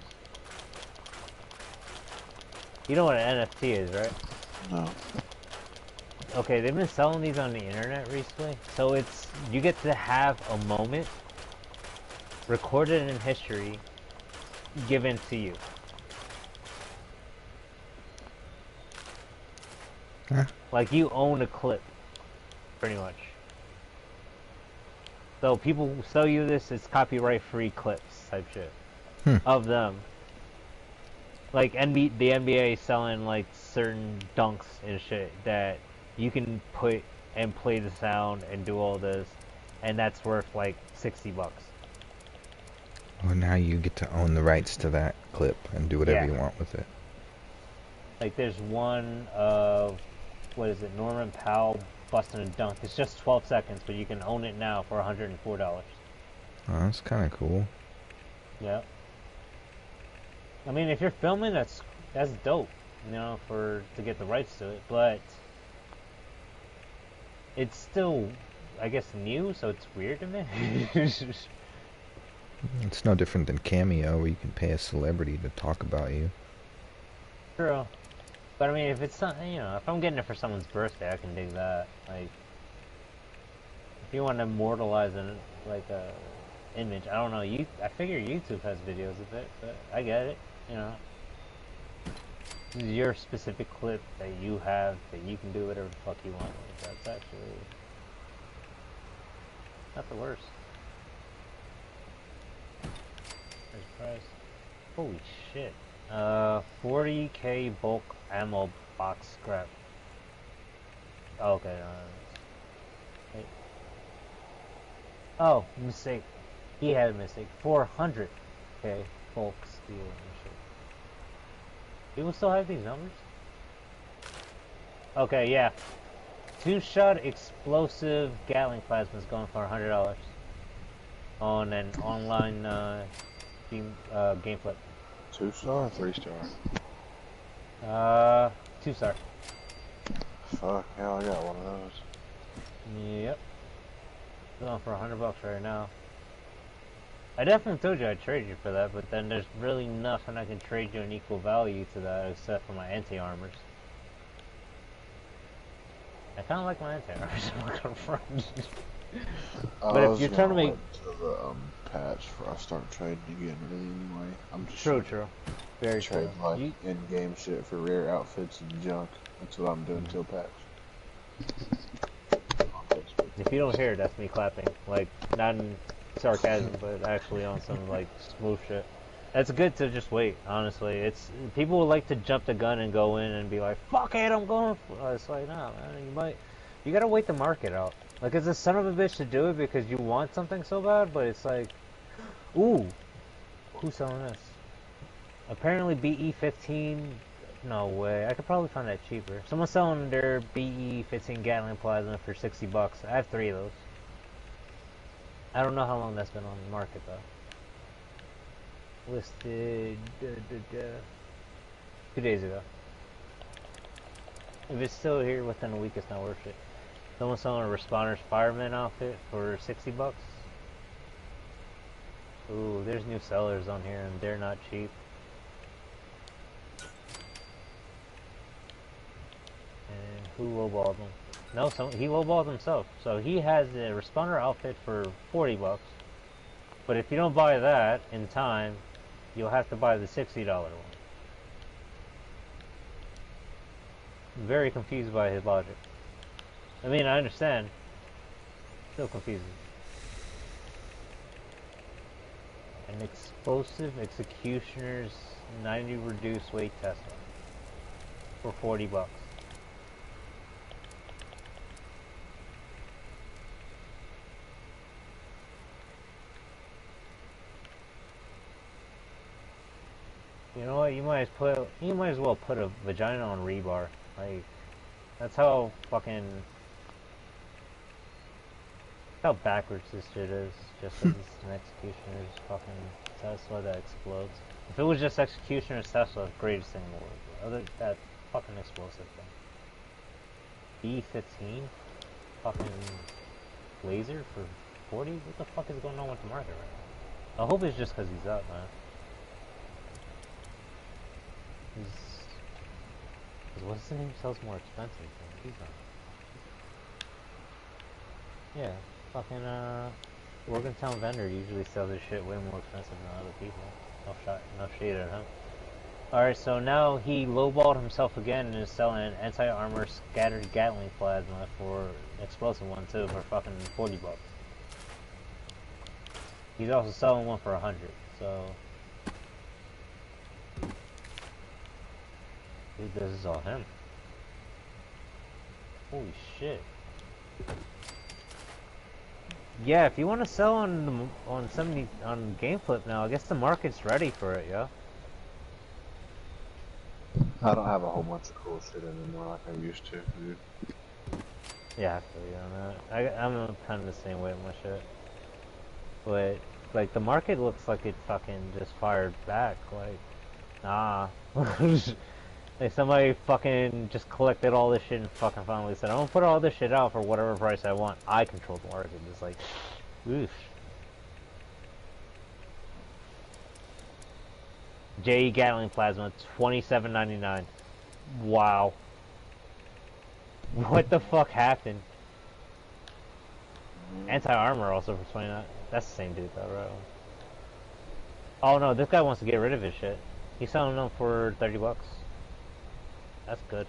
You know what an NFT is, right? No. Okay, they've been selling these on the internet recently. So it's, you get to have a moment recorded in history given to you. Huh? Like you own a clip, pretty much. So people sell you this as copyright-free clips type shit of them. Like the NBA selling like certain dunks and shit that you can put and play the sound and do all this, and that's worth like $60. Well, now you get to own the rights to that clip and do whatever you want with it. Like there's one of, what is it, Norman Powell busting a dunk. It's just 12 seconds, but you can own it now for $104. Oh, that's kind of cool. Yeah. I mean, if you're filming, that's dope, you know, to get the rights to it. But it's still, I guess, new, so it's weird to me. It's no different than Cameo, where you can pay a celebrity to talk about you. True. But I mean, if it's not, you know, if I'm getting it for someone's birthday, I can dig that. Like, if you want to immortalize like image. I don't know. I figure YouTube has videos of it, but I get it. You know, this is your specific clip that you have that you can do whatever the fuck you want with. That's actually not the worst. There's the price. Holy shit. 40k bulk ammo box scrap. Oh, okay. Wait. Oh, mistake. He had a mistake. 400k bulk steel and shit. People still have these numbers? Okay, yeah. 2-shot explosive Gatling plasma is going for $100 on an online game flip. 2-star or 3-star? 2-star. Fuck, hell, I got one of those. Yep. Going for $100 right now. I definitely told you I'd trade you for that, but then there's really nothing I can trade you in equal value to that except for my anti-armors. I kind of like my anti-armors, I'm not gonna front. But if you're trying to make... wait till the patch before I start trading again, really, anyway. I'm just True. Very true. trade like in-game shit for rare outfits and junk. That's what I'm doing till patch. If you don't hear it, that's me clapping. Like, not in sarcasm, but actually on some, like, smooth shit. That's good to just wait, honestly. It's people would like to jump the gun and go in and be like, fuck it, I'm going for... It's like, nah, man, you gotta wait the market out. Like, it's a son of a bitch to do it because you want something so bad, but it's like, ooh, who's selling this? Apparently BE-15, no way, I could probably find that cheaper. Someone's selling their BE-15 Gatling plasma for $60. I have 3 of those. I don't know how long that's been on the market though. Listed 2 days ago. If it's still here within a week, it's not worth it. Someone's selling a Responder's Fireman outfit for $60. Ooh, there's new sellers on here and they're not cheap. And who lowballed them? No, he lowballed himself. So he has the Responder outfit for $40. But if you don't buy that in time, you'll have to buy the $60 one. I'm very confused by his logic. I mean, I understand. Still confusing. An explosive executioner's 90 reduced weight Tesla for $40. You know what? You might as well put a vagina on rebar. Like, that's how fucking... how backwards this shit is. Just as it's an executioner's fucking Tesla that explodes. If it was just executioner's Tesla, greatest thing in the world. Other that fucking explosive thing. B-15? Fucking laser for 40? What the fuck is going on with the market right now? I hope it's just because he's up, man. What's the name sells more expensive than he's on? Yeah, fucking Morgantown vendor usually sells his shit way more expensive than other people. No shade at him. Alright, so now he lowballed himself again and is selling an anti-armor scattered Gatling plasma for an explosive one too for fucking $40. He's also selling one for 100, so... Dude, this is all him. Holy shit. Yeah, if you want to sell on GameFlip now, I guess the market's ready for it, yo. I don't have a whole bunch of cool shit anymore like I used to, dude. Yeah, I feel you on that. I'm kind of the same way with my shit. But, like, the market looks like it fucking just fired back, like, nah. Like somebody fucking just collected all this shit and fucking finally said, I'm gonna put all this shit out for whatever price I want. I control the market. Just like, oof. J.E. Gatling plasma, $27.99. Wow. What the fuck happened? Anti-armor also for 29. That's the same dude though, right? Oh no, this guy wants to get rid of his shit. He's selling them for 30 bucks. That's good.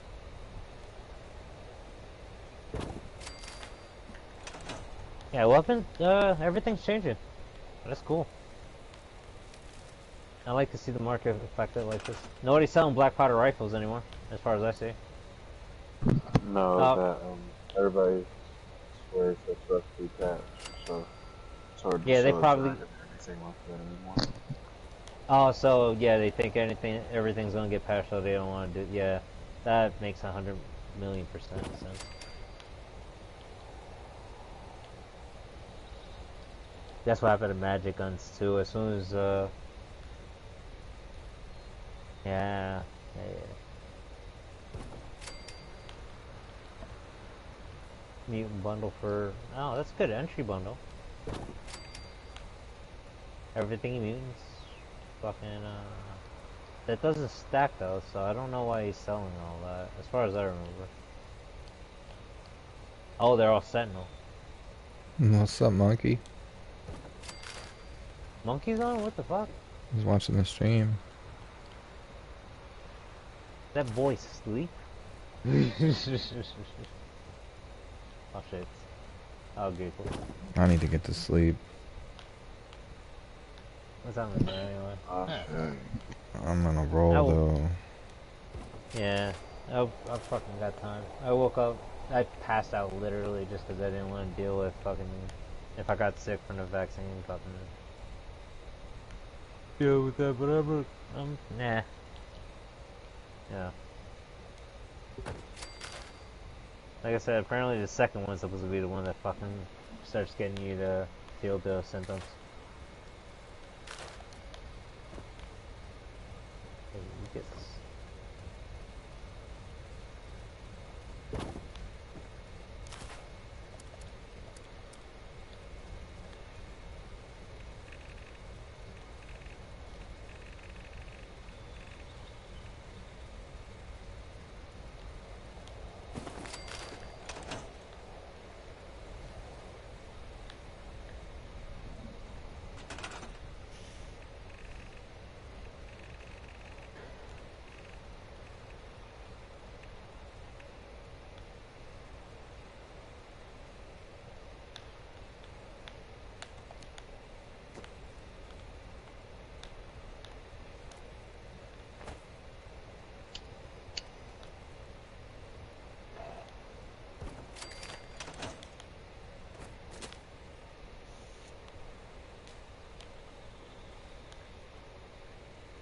Yeah, weapons, everything's changing. That's cool. I like to see the market affected like this. Nobody's selling black powder rifles anymore, as far as I see. No, that everybody swears that's rusty patch, so it's hard to Yeah, they sell a probably. dragon or anything like that anymore. Oh, so yeah, they think everything's gonna get patched, so they don't want to do. Yeah, that makes 100,000,000% sense. That's what happened to magic guns too. As soon as yeah, yeah. Mutant bundle for oh, that's good entry bundle. Everything mutants, fucking that doesn't stack though, so I don't know why he's selling all that. As far as I remember. Oh, they're all Sentinel. What's up, monkey? Monkeys on? What the fuck? He's watching the stream. That boy sleep? Oh shit. Oh, giggle. I need to get to sleep. What's happening there anyway? Oh shit. I'm on a roll though. Yeah, I fucking got time. I woke up, I passed out literally just because I didn't want to deal with fucking, if I got sick from the vaccine, fucking deal with that, but nah. Yeah. Like I said, apparently the second one's supposed to be the one that fucking starts getting you to feel the symptoms. Hey, you get this.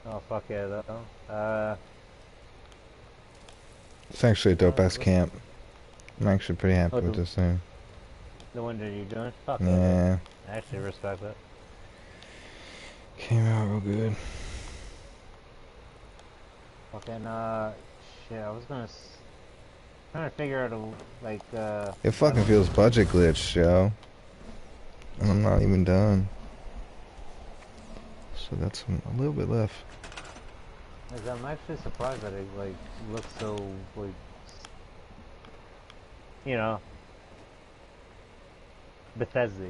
Oh fuck yeah though. It's actually a dope ass camp. I'm actually pretty happy with this thing. The one that you're doing? Fuck yeah. I actually respect that. Came out real good. Fucking shit. I was trying to figure out It fucking feels budget glitched, yo. And I'm not even done. So that's a little bit left. I'm actually surprised that it like looks so like, you know, Bethesda.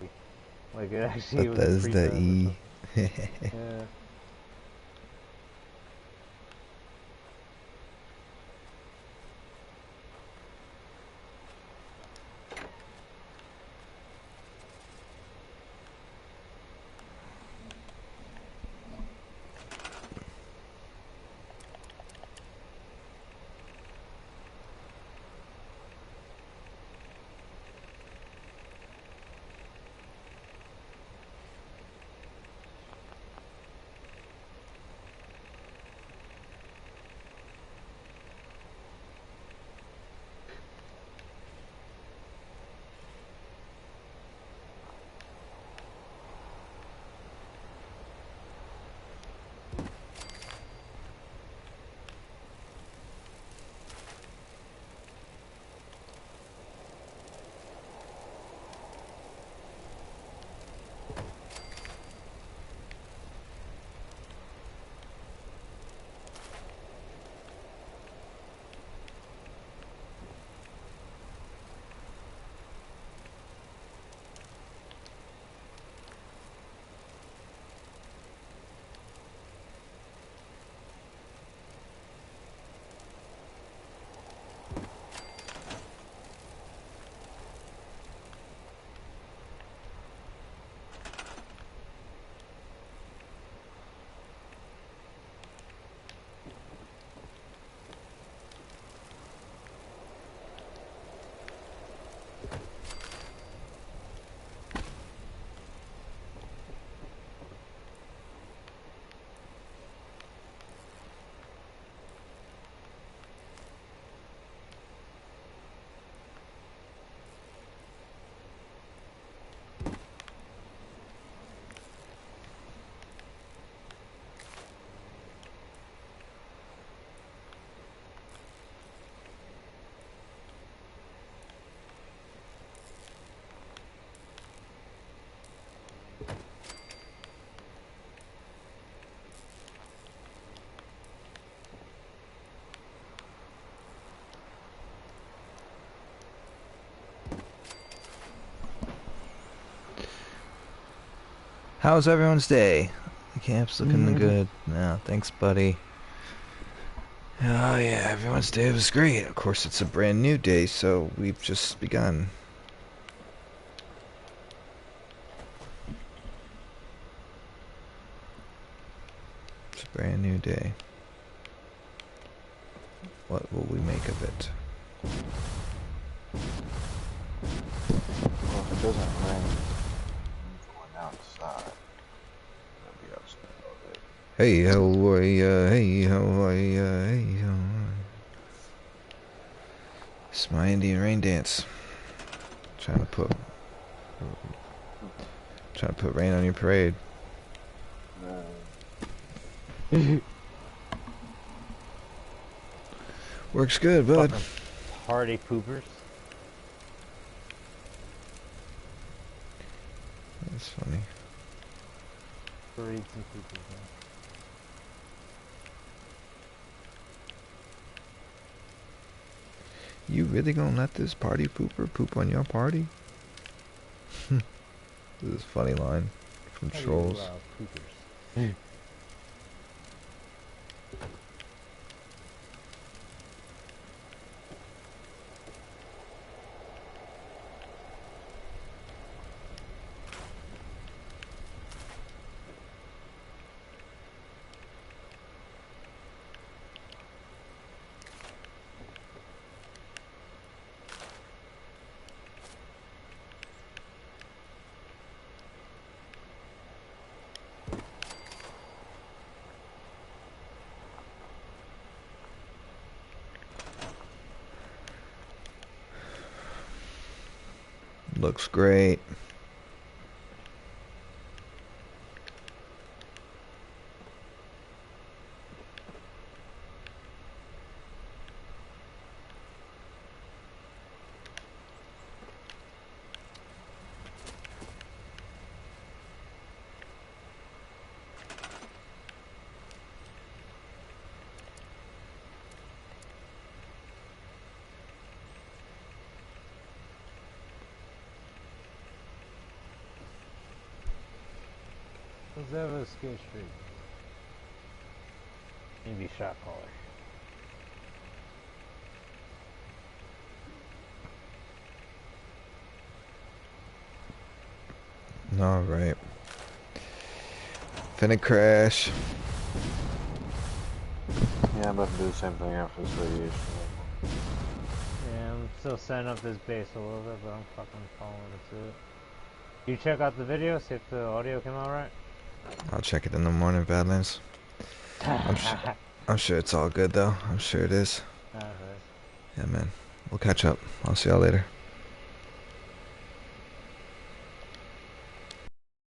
Like it actually was a Bethesda E. Yeah. How's everyone's day? The camp's looking good. No, thanks, buddy. Oh yeah, everyone's day was great. Of course, it's a brand new day, so we've just begun. It's a brand new day. What will we make of it? Well, if it doesn't rain, I'm going outside. I'll be upset about it. Hey ho, hey ho, hey ho. It's my Indian rain dance. Trying to put rain on your parade. Works good, bud. Fucking party poopers. That's funny. Parades and poopers, man. You really gonna let this party pooper poop on your party? This is a funny line from Trolls. Poopers. Looks great. Let's have a skate street. Maybe shot caller. Alright. Finna crash. Yeah, I'm about to do the same thing after this radiation. Yeah, I'm still setting up this base a little bit, but I'm fucking following it to it. You check out the video, see if the audio came out right? I'll check it in the morning, Badlands. I'm sure it's all good though. I'm sure it is. Alright. Yeah, man. We'll catch up. I'll see y'all later.